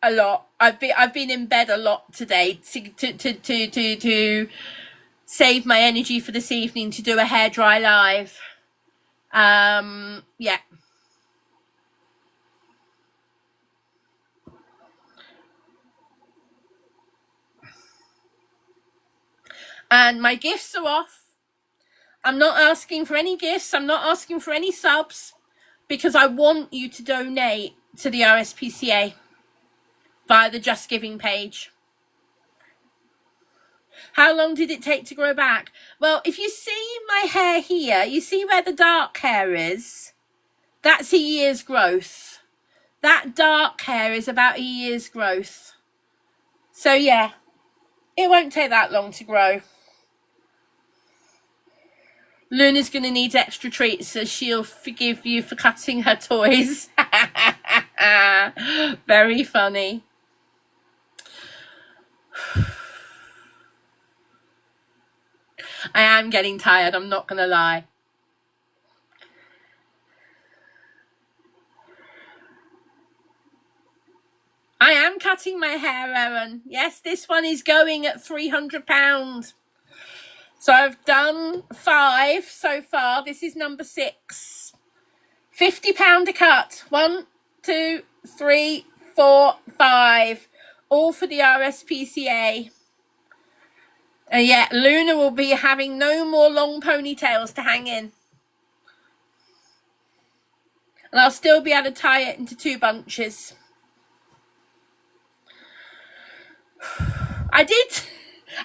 A lot. I've been in bed a lot today to save my energy for this evening to do a hair dry live. Yeah. And my gifts are off. I'm not asking for any gifts. I'm not asking for any subs, because I want you to donate to the RSPCA via the Just Giving page. How long did it take to grow back? Well, if you see my hair here, you see where the dark hair is? That's a year's growth. That dark hair is about a year's growth. So yeah, it won't take that long to grow. Luna's going to need extra treats, so she'll forgive you for cutting her toys. Very funny. I am getting tired, I'm not going to lie. I am cutting my hair, Erin. Yes, this one is going at £300. So I've done 5 so far. This is number 6. £50 a cut. 1, 2, 3, 4, 5. All for the RSPCA. And yet Luna will be having no more long ponytails to hang in. And I'll still be able to tie it into 2 bunches. I did.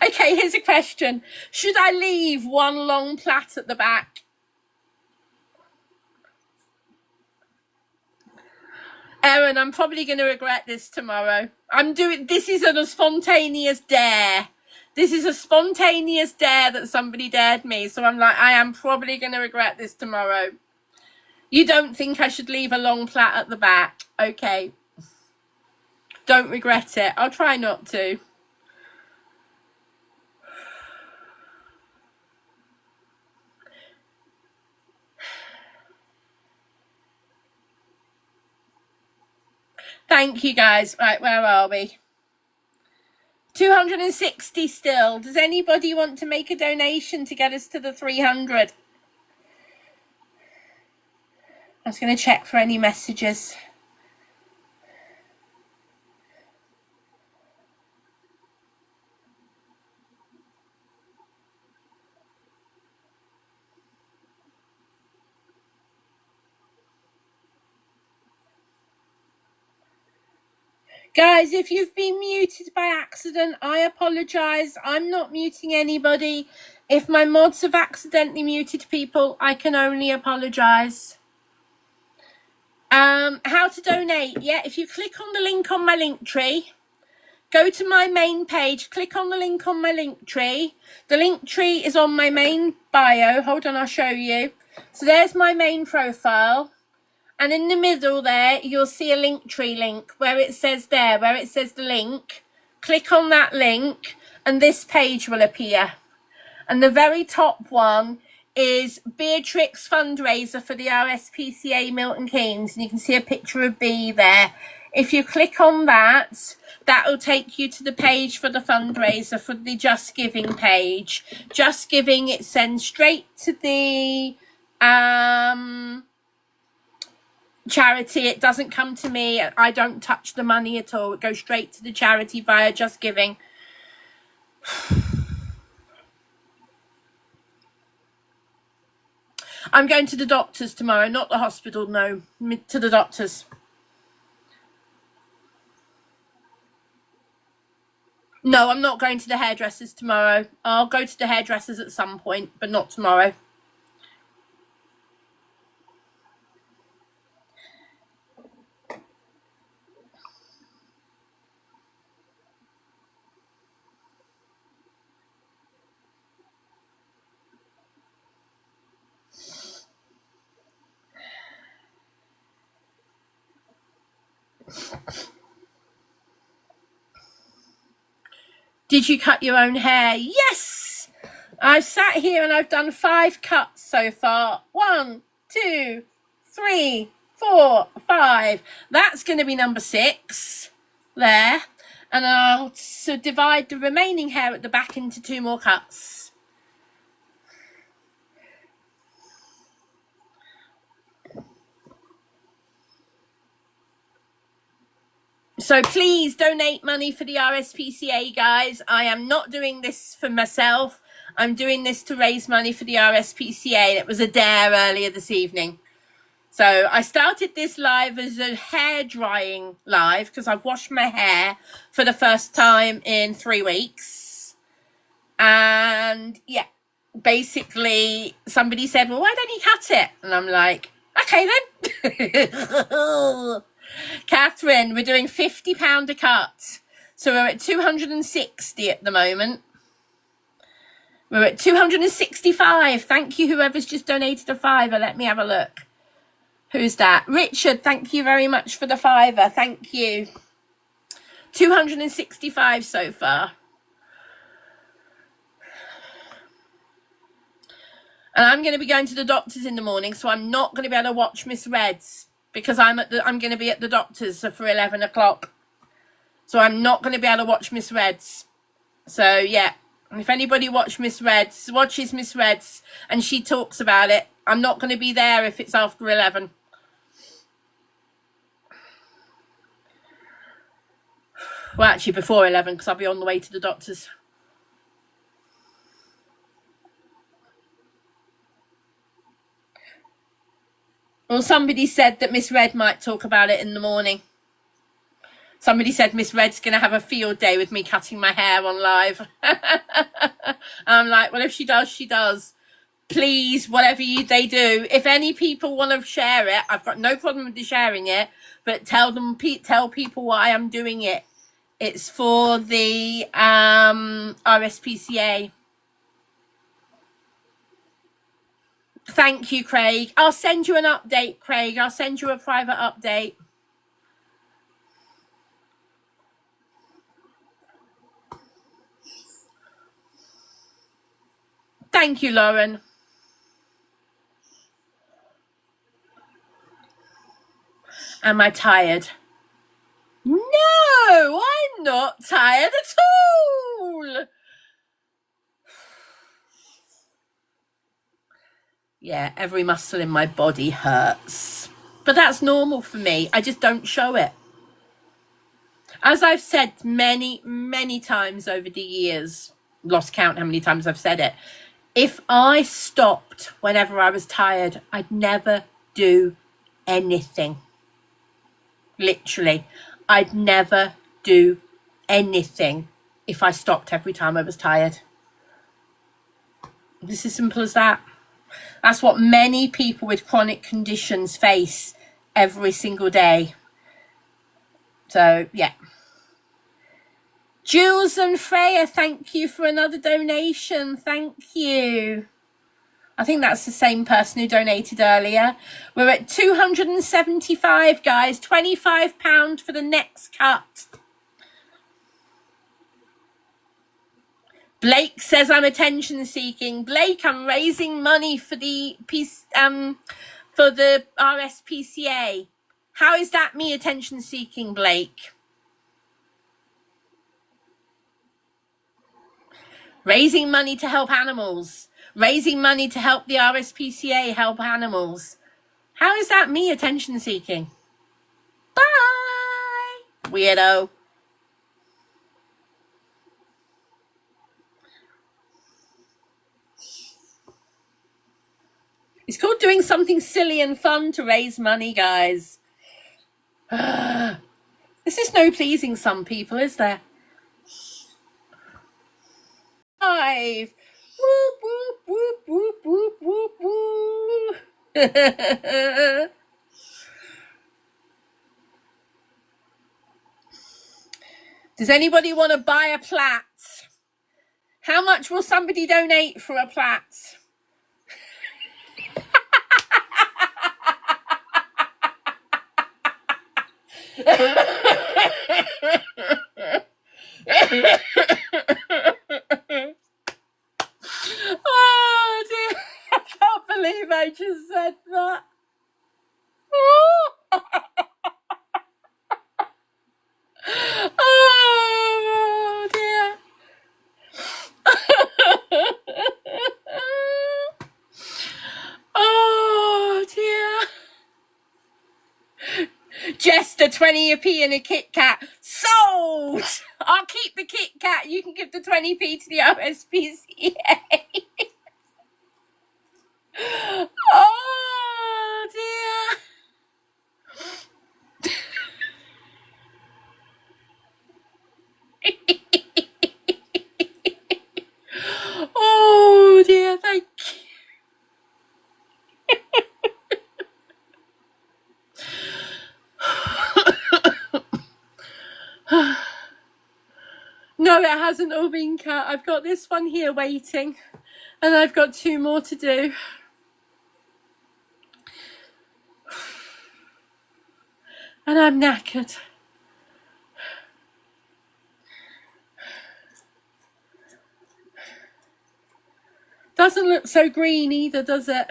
Okay, here's a question. Should I leave one long plait at the back? Erin, I'm probably going to regret this tomorrow. This is a spontaneous dare. This is a spontaneous dare that somebody dared me. So I'm like, I am probably going to regret this tomorrow. You don't think I should leave a long plait at the back? Okay. Don't regret it. I'll try not to. Thank you, guys. Right, where are we? 260 still. Does anybody want to make a donation to get us to the 300? I was going to check for any messages. Guys, if you've been muted by accident, I apologise. I'm not muting anybody. If my mods have accidentally muted people, I can only apologise. How to donate? Yeah, if you click on the link on my link tree, go to my main page, click on the link on my link tree. The link tree is on my main bio. Hold on, I'll show you. So there's my main profile. And in the middle there, you'll see a link tree link where it says the link. Click on that link and this page will appear. And the very top one is Beatrix fundraiser for the RSPCA Milton Keynes. And you can see a picture of B there. If you click on that, that will take you to the page for the fundraiser for the Just Giving page. Just Giving, it sends straight to the charity. It doesn't come to me. I don't touch the money at all. It goes straight to the charity via Just Giving. I'm going to the doctors tomorrow, not the hospital, no, to the doctors. No, I'm not going to the hairdressers tomorrow. I'll go to the hairdressers at some point, but not tomorrow. Did you cut your own hair? Yes! I've sat here and I've done 5 cuts so far. 1, 2, 3, 4, 5. That's going to be number 6 there. And I'll divide the remaining hair at the back into 2 more cuts. So please donate money for the RSPCA, guys. I am not doing this for myself. I'm doing this to raise money for the RSPCA, and it was a dare earlier this evening. So I started this live as a hair drying live because I've washed my hair for the first time in 3 weeks. And yeah, basically somebody said, well, why don't you cut it? And I'm like, okay then. Catherine, we're doing £50 a cut. So we're at 260 at the moment. We're at 265. Thank you, whoever's just donated a £5. Let me have a look. Who's that? Richard, thank you very much for the £5. Thank you. 265 so far. And I'm going to be going to the doctors in the morning, so I'm not going to be able to watch Miss Reds because I'm going to be at the doctors for 11 o'clock. So I'm not going to be able to watch Miss Reds. So yeah, if anybody watches Miss Reds and she talks about it, I'm not going to be there if it's after 11. Well, actually before 11 because I'll be on the way to the doctors. Well, somebody said that Miss Red might talk about it in the morning. Somebody said Miss Red's going to have a field day with me cutting my hair on live. I'm like, well, if she does, she does. Please, whatever they do, if any people want to share it, I've got no problem with sharing it, but tell people why I'm doing it. It's for the RSPCA. Thank you, Craig. I'll send you an update, Craig. I'll send you a private update. Thank you, Lauren. Am I tired? No, I'm not tired at all. Yeah, every muscle in my body hurts. But that's normal for me. I just don't show it. As I've said many, many times over the years, lost count how many times I've said it, if I stopped whenever I was tired, I'd never do anything. Literally, I'd never do anything if I stopped every time I was tired. It's as simple as that. That's what many people with chronic conditions face every single day. So, yeah. Jules and Freya, thank you for another donation. Thank you. I think that's the same person who donated earlier. We're at 275, guys. £25 for the next cut. Blake says I'm attention seeking. Blake, I'm raising money for the RSPCA. How is that me attention seeking, Blake? Raising money to help animals. Raising money to help the RSPCA help animals. How is that me attention seeking? Bye, weirdo. It's called doing something silly and fun to raise money, guys. This is no pleasing some people, is there? 5. Whoop, whoop, whoop, whoop, whoop, whoop, whoop. Does anybody want to buy a plat? How much will somebody donate for a plat? Oh dear, I can't believe I just said that. Oh dear. Oh dear. Just a 20p and a Kit Kat. Sold! I'll keep the Kit Kat. You can give the 20p to the RSPCA. Oh, dear. Oh, dear. Thank you. No, it hasn't all been cut. I've got this one here waiting, and I've got 2 more to do. And I'm knackered. Doesn't look so green either, does it?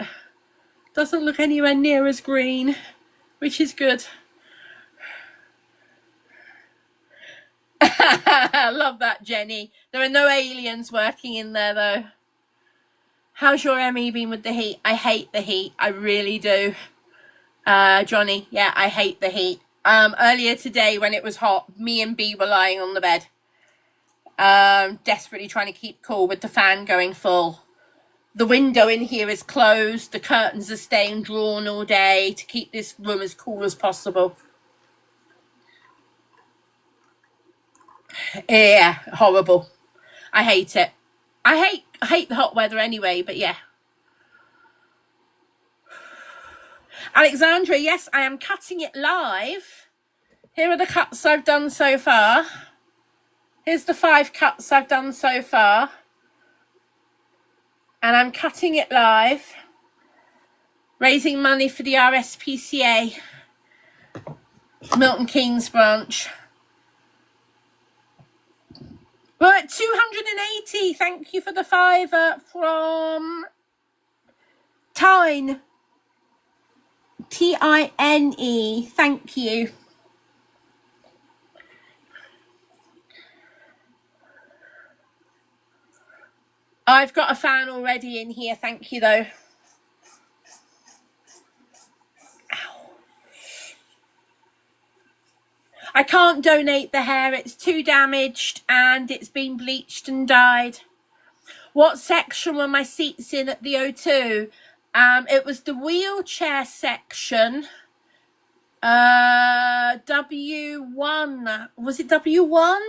Doesn't look anywhere near as green, which is good. I love that, Jenny. There are no aliens working in there, though. How's your ME been with the heat? I hate the heat. I really do. Johnny, yeah, I hate the heat. Earlier today when it was hot, me and B were lying on the bed. Desperately trying to keep cool with the fan going full. The window in here is closed. The curtains are staying drawn all day to keep this room as cool as possible. Yeah, horrible. I hate it. I hate the hot weather anyway, but yeah. Alexandra, yes, I am cutting it live. Here are the cuts I've done so far. Here's the 5 cuts I've done so far. And I'm cutting it live. Raising money for the RSPCA. Milton Keynes branch. We're at 280. Thank you for the £5 from Tyne. Tine. Thank you. I've got a fan already in here. Thank you, though. Ow. I can't donate the hair. It's too damaged and it's been bleached and dyed. What section were my seats in at the O2? It was the wheelchair section. W1. Was it W1?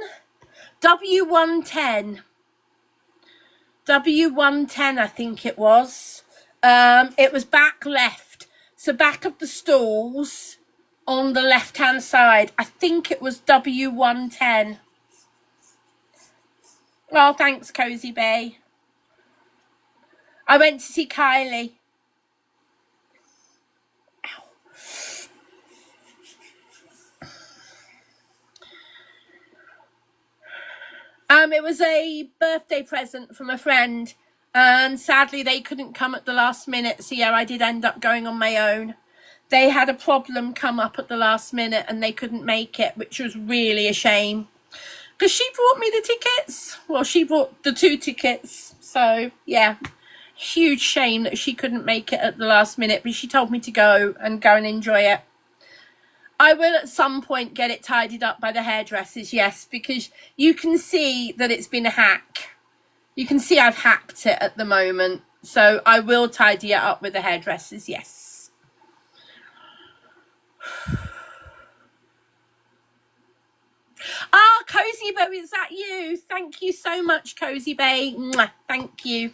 W110. W110, I think it was. It was back left. So back of the stalls on the left-hand side. I think it was W110. Well, thanks, Cozy Bay. I went to see Kylie. It was a birthday present from a friend, and sadly they couldn't come at the last minute, so yeah, I did end up going on my own. They had a problem come up at the last minute and they couldn't make it, which was really a shame. Because she brought me the tickets. Well, she brought the 2 tickets. So, yeah, huge shame that she couldn't make it at the last minute, but she told me to go and enjoy it. I will at some point get it tidied up by the hairdressers, yes, because you can see that it's been a hack. You can see I've hacked it at the moment. So I will tidy it up with the hairdressers, yes. Ah, Cozy Bay, is that you? Thank you so much, Cozy Bay. Mwah, thank you.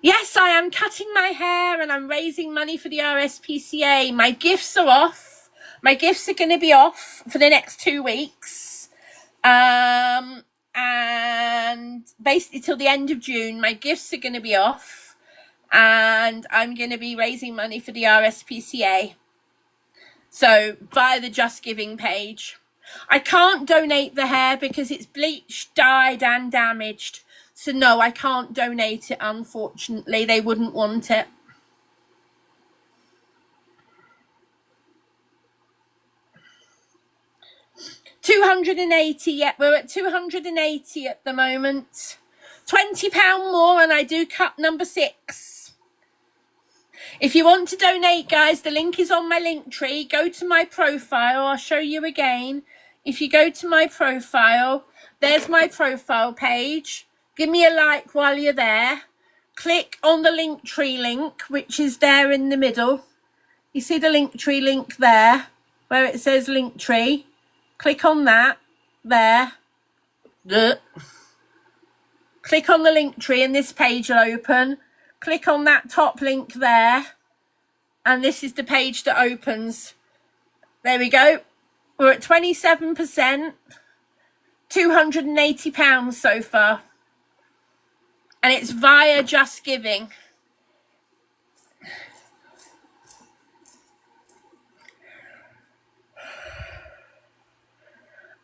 Yes, I am cutting my hair and I'm raising money for the RSPCA. My gifts are off. My gifts are going to be off for the next 2 weeks. And basically till the end of June, my gifts are going to be off. And I'm going to be raising money for the RSPCA. So via the Just Giving page. I can't donate the hair because it's bleached, dyed and damaged. So no, I can't donate it, unfortunately. They wouldn't want it. £280, yeah, we're at 280 at the moment. £20 more and I do cut number 6. If you want to donate, guys, the link is on my link tree. Go to my profile. I'll show you again. If you go to my profile, there's my profile page. Give me a like while you're there. Click on the link tree link, which is there in the middle. You see the link tree link there, where it says link tree. Click on that there. Click on the link tree and this page will open. Click on that top link there, and this is the page that opens. There we go. We're at 27%, £280 so far, and it's via Just Giving.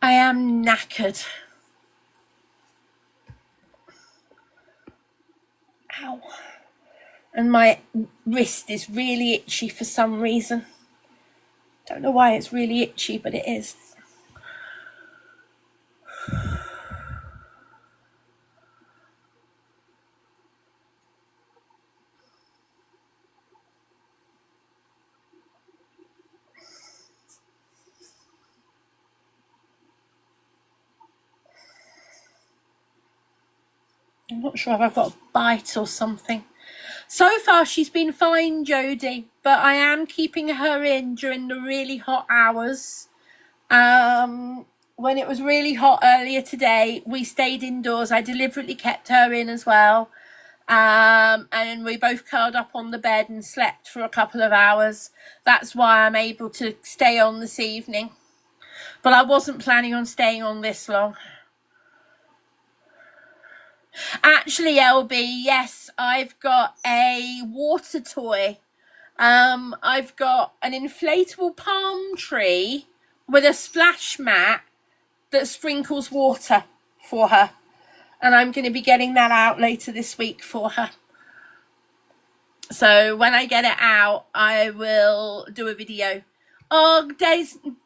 I am knackered. Ow. And my wrist is really itchy for some reason. Don't know why it's really itchy, but it is. I'm not sure if I've got a bite or something. So far, she's been fine, Jodie, but I am keeping her in during the really hot hours. When it was really hot earlier today, we stayed indoors. I deliberately kept her in as well. And we both curled up on the bed and slept for a couple of hours. That's why I'm able to stay on this evening. But I wasn't planning on staying on this long. Actually, LB, yes, I've got a water toy. I've got an inflatable palm tree with a splash mat that sprinkles water for her. And I'm going to be getting that out later this week for her. So when I get it out, I will do a video. Oh,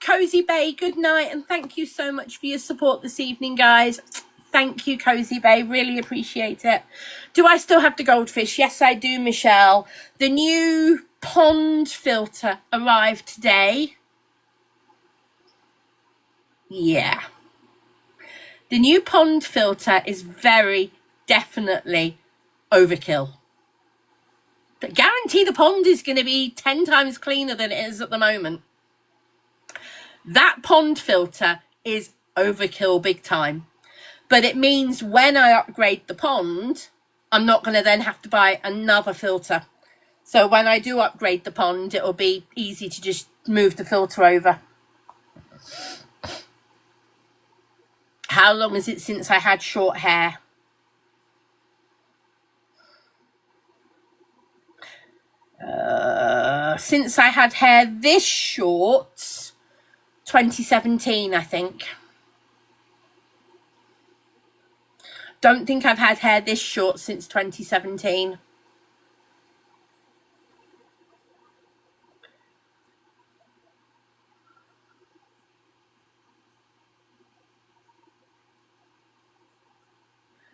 Cozy Bay, good night. And thank you so much for your support this evening, guys. Thank you, Cozy Bay. Really appreciate it. Do I still have the goldfish? Yes, I do, Michelle. The new pond filter arrived today. Yeah. The new pond filter is very definitely overkill. But guarantee the pond is going to be 10 times cleaner than it is at the moment. That pond filter is overkill big time. But it means when I upgrade the pond, I'm not going to then have to buy another filter. So when I do upgrade the pond, it'll be easy to just move the filter over. How long is it since I had short hair? Since I had hair this short, 2017, I think. Don't think I've had hair this short since 2017.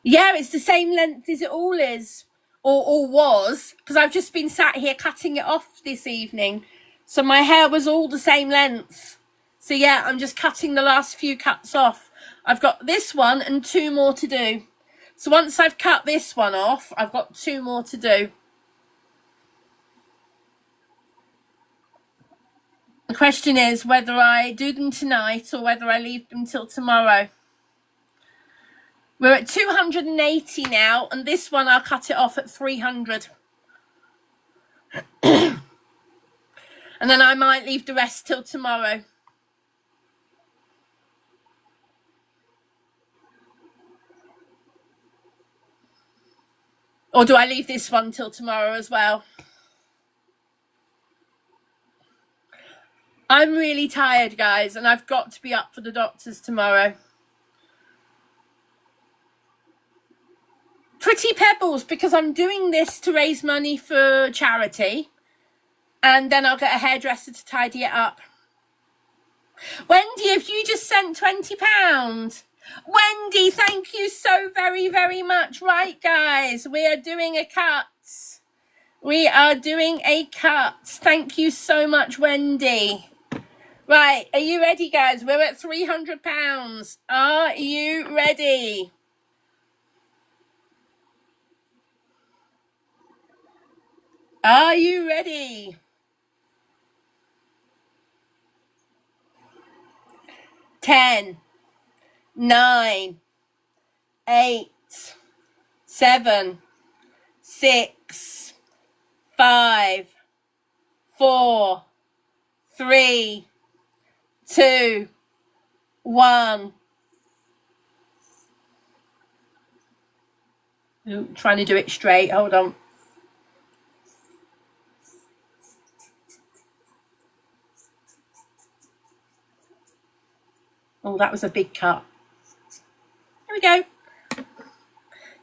Yeah, it's the same length as it all is, or was, because I've just been sat here cutting it off this evening. So my hair was all the same length. So yeah, I'm just cutting the last few cuts off. I've got this one and 2 more to do. So once I've cut this one off, I've got 2 more to do. The question is whether I do them tonight or whether I leave them till tomorrow. We're at 280 now, and this one I'll cut it off at 300. And then I might leave the rest till tomorrow. Or do I leave this one till tomorrow as well? I'm really tired, guys, and I've got to be up for the doctors tomorrow. Pretty Pebbles, because I'm doing this to raise money for charity, and then I'll get a hairdresser to tidy it up. Wendy, have you just sent £20? Wendy, thank you so very, very much. Right, guys, we are doing a cut. We are doing a cut. Thank you so much, Wendy. Right, are you ready, guys? We're at £300. Are you ready? Are you ready? 10, 9, 8, 7, 6, 5, 4, 3, 2, 1. Ooh, trying to do it straight. Hold on. Oh, that was a big cut. There we go.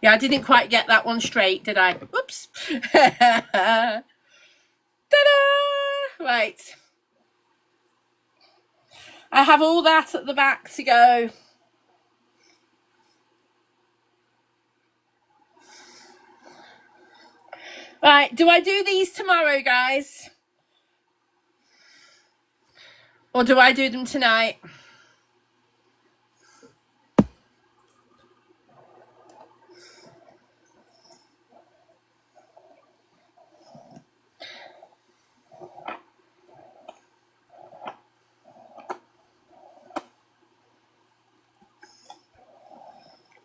Yeah, I didn't quite get that one straight, did I? Whoops. Ta-da! Right. I have all that at the back to go. Right, do I do these tomorrow, guys? Or do I do them tonight?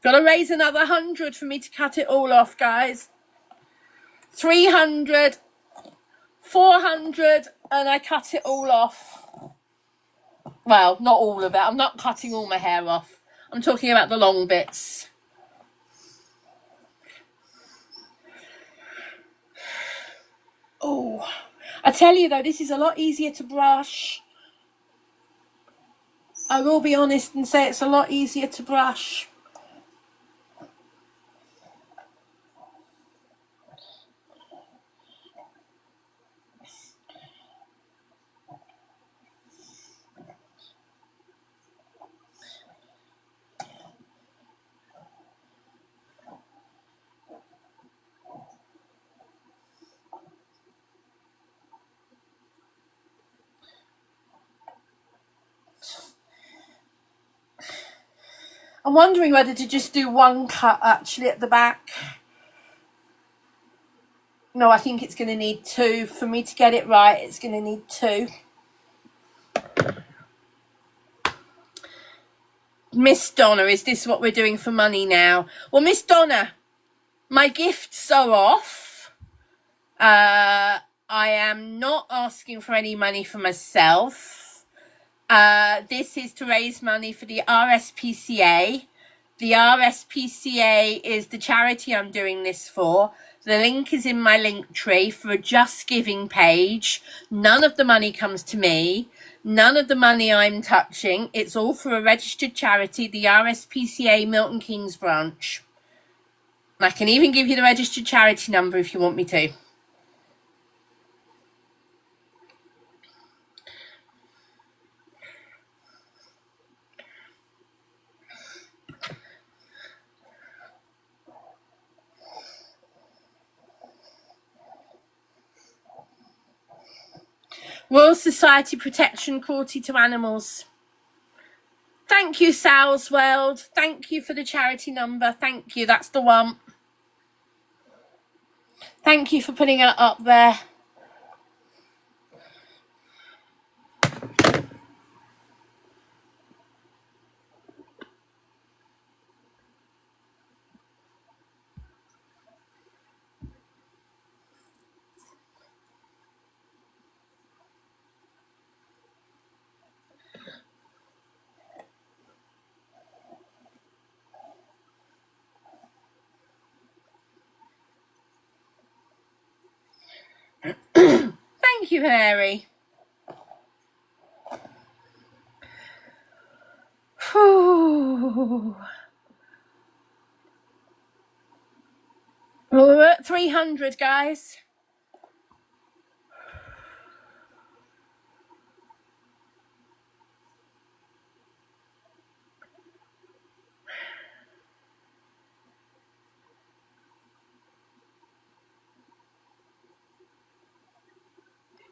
Gotta raise another 100 for me to cut it all off, guys. 300, 400, and I cut it all off. Well, not all of it. I'm not cutting all my hair off. I'm talking about the long bits. Oh, I tell you though, this is a lot easier to brush. I will be honest and say it's a lot easier to brush. I'm wondering whether to just do one cut actually at the back. No, I think it's going to need two. For me to get it right, it's going to need two. Miss Donna, is this what we're doing for money now? Well, Miss Donna, my gifts are off. I am not asking for any money for myself. This is to raise money for the RSPCA. The RSPCA is the charity I'm doing this for. The link is in my link tree for a Just Giving page. None of the money comes to me. None of the money I'm touching. It's all for a registered charity, the RSPCA Milton Keynes branch. I can even give you the registered charity number if you want me to. Royal Society Protection Cruelty to Animals. Thank you, Sal's World. Thank you for the charity number. Thank you. That's the one. Thank you for putting it up there. Thank you, Mary. Whew. Well, we're at 300, guys.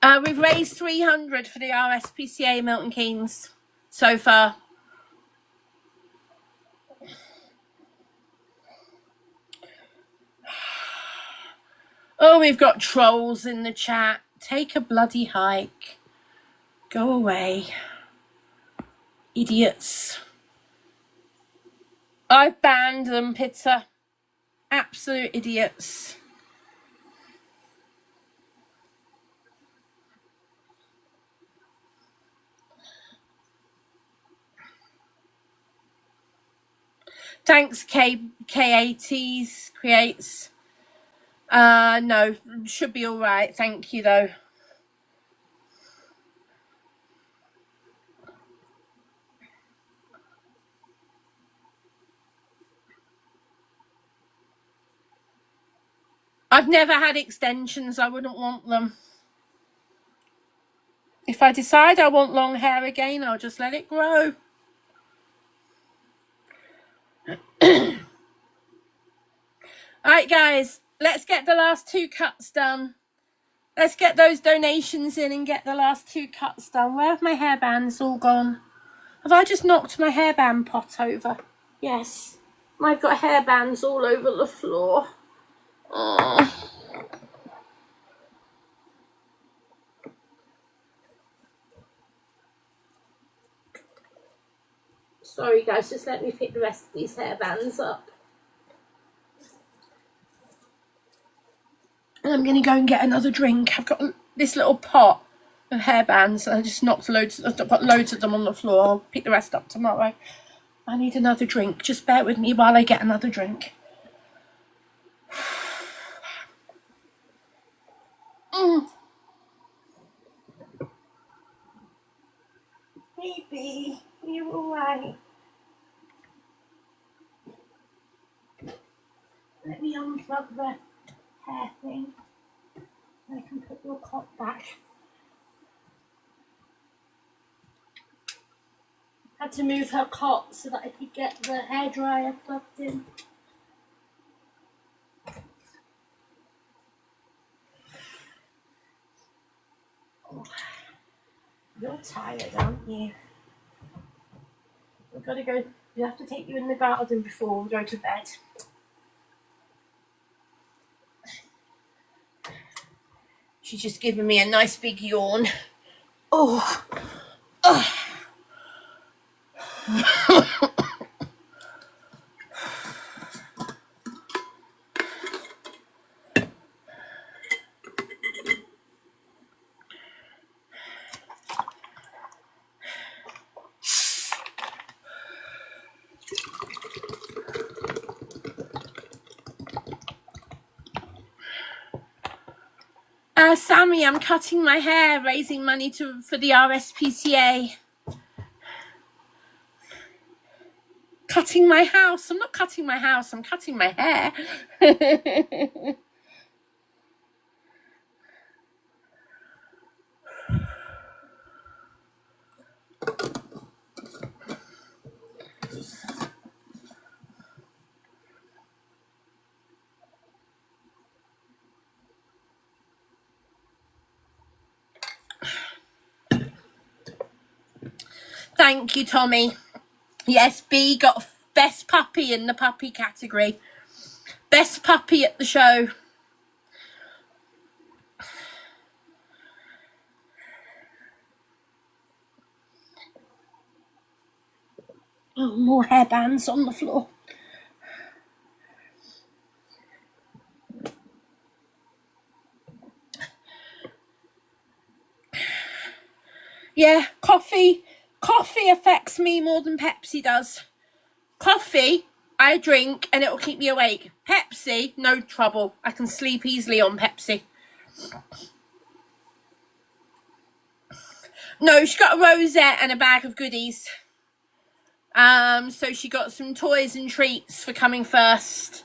We've raised 300 for the RSPCA Milton Keynes so far. Oh, we've got trolls in the chat. Take a bloody hike. Go away. Idiots. I've banned them, Pizza. Absolute idiots. Thanks, KATs creates. No, should be all right. Thank you, though. I've never had extensions. I wouldn't want them. If I decide I want long hair again, I'll just let it grow. Alright, guys, let's get the last 2 cuts done. Let's get those donations in and get the last 2 cuts done. Where have my hairbands all gone? Have I just knocked my hairband pot over? Yes. I've got hairbands all over the floor. Oh. Sorry, guys, just let me pick the rest of these hairbands up. And I'm going to go and get another drink. I've got this little pot of hairbands. I just knocked loads. I've got loads of them on the floor. I'll pick the rest up tomorrow. I need another drink. Just bear with me while I get another drink. Baby, you're alright. Let me unplug the hair thing. I can put your cot back. Had to move her cot so that I could get the hairdryer plugged in. Oh, you're tired, aren't you? We've got to go. We have to take you in the garden before we go to bed. She's just giving me a nice big yawn. Oh. Sammy, I'm cutting my hair, raising money for the RSPCA. Cutting my house. I'm not cutting my house, I'm cutting my hair. Thank you, Tommy. Yes, B got best puppy in the puppy category. Best puppy at the show. Oh, more hairbands on the floor. Yeah, coffee affects me more than Pepsi does. Coffee, I drink and it will keep me awake. Pepsi, no trouble. I can sleep easily on Pepsi. No, she got a rosette and a bag of goodies. So she got some toys and treats for coming first.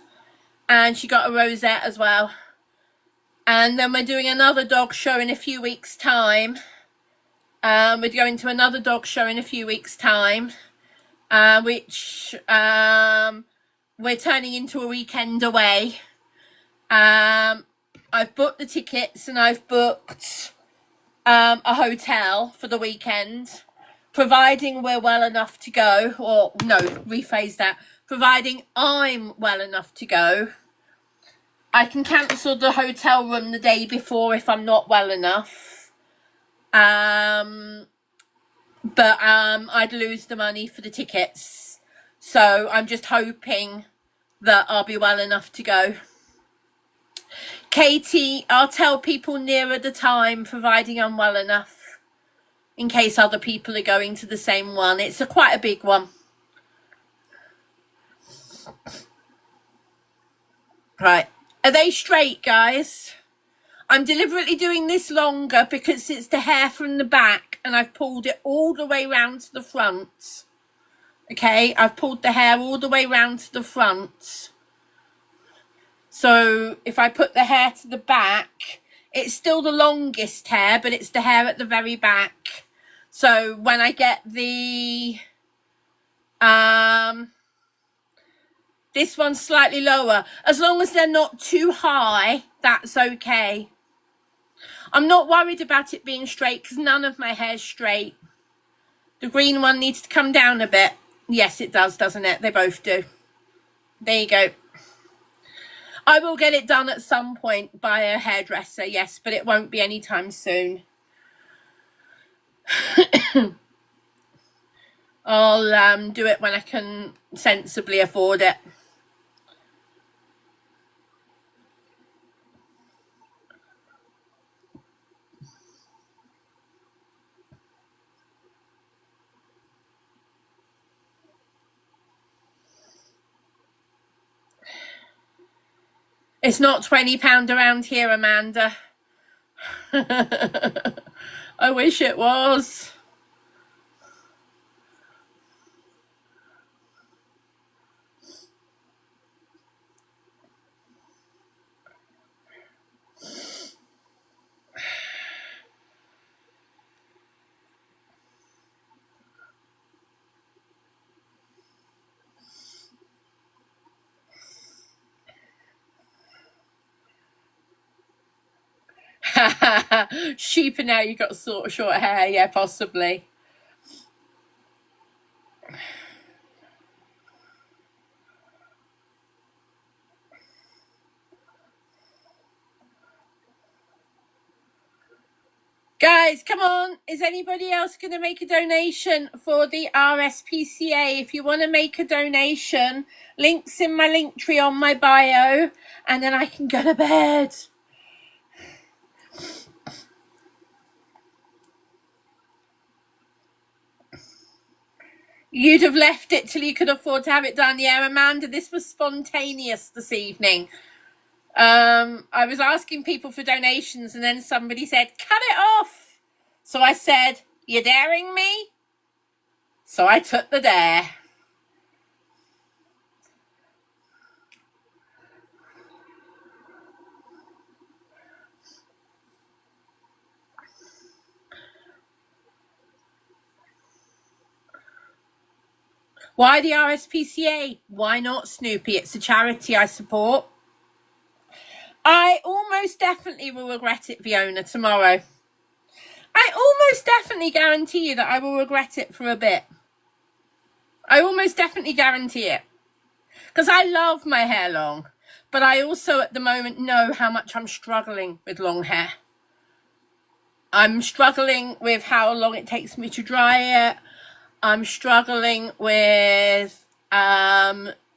And she got a rosette as well. And then we're doing another dog show in a few weeks' time. We're going to another dog show in a few weeks' time, which we're turning into a weekend away. I've booked the tickets and I've booked a hotel for the weekend, providing we're well enough to go, or no, rephrase that, providing I'm well enough to go. I can cancel the hotel room the day before if I'm not well enough. But I'd lose the money for the tickets. So I'm just hoping that I'll be well enough to go. Katie, I'll tell people nearer the time, providing I'm well enough, in case other people are going to the same one. It's quite a big one. Right. Are they straight, guys? I'm deliberately doing this longer because it's the hair from the back and I've pulled it all the way round to the front. Okay, I've pulled the hair all the way round to the front. So if I put the hair to the back, it's still the longest hair, but it's the hair at the very back. So when I get the this one's slightly lower, as long as they're not too high, that's okay. I'm not worried about it being straight because none of my hair's straight. The green one needs to come down a bit. Yes, it does, doesn't it? They both do. There you go. I will get it done at some point by a hairdresser, yes, but it won't be anytime soon. I'll do it when I can sensibly afford it. It's not £20 around here, Amanda. I wish it was. Sheep, and now you got sort of short hair, yeah, possibly. Guys, come on. Is anybody else going to make a donation for the RSPCA? If you want to make a donation, links in my link tree on my bio, and then I can go to bed. You'd have left it till you could afford to have it done. Yeah, Amanda, this was spontaneous this evening. I was asking people for donations and then somebody said, cut it off. So I said, you're daring me? So I took the dare. Why the RSPCA? Why not Snoopy? It's a charity I support. I almost definitely will regret it, Fiona, tomorrow. I almost definitely guarantee you that I will regret it for a bit. I almost definitely guarantee it. Because I love my hair long. But I also at the moment know how much I'm struggling with long hair. I'm struggling with how long it takes me to dry it. I'm struggling with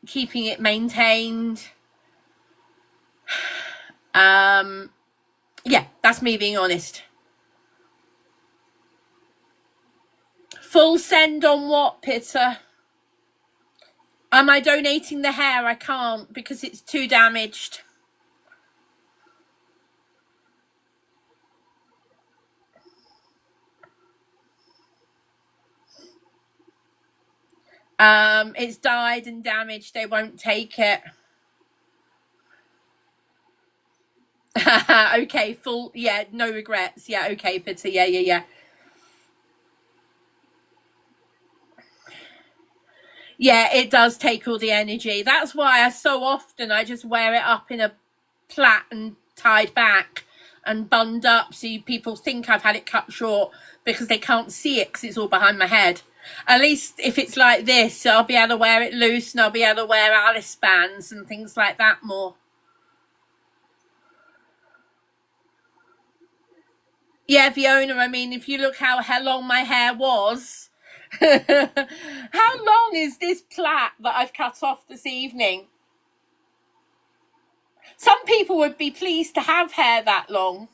keeping it maintained. Yeah, that's me being honest. Full send on what, Pitter? Am I donating the hair? I can't because it's too damaged. It's dyed and damaged. They won't take it. Okay, full, yeah, no regrets. Yeah, okay, Pitter. Yeah. Yeah, it does take all the energy. That's why I so often I just wear it up in a plait and tied back and bunned up, so people think I've had it cut short because they can't see it because it's all behind my head. At least if it's like this, I'll be able to wear it loose, and I'll be able to wear Alice bands and things like that more. Yeah, Fiona, I mean, if you look how long my hair was, how long is this plait that I've cut off this evening? Some people would be pleased to have hair that long.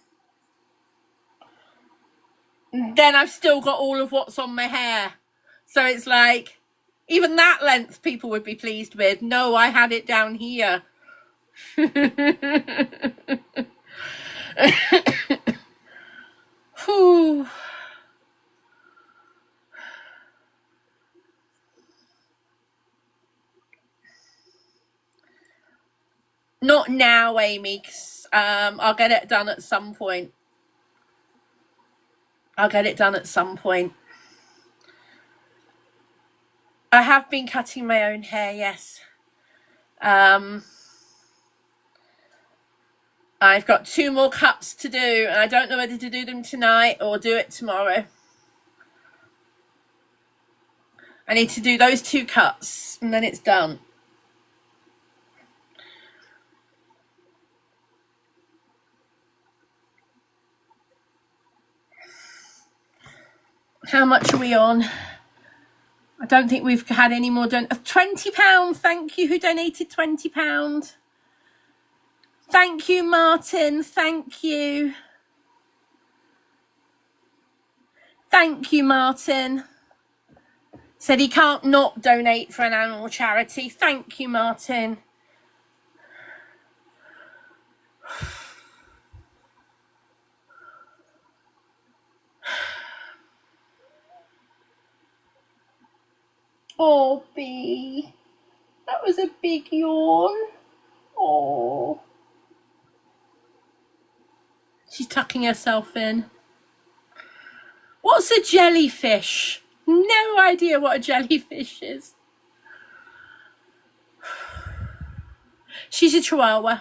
Then I've still got all of what's on my hair. So it's like, even that length people would be pleased with. No, I had it down here. Whew. Not now, Amy, 'cause, I'll get it done at some point. I have been cutting my own hair, yes. I've got 2 more cuts to do, and I don't know whether to do them tonight or do it tomorrow. I need to do those 2 cuts, and then it's done. How much are we on? I don't think we've had any more done. £20, thank you, who donated £20. Thank you, Martin, thank you. Thank you, Martin. Said he can't not donate for an animal charity. Thank you, Martin. Oh, B. That was a big yawn. Oh. She's tucking herself in. What's a jellyfish? No idea what a jellyfish is. She's a chihuahua.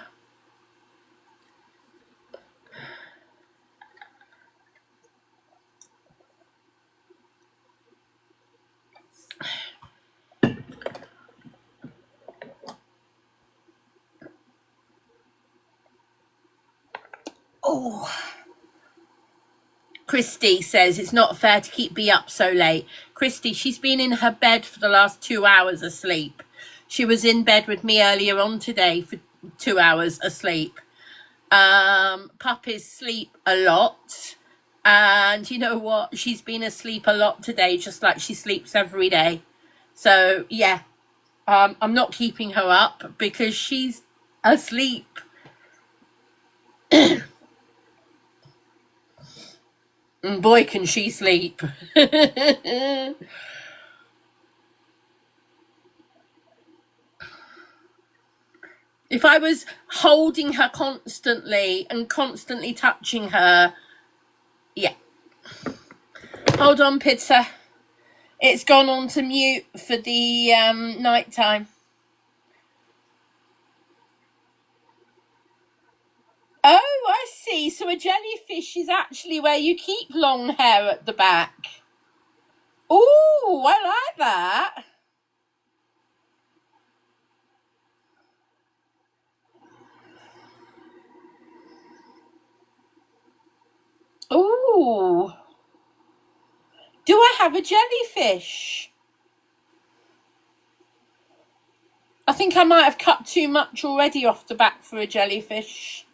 Oh. Christy says it's not fair to keep Bea up so late. Christy, she's been in her bed for the last 2 hours asleep. She was in bed with me earlier on today for 2 hours asleep. Puppies sleep a lot. And you know what? She's been asleep a lot today, just like she sleeps every day. So, yeah. I'm not keeping her up because she's asleep. And boy, can she sleep. If I was holding her constantly and constantly touching her, yeah. Hold on, Pizza. It's gone on to mute for the night time. Oh, I see. So a jellyfish is actually where you keep long hair at the back. Ooh, I like that. Ooh. Do I have a jellyfish? I think I might have cut too much already off the back for a jellyfish.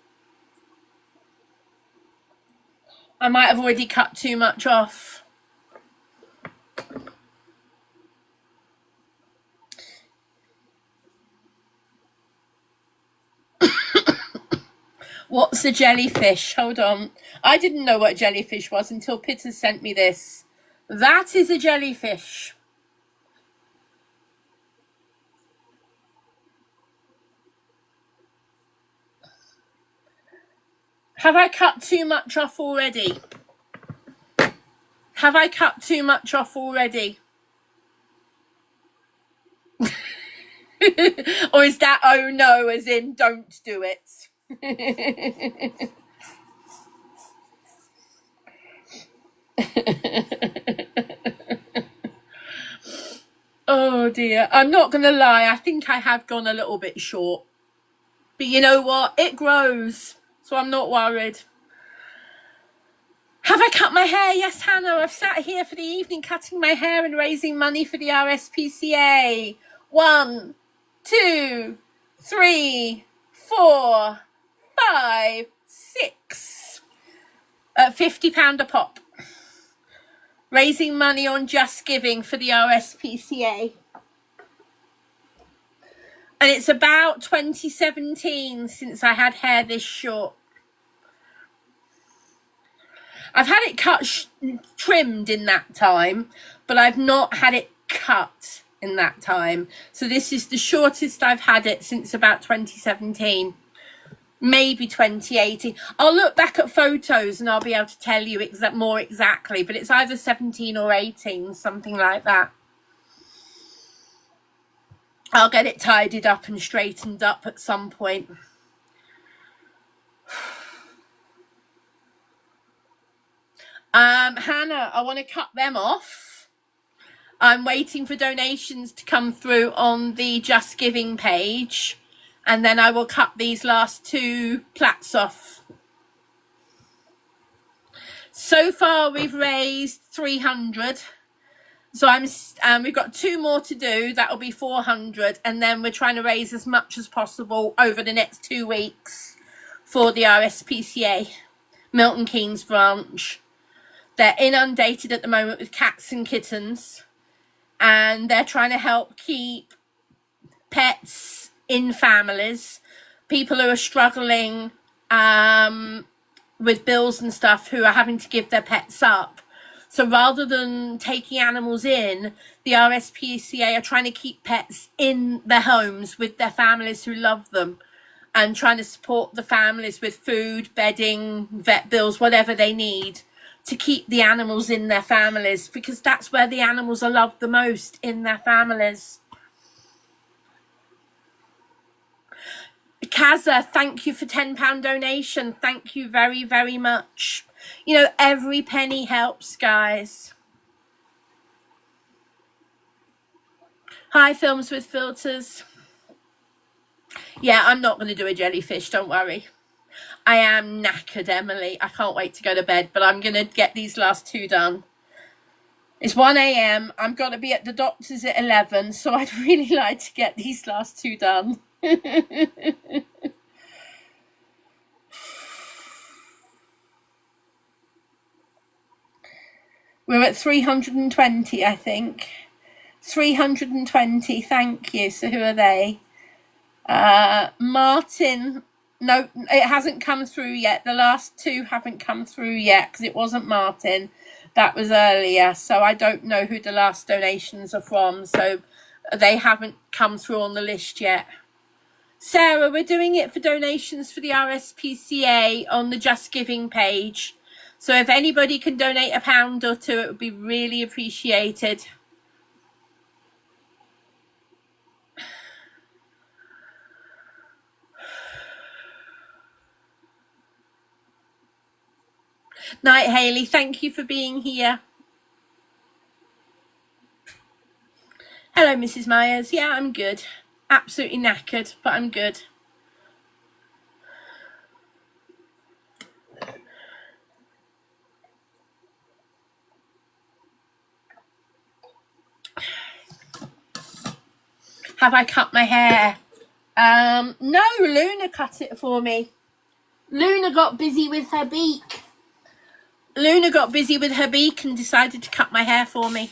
I might have already cut too much off. What's a jellyfish? Hold on. I didn't know what a jellyfish was until Peter sent me this. That is a jellyfish. Have I cut too much off already? Have I cut too much off already? Or is that oh no, as in don't do it? Oh dear. I'm not going to lie. I think I have gone a little bit short. But you know what? It grows. So I'm not worried. Have I cut my hair? Yes, Hannah. I've sat here for the evening cutting my hair and raising money for the RSPCA. 1, 2, 3, 4, 5, 6. £50 a pop. Raising money on Just Giving for the RSPCA. And it's about 2017 since I had hair this short. I've had it trimmed in that time, but I've not had it cut in that time. So this is the shortest I've had it since about 2017. Maybe 2018. I'll look back at photos and I'll be able to tell you more exactly, but it's either 17 or 18, something like that. I'll get it tidied up and straightened up at some point. Hannah, I want to cut them off. I'm waiting for donations to come through on the Just Giving page. And then I will cut these last 2 plaits off. So far, we've raised 300. So we've got 2 more to do. That'll be 400. And then we're trying to raise as much as possible over the next 2 weeks for the RSPCA, Milton Keynes branch. They're inundated at the moment with cats and kittens. And they're trying to help keep pets in families, people who are struggling with bills and stuff, who are having to give their pets up. So rather than taking animals in, the RSPCA are trying to keep pets in their homes with their families who love them, and trying to support the families with food, bedding, vet bills, whatever they need to keep the animals in their families, because that's where the animals are loved the most, in their families. Kaza, thank you for £10 donation. Thank you very, very much. You know, every penny helps, guys. Hi, Films with Filters. Yeah, I'm not going to do a jellyfish, don't worry. I am knackered, Emily. I can't wait to go to bed, but I'm going to get these last 2 done. It's 1 a.m. I'm going to be at the doctor's at 11, so I'd really like to get these last 2 done. We're at 320, I think. 320, thank you. So who are they? Martin, no, it hasn't come through yet. The last 2 haven't come through yet because it wasn't Martin. That was earlier, so I don't know who the last donations are from, so they haven't come through on the list yet. Sarah, we're doing it for donations for the RSPCA on the Just Giving page. So if anybody can donate £1 or 2, it would be really appreciated. Night, Hayley. Thank you for being here. Hello, Mrs. Myers. Yeah, I'm good. Absolutely knackered, but I'm good. Have I cut my hair? No, Luna cut it for me. Luna got busy with her beak. Luna got busy with her beak and decided to cut my hair for me.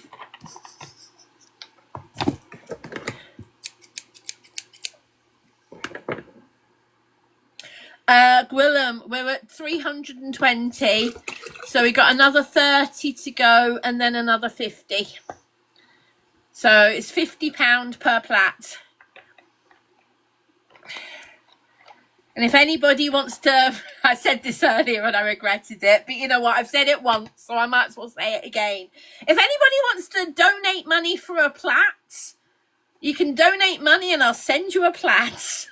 Gwillem, we're at 320. So we got another 30 to go and then another 50. So it's £50 per plait. And if anybody wants to, I said this earlier and I regretted it, but you know what? I've said it once, so I might as well say it again. If anybody wants to donate money for a plait, you can donate money and I'll send you a plait.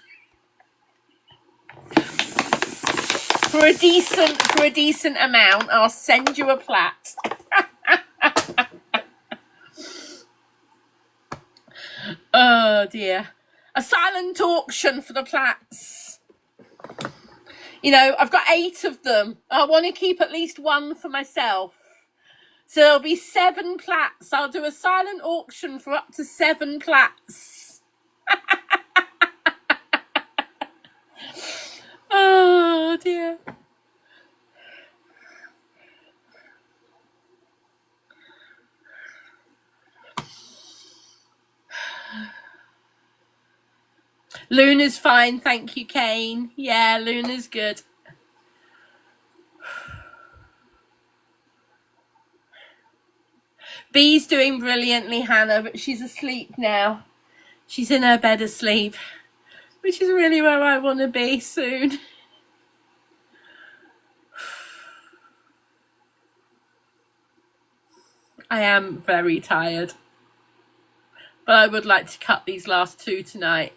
For a decent amount, I'll send you a plait. Oh dear. A silent auction for the plats. You know, I've got 8 of them. I want to keep at least 1 for myself. So there'll be 7 plats. I'll do a silent auction for up to 7 plats. Oh dear. Luna's fine, thank you, Kane. Yeah, Luna's good. Bee's doing brilliantly, Hannah, but she's asleep now. She's in her bed asleep, which is really where I want to be soon. I am very tired, but I would like to cut these last 2 tonight.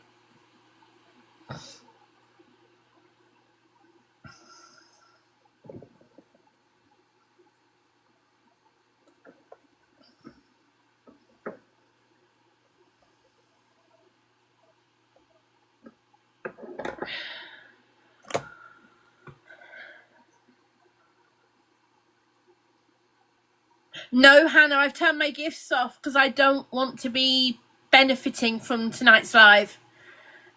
No, Hannah, I've turned my gifts off because I don't want to be benefiting from tonight's live.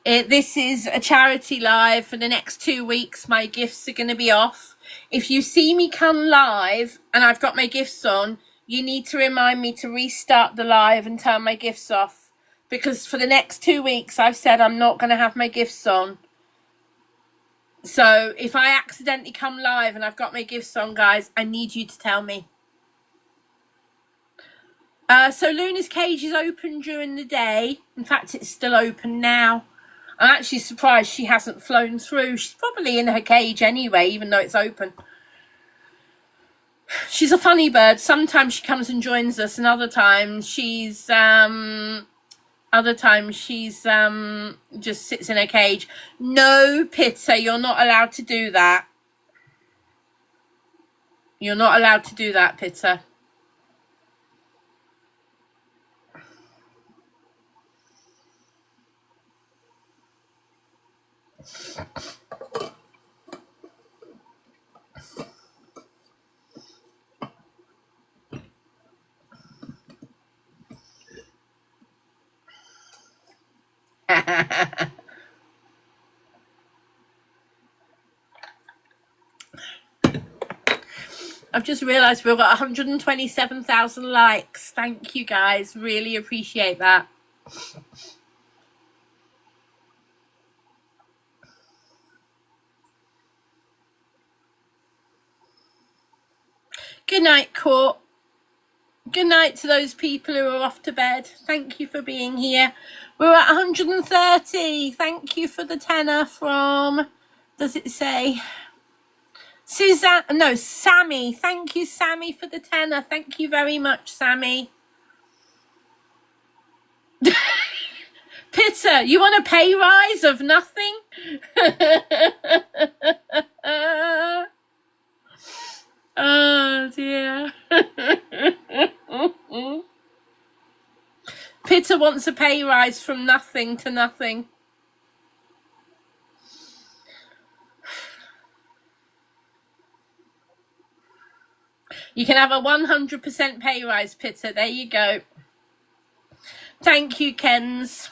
This is a charity live. For the next 2 weeks, my gifts are going to be off. If you see me come live and I've got my gifts on, you need to remind me to restart the live and turn my gifts off. Because for the next 2 weeks, I've said I'm not going to have my gifts on. So if I accidentally come live and I've got my gifts on, guys, I need you to tell me. So Luna's cage is open during the day. In fact, it's still open now. I'm actually surprised she hasn't flown through. She's probably in her cage anyway, even though it's open. She's a funny bird. Sometimes she comes and joins us, and other times she's just sits in her cage. No, Pitta, you're not allowed to do that. You're not allowed to do that, Pitta. I've just realised we've got 127,000 likes. Thank you, guys. Really appreciate that. Good night, Court. Good night to those people who are off to bed. Thank you for being here. We're at 130. Thank you for the tenner from, does it say? Suzanne, no, Sammy. Thank you, Sammy, for the tenner. Thank you very much, Sammy. Pitta, you want a pay rise of nothing? Oh dear. Pitta wants a pay rise from nothing to nothing. You can have a 100% pay rise, Pitta. There you go. Thank you, Kens.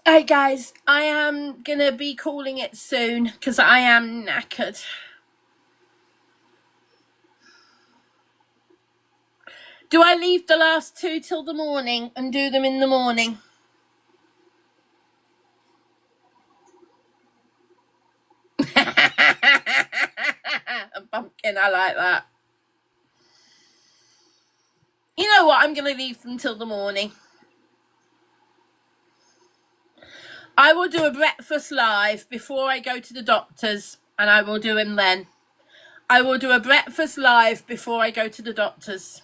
Alright, guys, I am gonna be calling it soon because I am knackered. Do I leave the last 2 till the morning and do them in the morning? A pumpkin, I like that. You know what? I'm gonna leave them till the morning. I will do a breakfast live before I go to the doctor's, and I will do him then. I will do a breakfast live before I go to the doctors.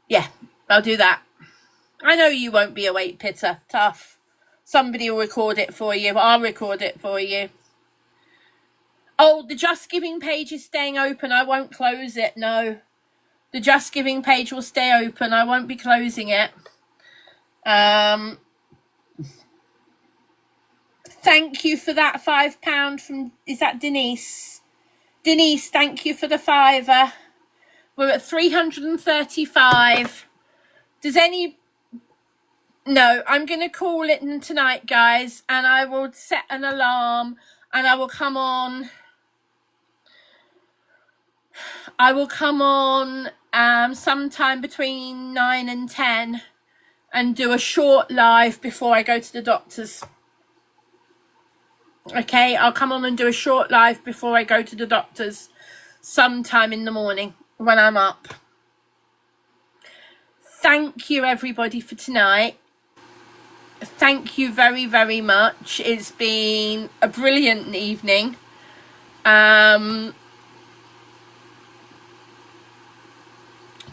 Yeah, I'll do that. I know you won't be awake, Pitter. Tough. Somebody will record it for you. I'll record it for you. Oh, the Just Giving page is staying open. I won't close it, no. The Just Giving page will stay open. I won't be closing it. Thank you for that £5 from, is that Denise? Denise, thank you for the £5. We're at 335. Does any... No, I'm going to call it tonight, guys, and I will set an alarm, and I will come on... sometime between 9 and 10 and do a short live before I go to the doctors. Okay, I'll come on and do a short live before I go to the doctors sometime in the morning when I'm up. Thank you, everybody, for tonight. Thank you very, very much. It's been a brilliant evening.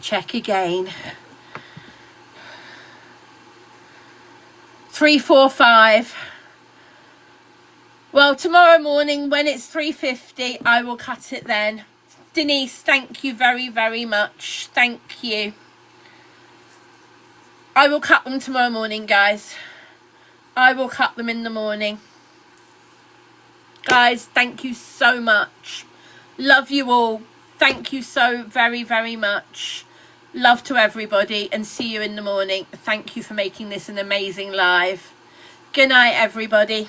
Check again. 345. Well, tomorrow morning when it's 3:50, I will cut it then. Denise, thank you very, very much. Thank you. I will cut them tomorrow morning, guys. I will cut them in the morning. Guys, thank you so much. Love you all. Thank you so very, very much. Love to everybody, and see you in the morning. Thank you for making this an amazing live. Good night, everybody.